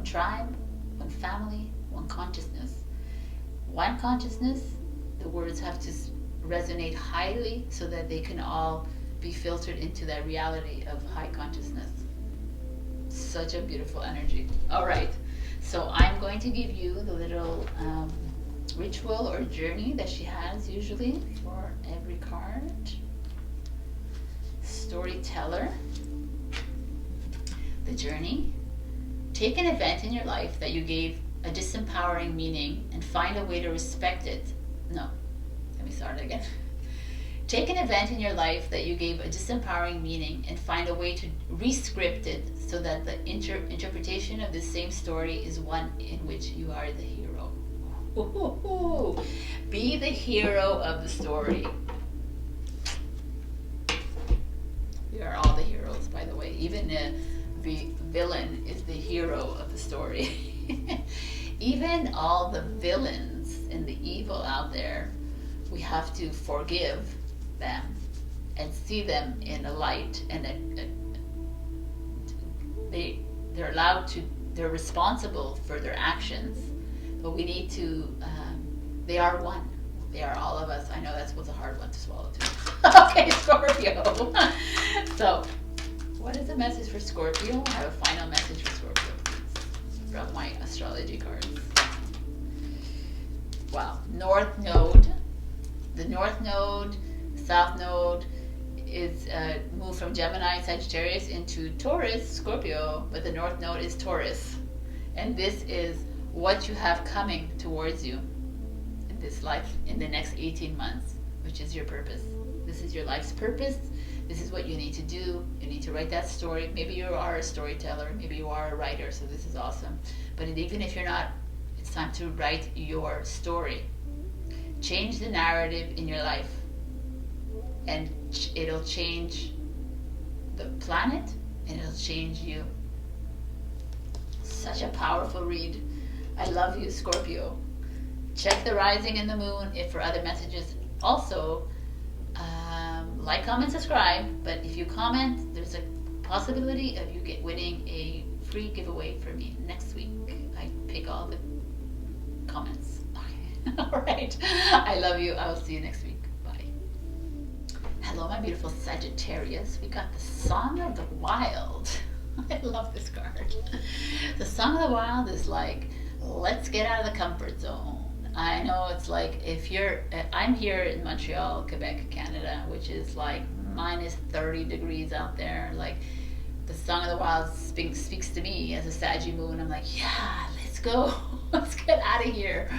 tribe, one family, one consciousness. One consciousness, the words have to resonate highly so that they can all be filtered into that reality of high consciousness. Such a beautiful energy. All right, so I'm going to give you the little ritual or journey that she has usually for every card. Storyteller. The journey. Take an event in your life that you gave a disempowering meaning and find a way to respect it. No, let me start again. Take an event in your life that you gave a disempowering meaning and find a way to re-script it so that the interpretation of the same story is one in which you are the hero. Ooh, be the hero of the story. We are all the heroes, by the way. Even the villain is the hero of the story. Even all the villains and the evil out there, we have to forgive them and see them in a light, and they're allowed to, they're responsible for their actions, but we need to, they are one. They are all of us. I know that was a hard one to swallow too. Okay, Scorpio. So, what is the message for Scorpio? I have a final message for Scorpio, please, from my astrology cards. Wow. North Node. The North Node, South Node is moved from Gemini, Sagittarius into Taurus, Scorpio, but the North Node is Taurus. And this is what you have coming towards you in this life in the next 18 months, which is your purpose. This is your life's purpose. This is what you need to do. You need to write that story. Maybe you are a storyteller. Maybe you are a writer, so this is awesome. But even if you're not, it's time to write your story. Change the narrative in your life, and it'll change the planet, and it'll change you. Such a powerful read. I love you, Scorpio. Check the rising and the moon if for other messages. Also, like, comment, subscribe. But if you comment, there's a possibility of you winning a free giveaway for me next week. I pick all the comments. Okay. All right. I love you. I will see you next week. Bye. Hello, my beautiful Sagittarius. We got the Song of the Wild. I love this card. The Song of the Wild is like, let's get out of the comfort zone. I know it's like, if you're, I'm here in Montreal, Quebec, Canada, which is like minus 30 degrees out there. Like, the Song of the Wild speaks to me as a Saggy moon. I'm like, yeah, let's go. Let's get out of here.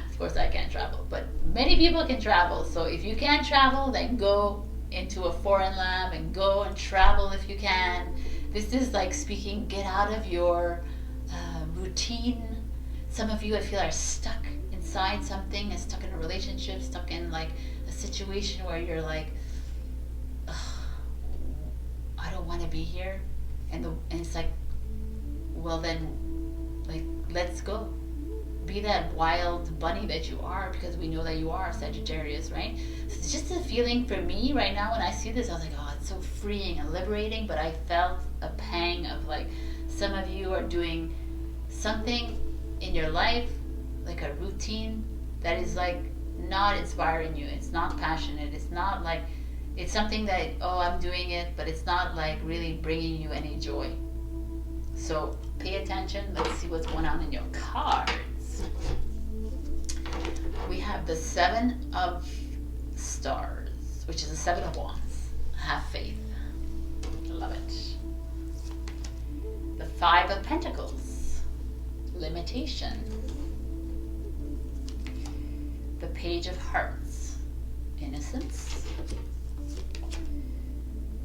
Of course, I can't travel, but many people can travel. So if you can't travel, then go into a foreign land and go and travel if you can. This is like speaking, get out of your routine. Some of you, I feel, are stuck inside something, and stuck in a relationship, stuck in like a situation where you're like, I don't want to be here, and it's like, well then, like, let's go. Be that wild bunny that you are, because we know that you are Sagittarius, right? So it's just a feeling for me right now when I see this. I was like, oh, it's so freeing and liberating, but I felt a pang of like, some of you are doing something in your life, like a routine that is like not inspiring you. It's not passionate. It's not like, It's something that, oh, I'm doing it, but it's not like really bringing you any joy. So pay attention. Let's see what's going on in your cards. We have the 7 of Stars, which is the 7 of Wands. Have faith. Love it. The 5 of Pentacles. Limitation. The Page of Hearts. Innocence.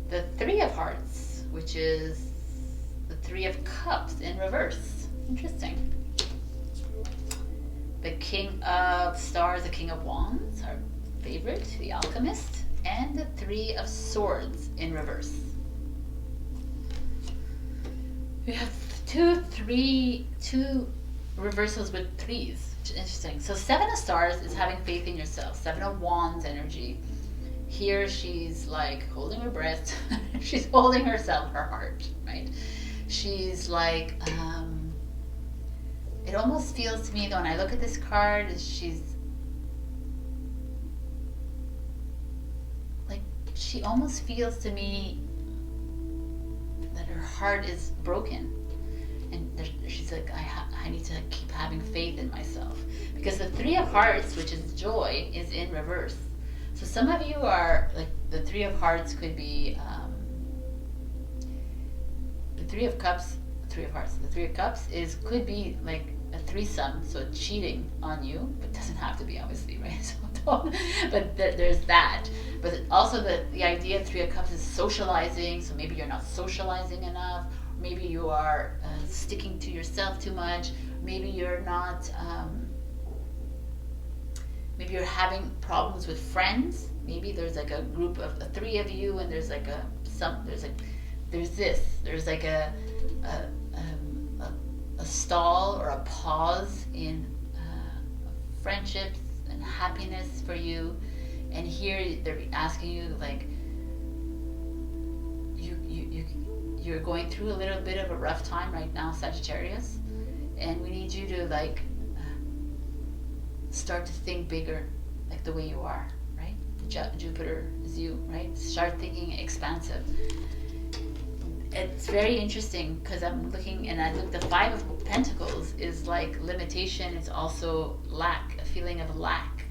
The 3 of Hearts, which is the 3 of Cups in reverse. Interesting. The King of Stars, the King of Wands, our favorite, the Alchemist, and the 3 of Swords in reverse. We have two reversals with 3s. Interesting. So 7 of Stars is having faith in yourself. 7 of Wands energy. Here she's like holding her breath. She's holding herself, her heart, right? She's like, it almost feels to me, though, when I look at this card, she's like, she almost feels to me that her heart is broken. And she's like, I need to keep having faith in myself. Because the 3 of Hearts, which is joy, is in reverse. So some of you are, like, the 3 of Hearts could be, the 3 of Cups, 3 of Hearts. The 3 of Cups could be like a threesome, so cheating on you, but doesn't have to be, obviously, right? So don't, but there's that. But also the idea of 3 of Cups is socializing, so maybe you're not socializing enough. Maybe you are sticking to yourself too much. Maybe you're not, maybe you're having problems with friends. Maybe there's like a group of 3 of you, and there's like there's like a stall or a pause in friendships and happiness for you. And here they're asking you, like, you're going through a little bit of a rough time right now, Sagittarius, and we need you to like start to think bigger, like the way you are, right? Jupiter is you, right? Start thinking expansive. It's very interesting because I'm looking, and I look, the 5 of Pentacles is like limitation. It's also lack, a feeling of lack.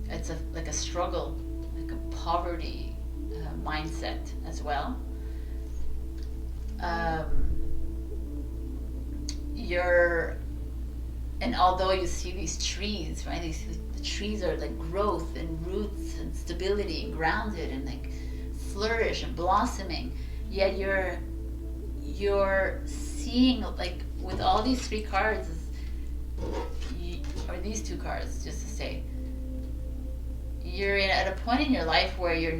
It's like a struggle, like a poverty mindset as well. And although you see these trees, right? The trees are like growth and roots and stability and grounded and like flourish and blossoming. Yet you're seeing, like, with all these 3 cards, or these 2 cards, just to say, you're at a point in your life where your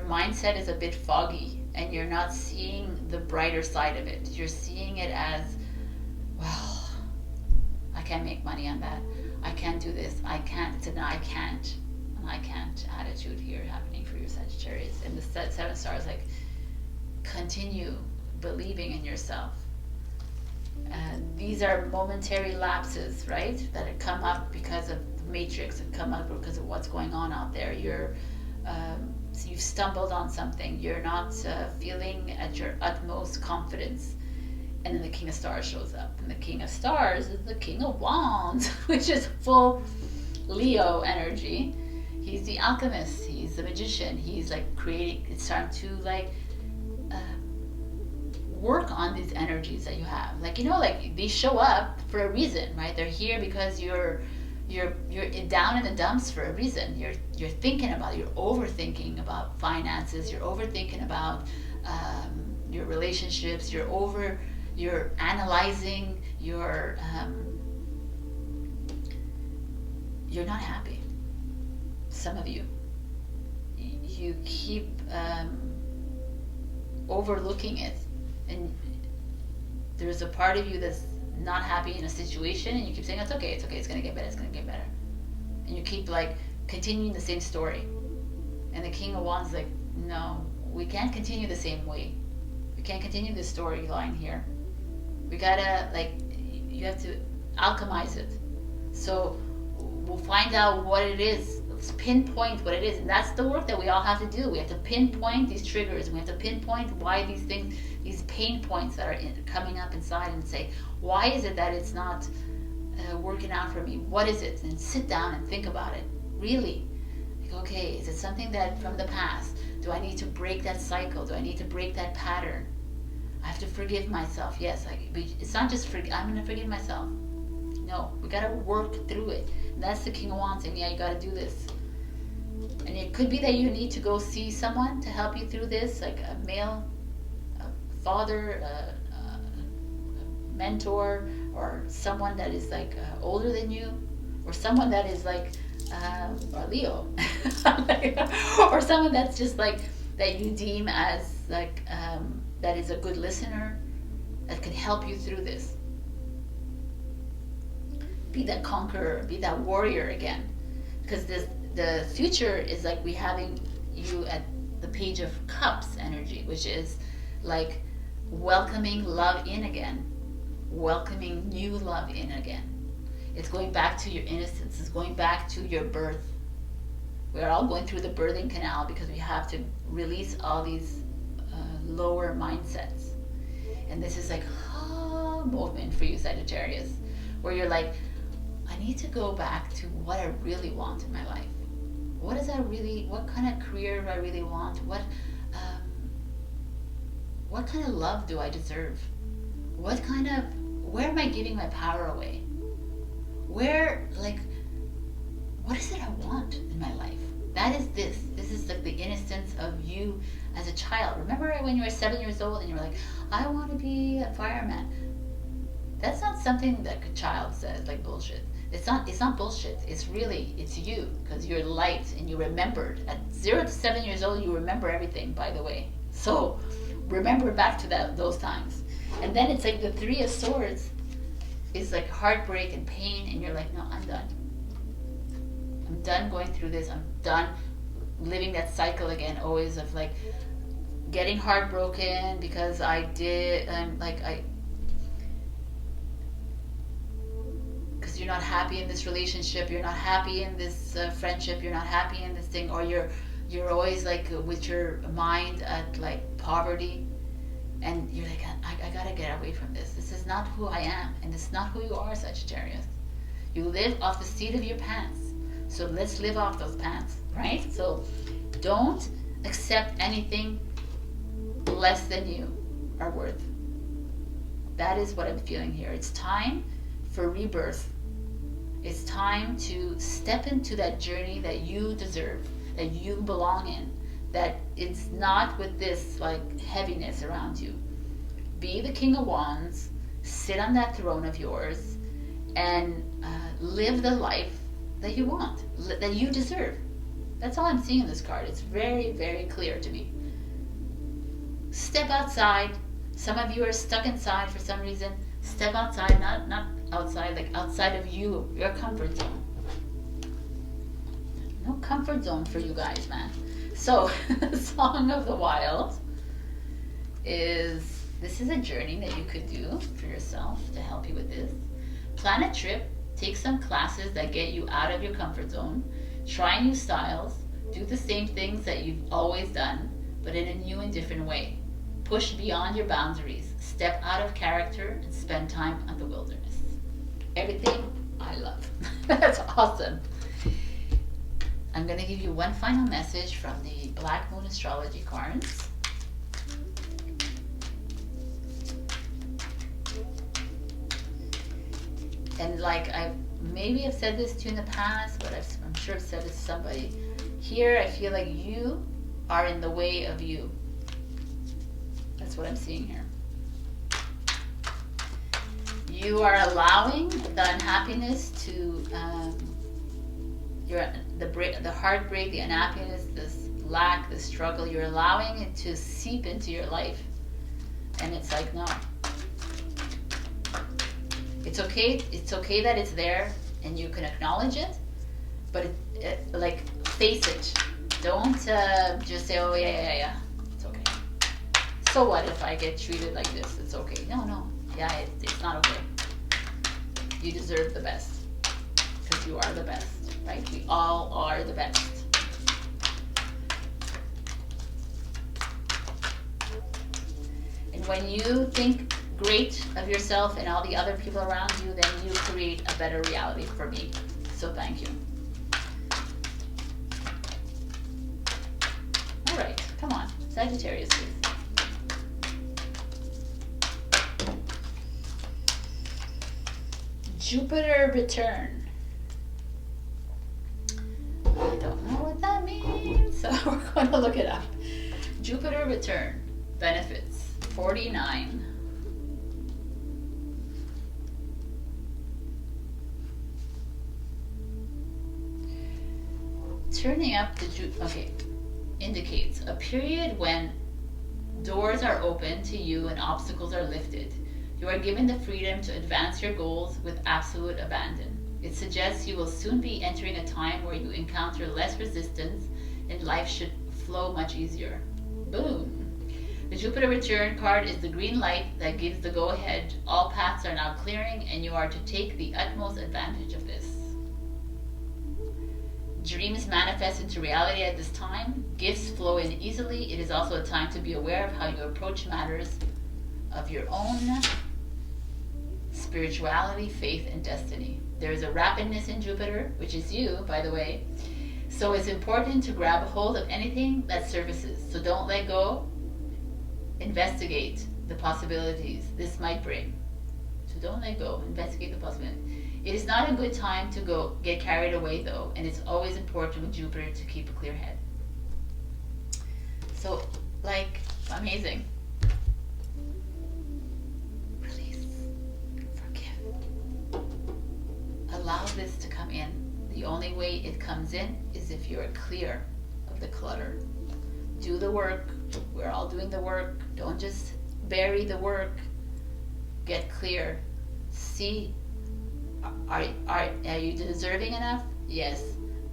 mindset is a bit foggy, and you're not seeing the brighter side of it. You're seeing it as, well, I can't make money on that. I can't do this. I can't. It's an I can't. An I can't attitude here happening for you, Sagittarius. And the 7 stars, like, continue believing in yourself. These are momentary lapses, right? That have come up because of the matrix, have come up because of what's going on out there. So you've stumbled on something. You're not feeling at your utmost confidence. And then the King of Stars shows up. And the King of Stars is the King of Wands, which is full Leo energy. He's the alchemist. He's the magician. He's like creating, it's starting to like work on these energies that you have. Like, you know, like they show up for a reason, right? They're here because you're down in the dumps for a reason. You're thinking about, you're overthinking about finances. You're overthinking about your relationships. You're analyzing. You're not happy. Some of you keep overlooking it, and there's a part of you that's not happy in a situation, and you keep saying it's okay, it's gonna get better, and you keep like continuing the same story. And the King of Wands is like, no, we can't continue the same way. We can't continue this storyline here. We gotta, like, you have to alchemize it. So we'll find out what it is. pinpoint what it is. And that's the work that we all have to do. We have to pinpoint these triggers. We have to pinpoint why these things, these pain points that are coming up inside, and say, why is it that it's not working out for me? What is it? And sit down and think about it. Really. Like, okay, is it something that from the past? Do I need to break that cycle? Do I need to break that pattern? I have to forgive myself. Yes, it's not just I'm going to forgive myself. No, we got to work through it. And that's the King of Wands saying, yeah, you got to do this. And it could be that you need to go see someone to help you through this, like a male, a father, a mentor, or someone that is like older than you, or someone that is like a Leo, or someone that's just like that you deem as like that is a good listener, that can help you through this. Be that conqueror, be that warrior again, because the future is like we having you at the Page of Cups energy, which is like welcoming love in again, welcoming new love in again. It's going back to your innocence. It's going back to your birth. We're all going through the birthing canal because we have to release all these lower mindsets. And this is like movement for you, Sagittarius, where you're like, I need to go back to what I really want in my life. What kind of career do I really want? What kind of love do I deserve? Where am I giving my power away? What is it I want in my life? That is this. This is like the innocence of you as a child. Remember when you were 7 years old and you were like, I want to be a fireman. That's not something that a child says, like bullshit. It's not bullshit. It's you, because you're light and you remembered. At 0 to 7 years old, you remember everything, by the way. So remember back to those times. And then it's like the Three of Swords is like heartbreak and pain, and you're like, no, I'm done. I'm done going through this. I'm done living that cycle again, always of like getting heartbroken because because you're not happy in this relationship, you're not happy in this friendship, you're not happy in this thing, or you're always like with your mind at like poverty, and you're like, I gotta get away from this. This is not who I am, and it's not who you are, Sagittarius. You live off the seat of your pants. So let's live off those pants, right? So don't accept anything less than you are worth. That is what I'm feeling here. It's time for rebirth. It's time to step into that journey that you deserve, that you belong in, that it's not with this like heaviness around you. Be the King of Wands, sit on that throne of yours, and live the life that you want, that you deserve. That's all I'm seeing in this card. It's very, very clear to me. Step outside. Some of you are stuck inside for some reason. Step outside, not outside, like outside of you, your comfort zone. No comfort zone for you guys, man. So, Song of the Wild this is a journey that you could do for yourself to help you with this. Plan a trip. Take some classes that get you out of your comfort zone. Try new styles. Do the same things that you've always done, but in a new and different way. Push beyond your boundaries. Step out of character and spend time on the wilderness. Everything I love. That's awesome. I'm going to give you one final message from the Black Moon Astrology cards. And like maybe have said this to you in the past, but I'm sure I've said it to somebody. Here I feel like you are in the way of you. That's what I'm seeing here. You are allowing the unhappiness to, the heartbreak, the unhappiness, this lack, the struggle, you're allowing it to seep into your life. And it's like, no. It's okay that it's there and you can acknowledge it, but like face it. Don't just say, oh yeah, it's okay. So what if I get treated like this? It's okay. No, yeah, it's not okay. You deserve the best. because you are the best, right? We all are the best. And when you think great of yourself and all the other people around you, then you create a better reality for me. So thank you. All right, come on, Sagittarius, please. Jupiter return. I don't know what that means, so we're going to look it up. Jupiter return benefits 49. Turning up the indicates a period when doors are open to you and obstacles are lifted. You are given the freedom to advance your goals with absolute abandon. It suggests you will soon be entering a time where you encounter less resistance and life should flow much easier. Boom! The Jupiter return card is the green light that gives the go-ahead. All paths are now clearing and you are to take the utmost advantage of this. Dreams manifest into reality at this time. Gifts flow in easily. It is also a time to be aware of how you approach matters of your own spirituality, faith, and destiny. There is a rapidness in Jupiter, which is you, by the way. So it's important to grab a hold of anything that surfaces. So don't let go. Investigate the possibilities this might bring. So don't let go. Investigate the possibilities. It is not a good time to get carried away though, and it's always important with Jupiter to keep a clear head. So, like, amazing. Release. Forgive. Allow this to come in. The only way it comes in is if you're clear of the clutter. Do the work. We're all doing the work. Don't just bury the work. Get clear. See. Are you deserving enough? Yes.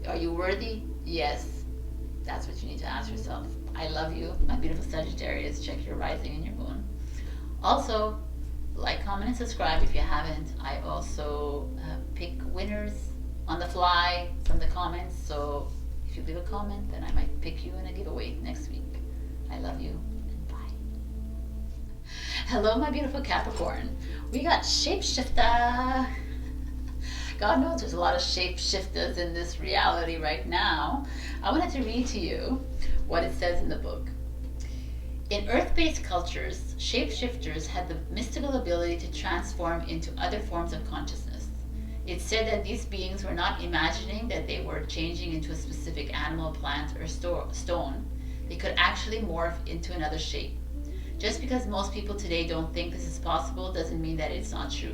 Are you worthy? Yes. That's what you need to ask yourself. I love you, my beautiful Sagittarius. Check your rising and your moon. Also, like, comment, and subscribe if you haven't. I also pick winners on the fly from the comments. So if you leave a comment, then I might pick you in a giveaway next week. I love you, and bye. Hello, my beautiful Capricorn. We got Shapeshifter. God knows there's a lot of shapeshifters in this reality right now. I wanted to read to you what it says in the book. In earth-based cultures, shapeshifters had the mystical ability to transform into other forms of consciousness. It's said that these beings were not imagining that they were changing into a specific animal, plant, or stone. They could actually morph into another shape. Just because most people today don't think this is possible doesn't mean that it's not true.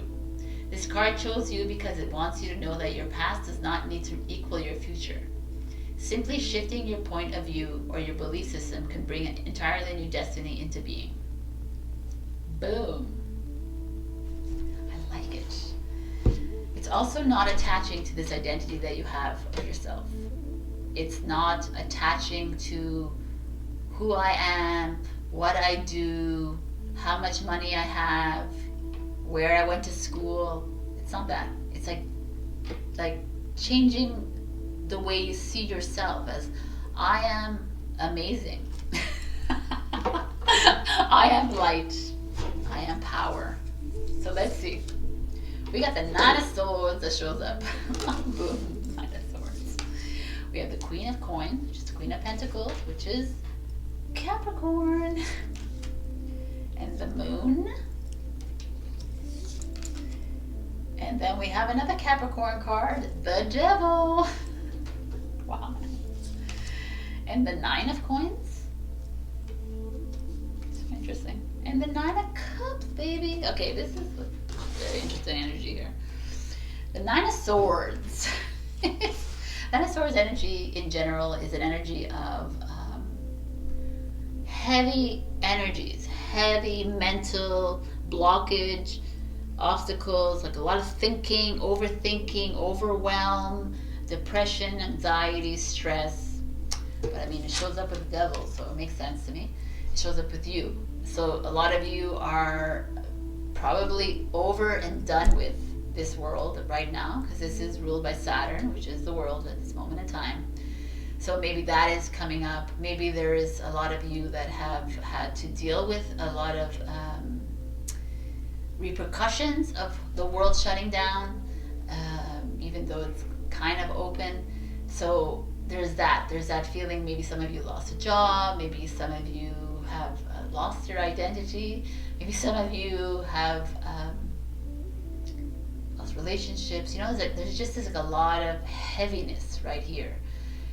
This card chose you because it wants you to know that your past does not need to equal your future. Simply shifting your point of view or your belief system can bring an entirely new destiny into being. Boom. I like it. It's also not attaching to this identity that you have of yourself. It's not attaching to who I am, what I do, how much money I have, where I went to school. It's not that. It's like changing the way you see yourself as, I am amazing. I am light. I am power. So let's see. We got the Nine of Swords that shows up. Boom, Nine of Swords. We have the Queen of Coins, which is the Queen of Pentacles, which is Capricorn. And the Moon. And then we have another Capricorn card, the Devil. Wow. And the Nine of Coins. It's interesting. And the Nine of Cups, baby. Okay, this is a very interesting energy here. The Nine of Swords. Nine of Swords energy in general is an energy of heavy energies, heavy mental blockage, obstacles, like a lot of thinking, overthinking, overwhelm, depression, anxiety, stress. But I mean, it shows up with the Devil, so it makes sense to me. It shows up with you. So a lot of you are probably over and done with this world right now, because this is ruled by Saturn, which is the world at this moment in time. So maybe that is coming up. Maybe there is a lot of you that have had to deal with a lot of repercussions of the world shutting down, even though it's kind of open. So there's that feeling. Maybe some of you lost a job, maybe some of you have lost your identity, maybe some of you have lost relationships. You know, there's just like a lot of heaviness right here.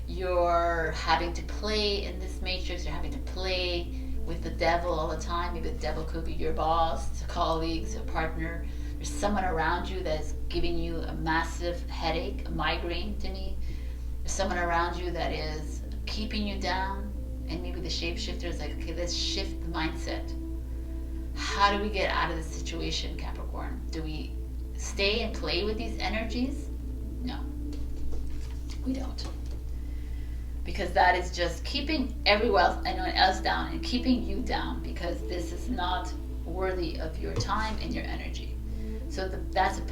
You're having to play in this matrix, you're having to play with the devil all the time. Maybe the devil could be your boss, a colleague, a partner. There's someone around you that's giving you a massive headache, a migraine to me. There's someone around you that is keeping you down, and maybe the shapeshifter is like, okay, let's shift the mindset. How do we get out of this situation, Capricorn? Do we stay and play with these energies? No, we don't. Because that is just keeping everyone else down and keeping you down, because this is not worthy of your time and your energy. So that's a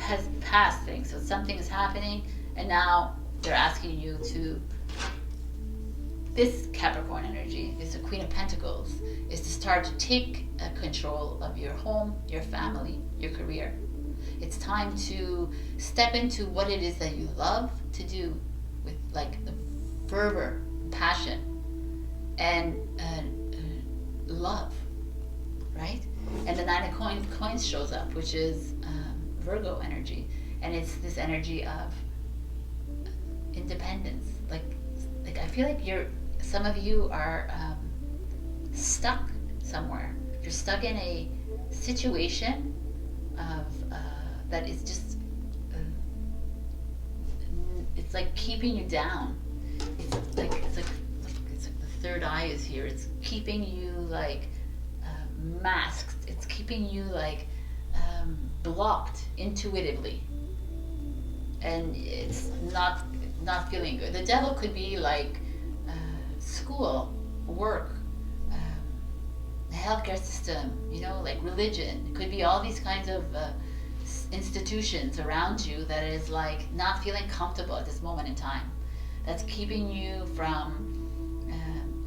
past thing. So something is happening, and now they're asking you to, this Capricorn energy is the Queen of Pentacles, is to start to take control of your home, your family, your career. It's time to step into what it is that you love to do with like the fervor, passion, and love, right? And the Nine of Coins shows up, which is Virgo energy, and it's this energy of independence. Like I feel like some of you are stuck somewhere. You're stuck in a situation of that is just it's like keeping you down. It's like the third eye is here. It's keeping you like masked. It's keeping you like blocked intuitively, and it's not feeling good. The devil could be like school, work, the healthcare system, you know, like religion. It could be all these kinds of institutions around you that is like not feeling comfortable at this moment in time. That's keeping you from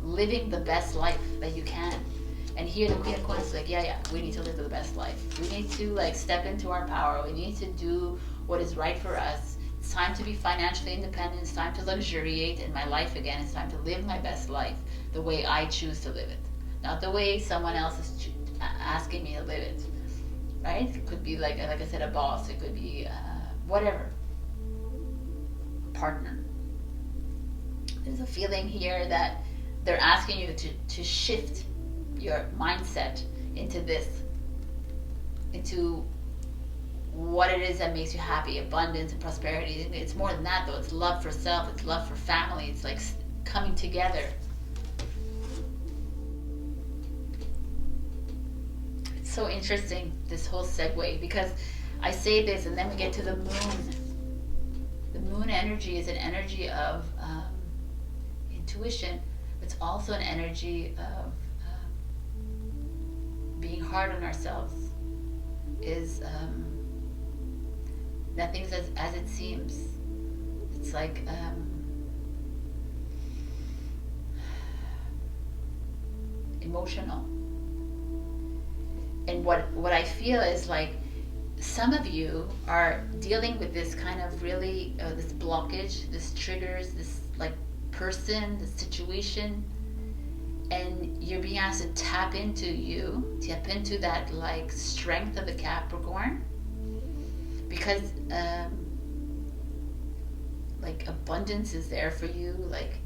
living the best life that you can. And here the Queen of Coins is like, yeah, we need to live the best life. We need to like step into our power. We need to do what is right for us. It's time to be financially independent. It's time to luxuriate in my life again. It's time to live my best life the way I choose to live it, not the way someone else is asking me to live it. Right? It could be like I said, a boss. It could be whatever, a partner. There's a feeling here that they're asking you to shift your mindset into this, into what it is that makes you happy, abundance and prosperity. It's more than that though. It's love for self, it's love for family, it's like coming together. It's so interesting, this whole segue, because I say this and then we get to the moon. The moon energy is an energy of intuition. It's also an energy of being hard on ourselves. Is nothing's as it seems. It's like emotional. And what I feel is like some of you are dealing with this kind of really this blockage, this triggers, this like person, this situation, and you're being asked to tap into that like strength of the Capricorn, because like abundance is there for you, like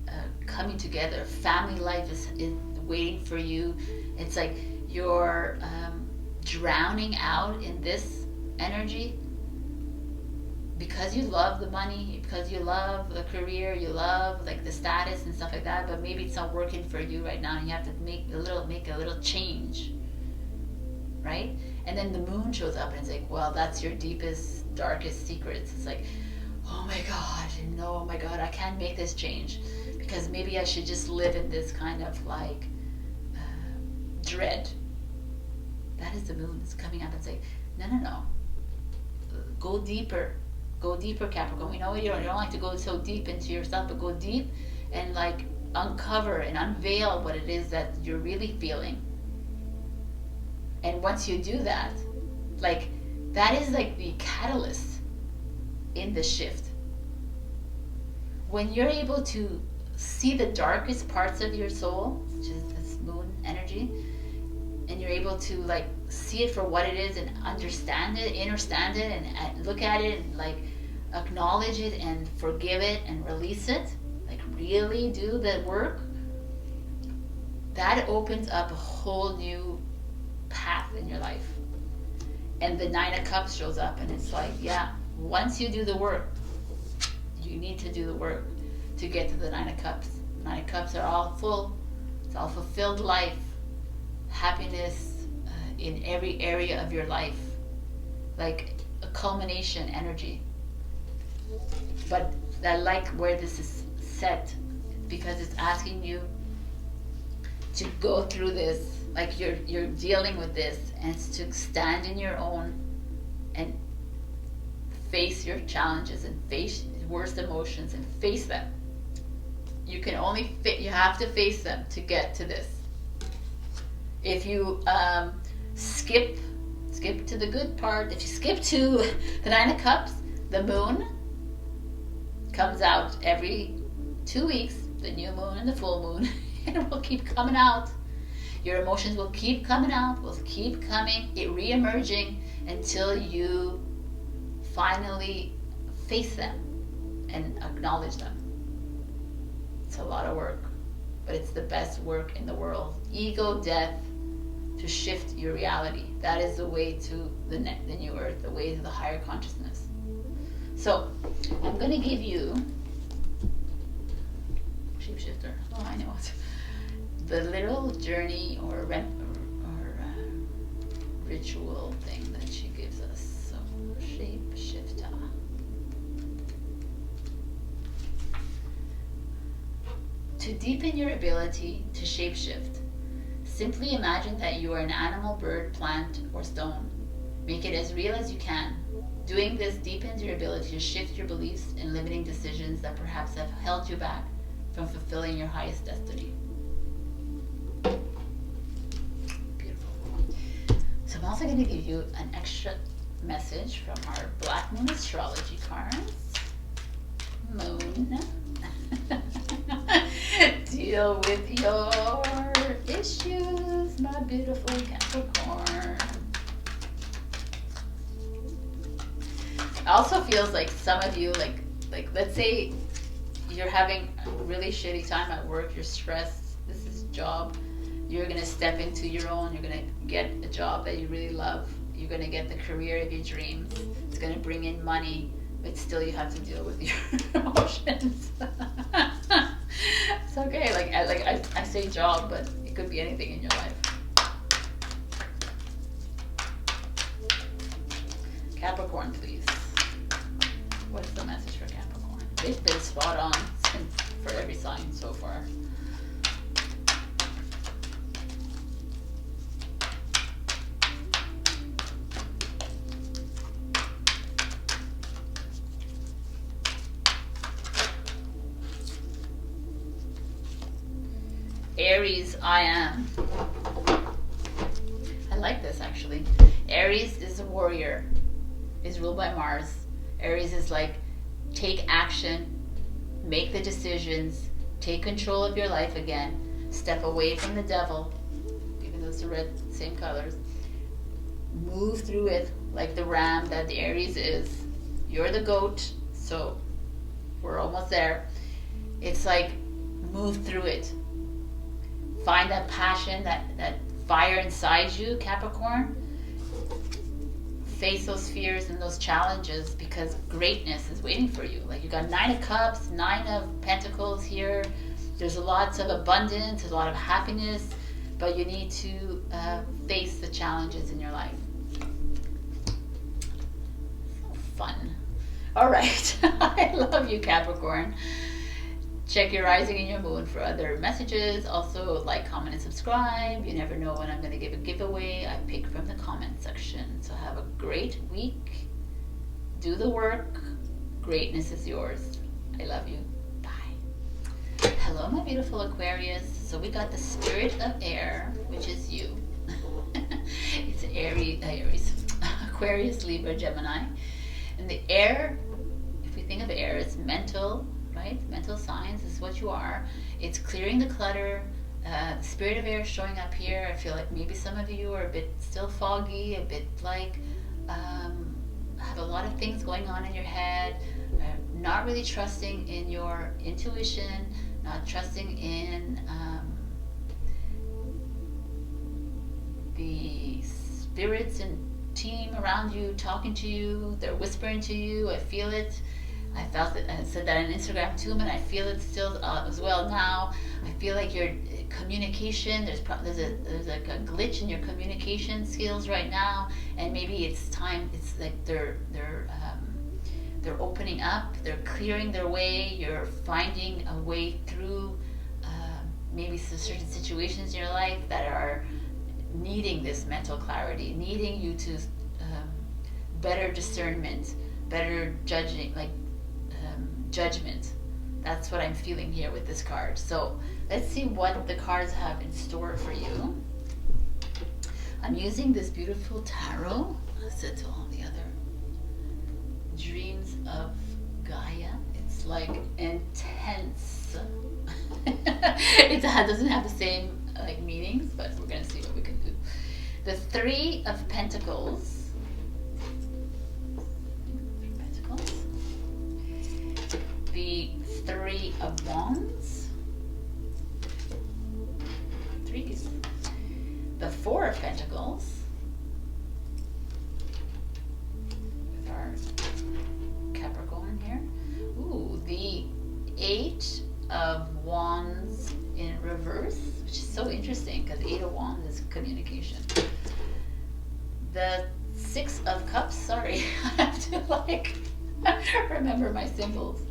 coming together, family life is waiting for you. It's like you're drowning out in this energy because you love the money, because you love the career, you love like the status and stuff like that, but maybe it's not working for you right now and you have to make a little change, right? And then the moon shows up and it's like, well, that's your deepest, darkest secrets. It's like, oh my God, no, oh my God, I can't make this change because maybe I should just live in this kind of like dread. That is the moon that's coming up and saying, no. Go deeper. Go deeper, Capricorn. We know you don't like to go so deep into yourself, but go deep and like uncover and unveil what it is that you're really feeling. And once you do that, like that is like the catalyst in the shift. When you're able to see the darkest parts of your soul, which is this moon energy, and you're able to like see it for what it is and understand it, understand it, and look at it and like acknowledge it and forgive it and release it, like really do the work, that opens up a whole new path in your life. And the Nine of Cups shows up, and it's like, yeah, once you do the work, you need to do the work to get to the Nine of Cups. Nine of Cups are all full. It's all fulfilled life, happiness in every area of your life, like a culmination energy. But I like where this is set because it's asking you to go through this, like you're dealing with this, and it's to stand in your own and face your challenges and face worst emotions and face them. You can only you have to face them to get to this. If you skip to the good part, if you skip to the Nine of Cups, the moon comes out every 2 weeks, the new moon and the full moon, and it will keep coming out. Your emotions will keep coming out, will keep coming, re-emerging until you finally face them and acknowledge them. It's a lot of work, but it's the best work in the world. Ego death to shift your reality. That is the way to the new earth, the way to the higher consciousness. So I'm going to give you shapeshifter. Oh, I know it. The little journey or ritual thing that she gives us. So shapeshifter. To deepen your ability to shapeshift, simply imagine that you are an animal, bird, plant, or stone. Make it as real as you can. Doing this deepens your ability to shift your beliefs and limiting decisions that perhaps have held you back from fulfilling your highest destiny. Beautiful. So I'm also going to give you an extra message from our Black Moon Astrology cards. Moon. Deal with your issues, my beautiful Capricorn. It also feels like some of you, like let's say you're having a really shitty time at work, you're stressed, this is job, you're going to step into your own, you're going to get a job that you really love, you're going to get the career of your dreams, it's going to bring in money, but still you have to deal with your emotions. It's okay, I say job, but it could be anything in your life. Capricorn, please. What's the message for Capricorn? They've been spot on for every sign so far. Aries, I am. I like this actually. Aries is a warrior, is ruled by Mars. Aries is like, take action, make the decisions, take control of your life again, step away from the devil, even though it's the red, same colors. Move through it like the ram that the Aries is. You're the goat, so we're almost there. It's like, move through it. Find that passion, that fire inside you, Capricorn. Face those fears and those challenges because greatness is waiting for you. Like you got Nine of Cups, Nine of Pentacles here. There's lots of abundance, a lot of happiness, but you need to face the challenges in your life. Fun. All right. I love you, Capricorn. Check your rising and your moon for other messages. Also, like, comment, and subscribe. You never know when I'm going to give a giveaway. I pick from the comment section. So have a great week. Do the work. Greatness is yours. I love you. Bye. Hello, my beautiful Aquarius. So we got the spirit of air, which is you. It's Aries, Aquarius, Libra, Gemini. And the air, if we think of air, it's mental, right? Mental signs is what you are. It's clearing the clutter. The spirit of air showing up here. I feel like maybe some of you are a bit still foggy, a bit like have a lot of things going on in your head, not really trusting in your intuition, not trusting in the spirits and team around you talking to you. They're whispering to you. I feel it. I felt it. I said that on Instagram too, and I feel it still as well now. I feel like your communication, there's like a glitch in your communication skills right now, and maybe it's time. It's like they're opening up. They're clearing their way. You're finding a way through maybe certain situations in your life that are needing this mental clarity, needing you to better discernment, better judging, like judgment. That's what I'm feeling here with this card. So let's see what the cards have in store for you. I'm using this beautiful tarot. I said to all the other dreams of Gaia. It's like intense. It doesn't have the same like meanings, but we're gonna see what we can do. The Three of Pentacles. The Three of Wands. Threes. The Four of Pentacles. With our Capricorn here. Ooh, the Eight of Wands in reverse, which is so interesting because Eight of Wands is communication. The Six of Cups, sorry, I have to like remember my symbols.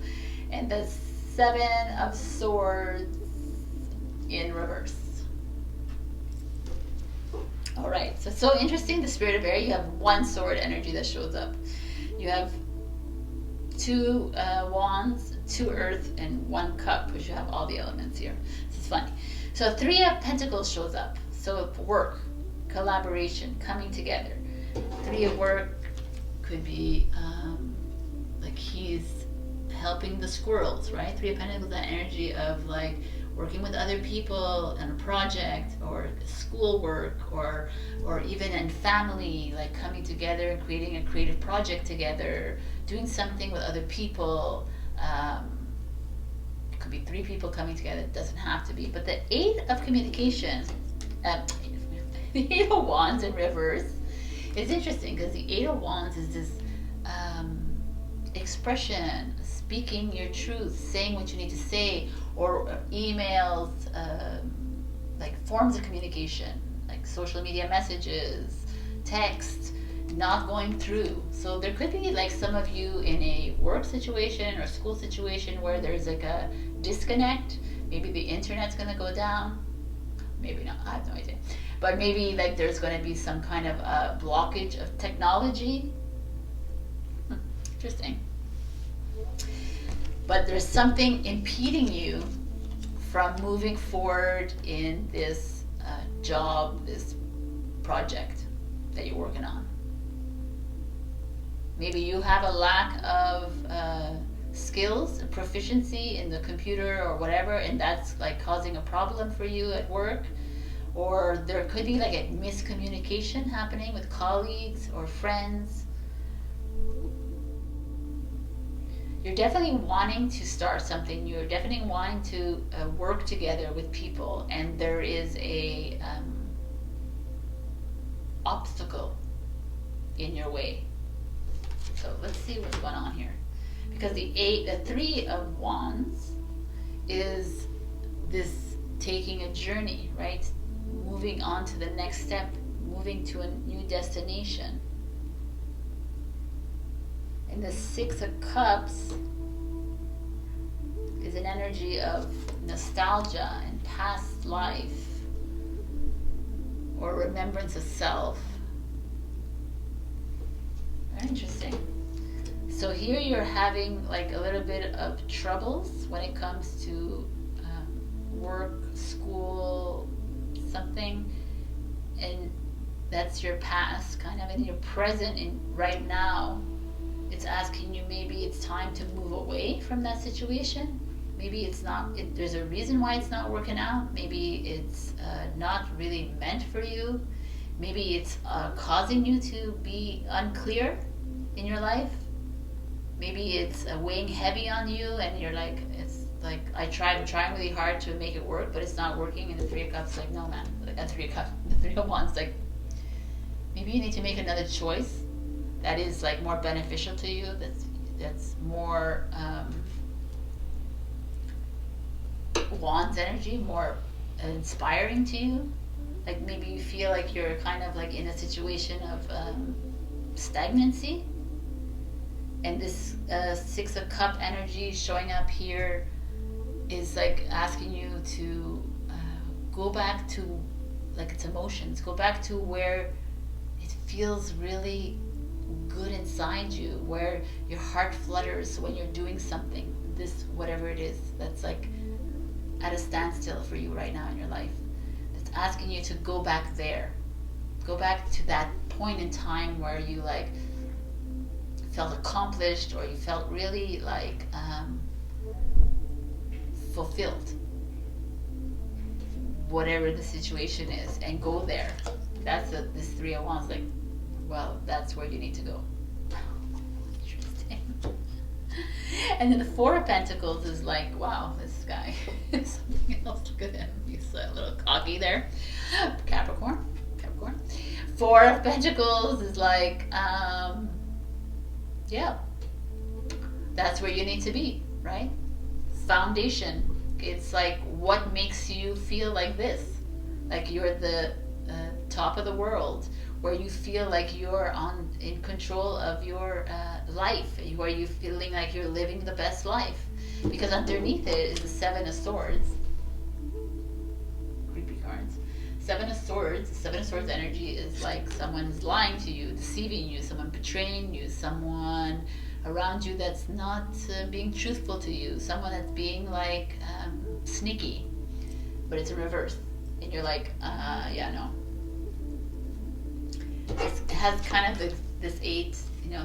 And the Seven of Swords in reverse. All right, so interesting, the spirit of air. You have one sword energy that shows up. You have two wands, two earth, and one cup, which you have all the elements here. This is funny. So Three of Pentacles shows up. So work, collaboration, coming together. Three of work could be like he's helping the squirrels, right? Three of Pentacles, that energy of like working with other people on a project or schoolwork or even in family, like coming together and creating a creative project together, doing something with other people. It could be three people coming together, it doesn't have to be. But the Eight of Communication, the Eight of Wands in reverse is interesting because the Eight of Wands is this expression, speaking your truth, saying what you need to say, or emails, like forms of communication, like social media messages, text, not going through. So there could be like some of you in a work situation or school situation where there's like a disconnect. Maybe the internet's going to go down. Maybe not, I have no idea. But maybe like there's going to be some kind of a blockage of technology. Interesting. But there's something impeding you from moving forward in this job, this project that you're working on. Maybe you have a lack of skills, proficiency in the computer or whatever, and that's like causing a problem for you at work. Or there could be like a miscommunication happening with colleagues or friends. You're definitely wanting to start something. You're definitely wanting to work together with people, and there is a obstacle in your way. So let's see what's going on here, because the Three of Wands is this taking a journey, right? Moving on to the next step, moving to a new destination. And the Six of Cups is an energy of nostalgia and past life or remembrance of self. Very interesting. So here you're having like a little bit of troubles when it comes to work, school, something, and that's your past kind of, and your present in right now. It's asking you, maybe it's time to move away from that situation. Maybe it's not, there's a reason why it's not working out. Maybe it's not really meant for you. Maybe it's causing you to be unclear in your life. Maybe it's weighing heavy on you, and you're like, it's like, I'm trying really hard to make it work, but it's not working. And the Three of Cups, like, no man, like the Three of Wands, like, maybe you need to make another choice that is like more beneficial to you. That's more Wands energy, more inspiring to you. Like maybe you feel like you're kind of like in a situation of stagnancy. And this Six of Cup energy showing up here is like asking you to go back to like its emotions, go back to where it feels really good inside you, where your heart flutters when you're doing something, this whatever it is that's like at a standstill for you right now in your life. That's asking you to go back there, go back to that point in time where you like felt accomplished, or you felt really like fulfilled, whatever the situation is, and go there. That's this Three of Wands, like, well, that's where you need to go. Interesting. And then the Four of Pentacles is like, wow, this guy is something else. Look at him, he's a little cocky there. Capricorn. Four of Pentacles is like, yeah, that's where you need to be, right? Foundation. It's like, what makes you feel like this? Like you're the top of the world, where you feel like you're in control of your life, where you feeling like you're living the best life. Because underneath it is the Seven of Swords. Creepy cards. Seven of Swords energy is like someone's lying to you, deceiving you, someone betraying you, someone around you that's not being truthful to you, someone that's being like sneaky, but it's in reverse. And you're like, yeah, no. It has kind of this eight,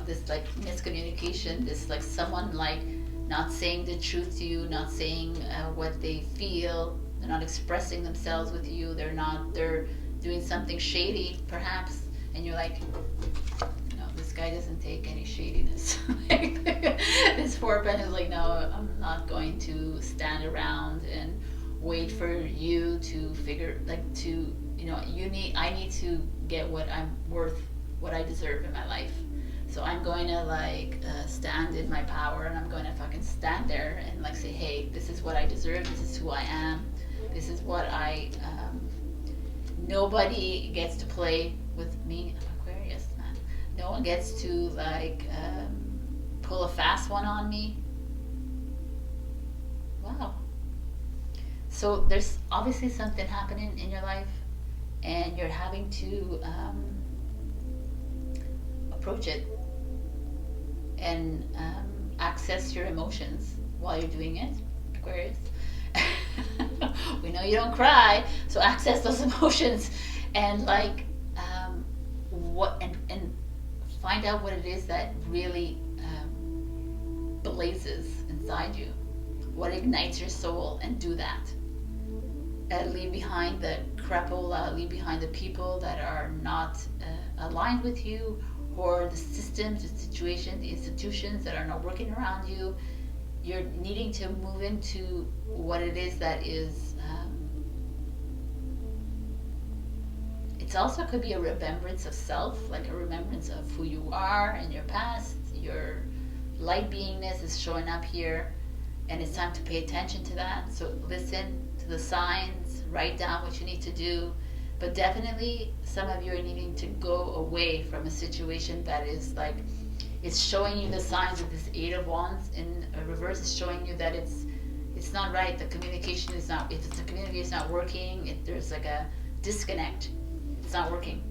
this like miscommunication, this like someone like not saying the truth to you, not saying what they feel. They're not expressing themselves with you. They're doing something shady, perhaps. And you're like, this guy doesn't take any shadiness. This Four of Pentacles is like, no, I'm not going to stand around and wait for you to figure, like I need to get what I'm worth, what I deserve in my life. So I'm going to like stand in my power, and I'm going to fucking stand there and like say, hey, this is what I deserve. This is who I am. This is what nobody gets to play with me. I'm Aquarius, man. No one gets to like pull a fast one on me. Wow. So there's obviously something happening in your life, and you're having to approach it and access your emotions while you're doing it, Aquarius. We know you don't cry, so access those emotions and like and find out what it is that really blazes inside you, what ignites your soul, and do that. Leave behind the crapola, leave behind the people that are not aligned with you, or the systems, the situations, the institutions that are not working around you. You're needing to move into what it is that is, it also could be a remembrance of self, like a remembrance of who you are and your past. Your light beingness is showing up here, and it's time to pay attention to that. So listen to the signs, write down what you need to do. But definitely some of you are needing to go away from a situation that is like, it's showing you the signs of this Eight of Wands in reverse. Is showing you that it's not right. The communication is not, if the community is not working, there's like a disconnect. It's not working.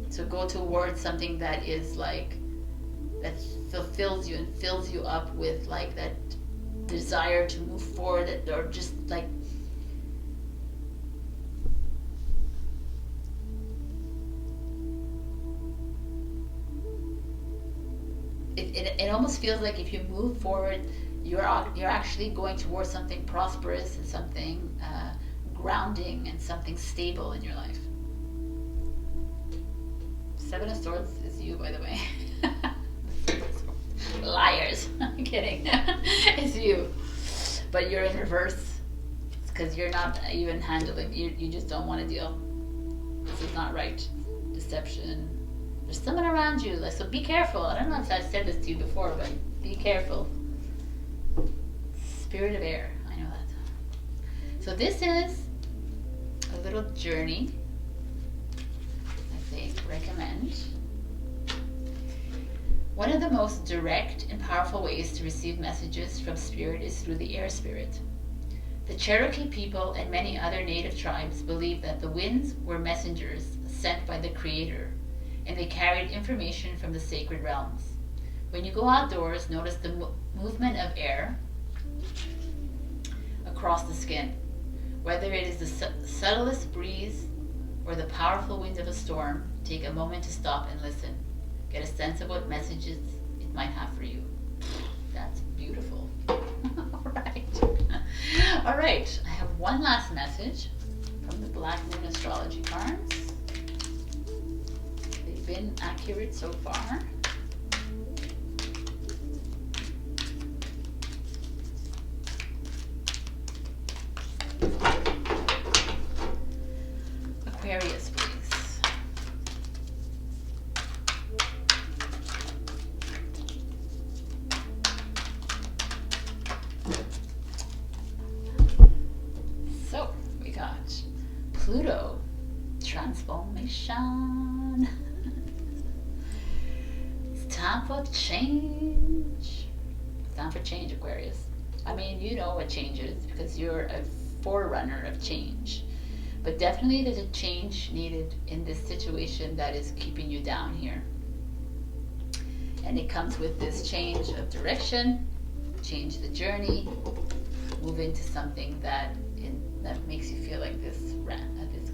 So go towards something that is like that fulfills you and fills you up with like that desire to move forward, that, or just like it almost feels like if you move forward, you're actually going towards something prosperous and something grounding and something stable in your life. Seven of Swords is you, by the way. Liars. I'm kidding. It's you. But you're in reverse because you're not even handling, you just don't want to deal. This is not right. Deception. There's someone around you, like, so be careful. I don't know if I've said this to you before, but be careful. Spirit of air, I know that. So this is a little journey that they recommend. One of the most direct and powerful ways to receive messages from spirit is through the air spirit. The Cherokee people and many other native tribes believe that the winds were messengers sent by the Creator, and they carried information from the sacred realms. When you go outdoors, notice the movement of air across the skin. Whether it is the subtlest breeze or the powerful wind of a storm, take a moment to stop and listen. Get a sense of what messages it might have for you. That's beautiful. All right. All right, I have one last message from the Black Moon Astrology cards. They've been accurate so far. Aquarius, please. So, we got Pluto, transformation. It's time for change. It's time for change, Aquarius. I mean, you know what change is because you're a forerunner of change. But definitely there's a change needed in this situation that is keeping you down here. And it comes with this change of direction, change the journey, move into something that makes you feel like this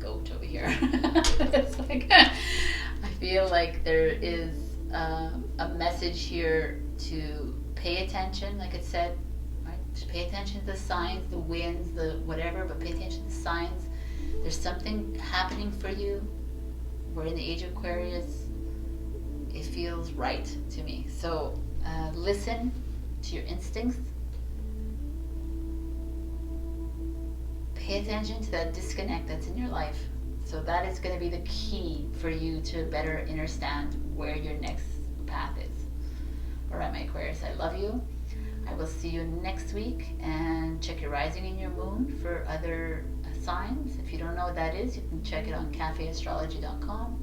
goat over here. It's like, I feel like there is a message here to pay attention, like it said, right? To pay attention to the signs, the winds, the whatever, but pay attention to the signs. There's something happening for you. We're in the age of Aquarius. It feels right to me. So listen to your instincts. Pay attention to that disconnect that's in your life. So that is going to be the key for you to better understand where your next path is. All right, my Aquarius, I love you. I will see you next week, and check your rising and your moon for other signs. If you don't know what that is, you can check it on cafeastrology.com.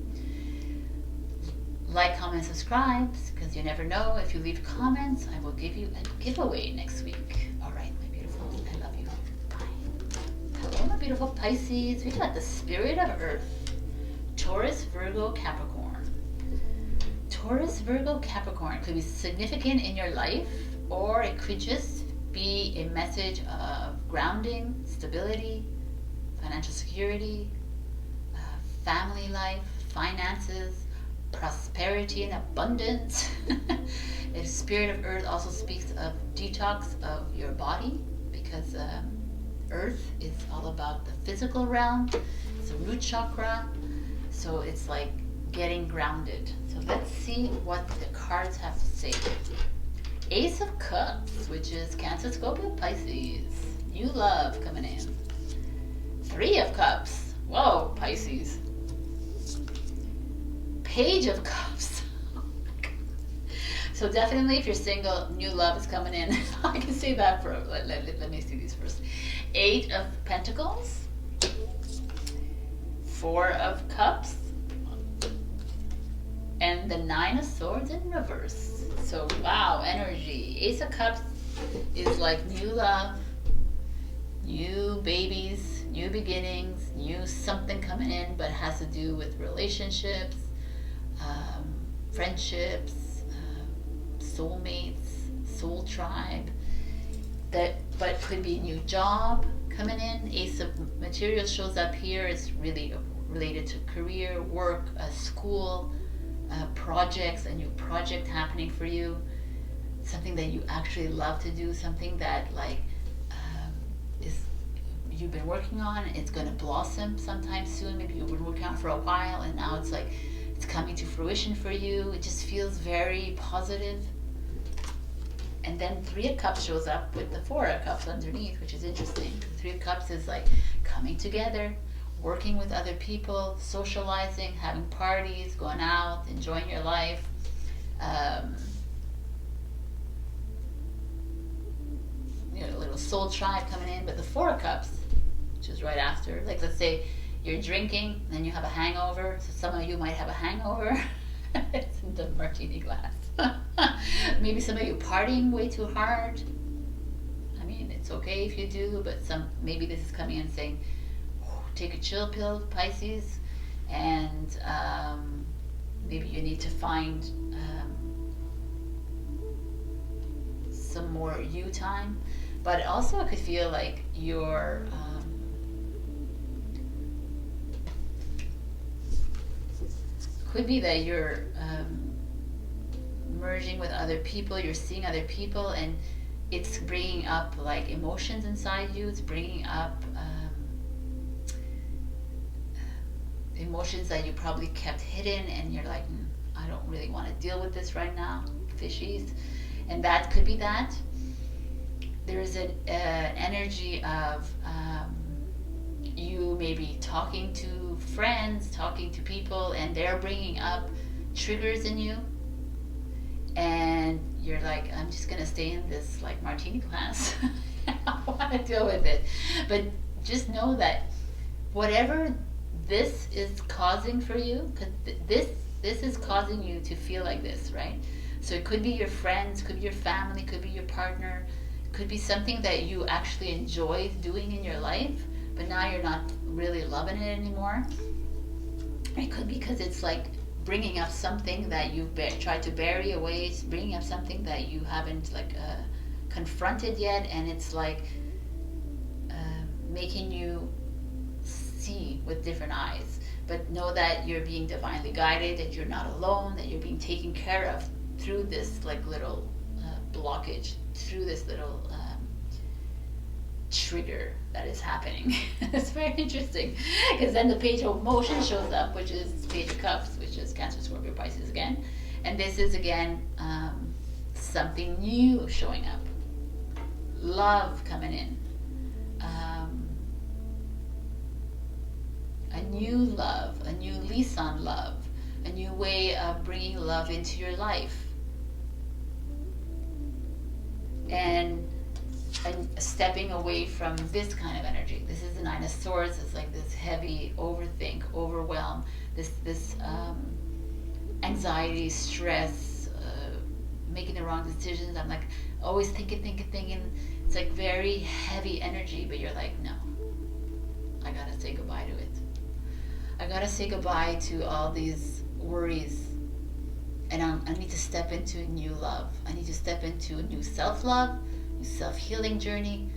Like, comment, subscribe, because you never know. If you leave comments, I will give you a giveaway next week. All right, my beautiful, I love you. Bye. Hello, my beautiful Pisces. We got the spirit of Earth. Taurus, Virgo, Capricorn. Taurus, Virgo, Capricorn could be significant in your life, or it could just be a message of grounding, stability, financial security, family life, finances, prosperity and abundance. The spirit of Earth also speaks of detox of your body, because Earth is all about the physical realm. It's a root chakra, so it's like getting grounded. So let's see what the cards have to say. Ace of Cups, which is Cancer, Scorpio, Pisces. New love coming in. Three of Cups. Whoa, Pisces. Page of Cups. So definitely if you're single, new love is coming in. I can say that for, let me see these first. Eight of Pentacles. Four of Cups. And the Nine of Swords in reverse. So wow, energy. Ace of Cups is like new love, new babies, new beginnings, new something coming in, but it has to do with relationships, friendships, soulmates, soul tribe. But could be a new job coming in. Ace of Materials shows up here. It's really related to career, work, school, projects, a new project happening for you. Something that you actually love to do, something that like is you've been working on. It's going to blossom sometime soon. Maybe you've been working on it for a while, and now it's like it's coming to fruition for you. It just feels very positive. And then Three of Cups shows up with the Four of Cups underneath, which is interesting. Three of Cups is like coming together, working with other people, socializing, having parties, going out, enjoying your life. A little soul tribe coming in. But the Four of Cups, which is right after, like let's say you're drinking, then you have a hangover. So some of you might have a hangover. It's in the martini glass. Maybe some of you partying way too hard. I mean, it's okay if you do, but maybe this is coming in saying, take a chill pill, Pisces, and maybe you need to find some more you time. But also it could feel like you're could be that you're merging with other people, you're seeing other people, and it's bringing up like emotions inside you. It's bringing up emotions that you probably kept hidden, and you're like, I don't really want to deal with this right now, fishies. And that could be that. There's an energy of you maybe talking to friends, talking to people, and they're bringing up triggers in you, and you're like, I'm just gonna stay in this like martini glass. I don't want to deal with it. But just know that whatever this is causing for you, because this is causing you to feel like this, right? So it could be your friends, could be your family, could be your partner, could be something that you actually enjoy doing in your life, but now you're not really loving it anymore. It could be because it's like bringing up something that you've tried to bury away. It's bringing up something that you haven't like confronted yet, and it's like making you see with different eyes. But know that you're being divinely guided, that you're not alone, that you're being taken care of through this like little blockage, through this little trigger that is happening. It's very interesting, because then the Page of Motion shows up, which is Page of Cups, which is Cancer, Scorpio, Pisces again. And this is again something new showing up. Love coming in. A new love, a new lease on love, a new way of bringing love into your life. And stepping away from this kind of energy. This is the Nine of Swords. It's like this heavy overthink, overwhelm, this anxiety, stress, making the wrong decisions. I'm like always thinking. It's like very heavy energy, but you're like, no, I gotta say goodbye to it. I gotta say goodbye to all these worries, and I need to step into a new love. I need to step into a new self-love, new self-healing journey,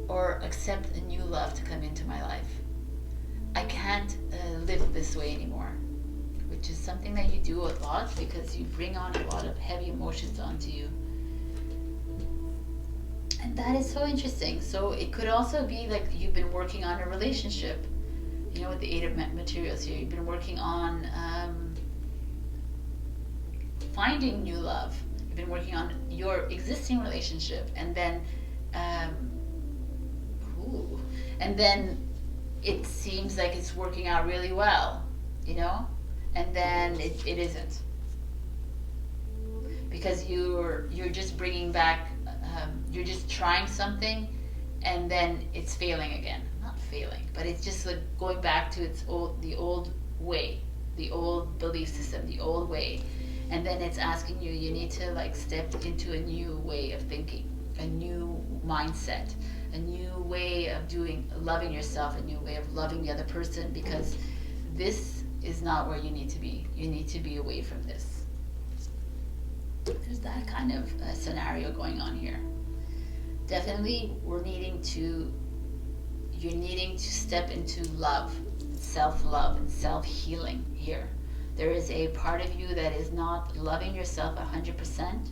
or accept a new love to come into my life. I can't live this way anymore, which is something that you do a lot because you bring on a lot of heavy emotions onto you. And that is so interesting. So it could also be like you've been working on a relationship, you know, with the Eight of Materials here. You've been working on finding new love. You've been working on your existing relationship, and then it seems like it's working out really well, you know, and then it isn't, because you're just bringing back, you're just trying something, and then it's failing again. Not failing, but it's just like going back to the old way, the old belief system, the old way. And then it's asking you need to like step into a new way of thinking, a new mindset, a new way of loving yourself, a new way of loving the other person, because this is not where you need to be. You need to be away from this. There's that kind of scenario going on here. Definitely you're needing to step into love, self-love and self-healing here. There is a part of you that is not loving yourself 100%.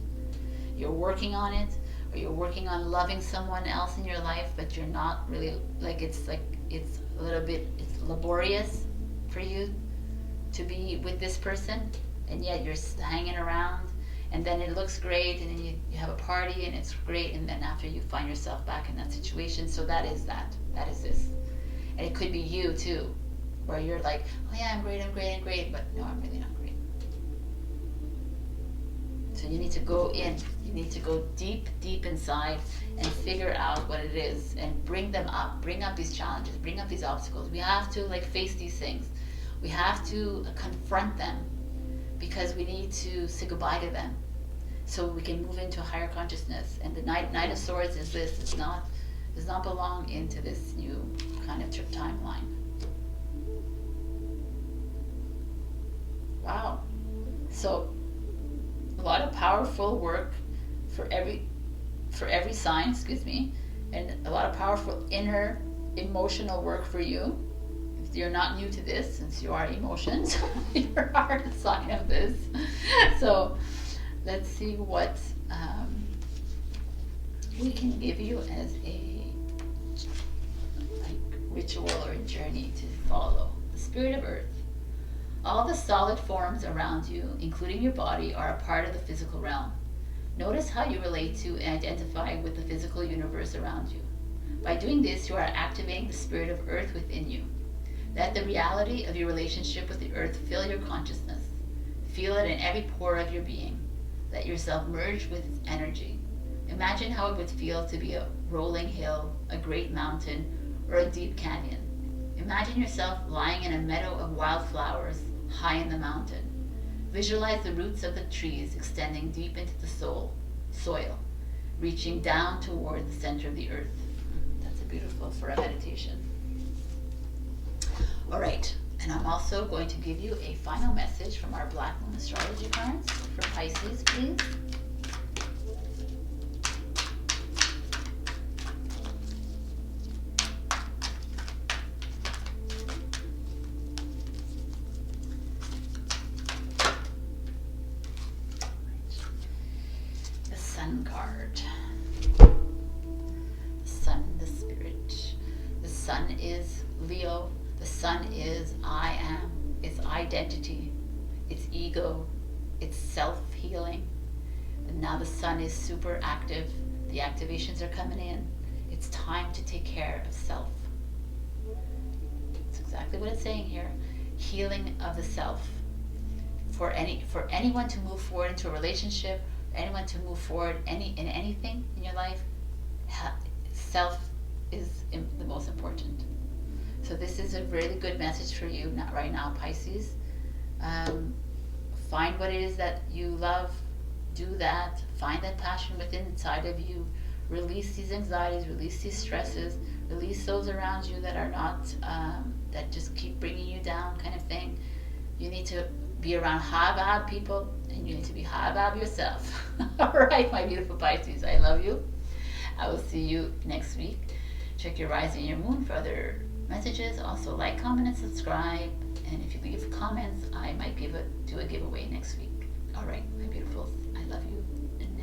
You're working on it, or you're working on loving someone else in your life, but you're not really, it's a little bit, it's laborious for you to be with this person, and yet you're hanging around, and then it looks great, and then you have a party and it's great, and then after you find yourself back in that situation. So that is this. And it could be you too, where you're like, oh yeah, I'm great, but no, I'm really not great. So you need to go in, you need to go deep inside and figure out what it is and bring up these challenges, bring up these obstacles. We have to face these things. We have to confront them, because we need to say goodbye to them so we can move into a higher consciousness. And the Knight of Swords is this, does not belong into this new kind of timeline. Wow. So a lot of powerful work for every sign, and a lot of powerful inner emotional work for you. If you're not new to this, since you are emotions, you are a sign of this. So let's see what we can give you as a ritual or a journey to follow. The Spirit of Earth. All the solid forms around you, including your body, are a part of the physical realm. Notice how you relate to and identify with the physical universe around you. By doing this, you are activating the Spirit of Earth within you. Let the reality of your relationship with the Earth fill your consciousness. Feel it in every pore of your being. Let yourself merge with its energy. Imagine how it would feel to be a rolling hill, a great mountain, or a deep canyon. Imagine yourself lying in a meadow of wildflowers high in the mountain. Visualize the roots of the trees extending deep into the soil, reaching down toward the center of the earth. That's beautiful for a meditation. All right, and I'm also going to give you a final message from our Black Moon Astrology cards for Pisces, please. Card. The Sun, the Spirit. The Sun is Leo. The Sun is I am. It's identity. It's ego. It's self-healing. And now the Sun is super active. The activations are coming in. It's time to take care of self. That's exactly what it's saying here. Healing of the self. For anyone to move forward into a relationship, anyone to move forward in anything in your life, self is the most important. So this is a really good message for you right now, Pisces. Find what it is that you love, do that, find that passion within inside of you, release these anxieties, release these stresses, release those around you that are not, that just keep bringing you down kind of thing. You need to be around high vibe people, and you need to be high vibe yourself. All right, my beautiful Pisces, I love you. I will see you next week. Check your rising and your moon for other messages. Also like, comment, and subscribe. And if you leave comments, I might be able to do a giveaway next week. All right, my beautifuls, I love you. And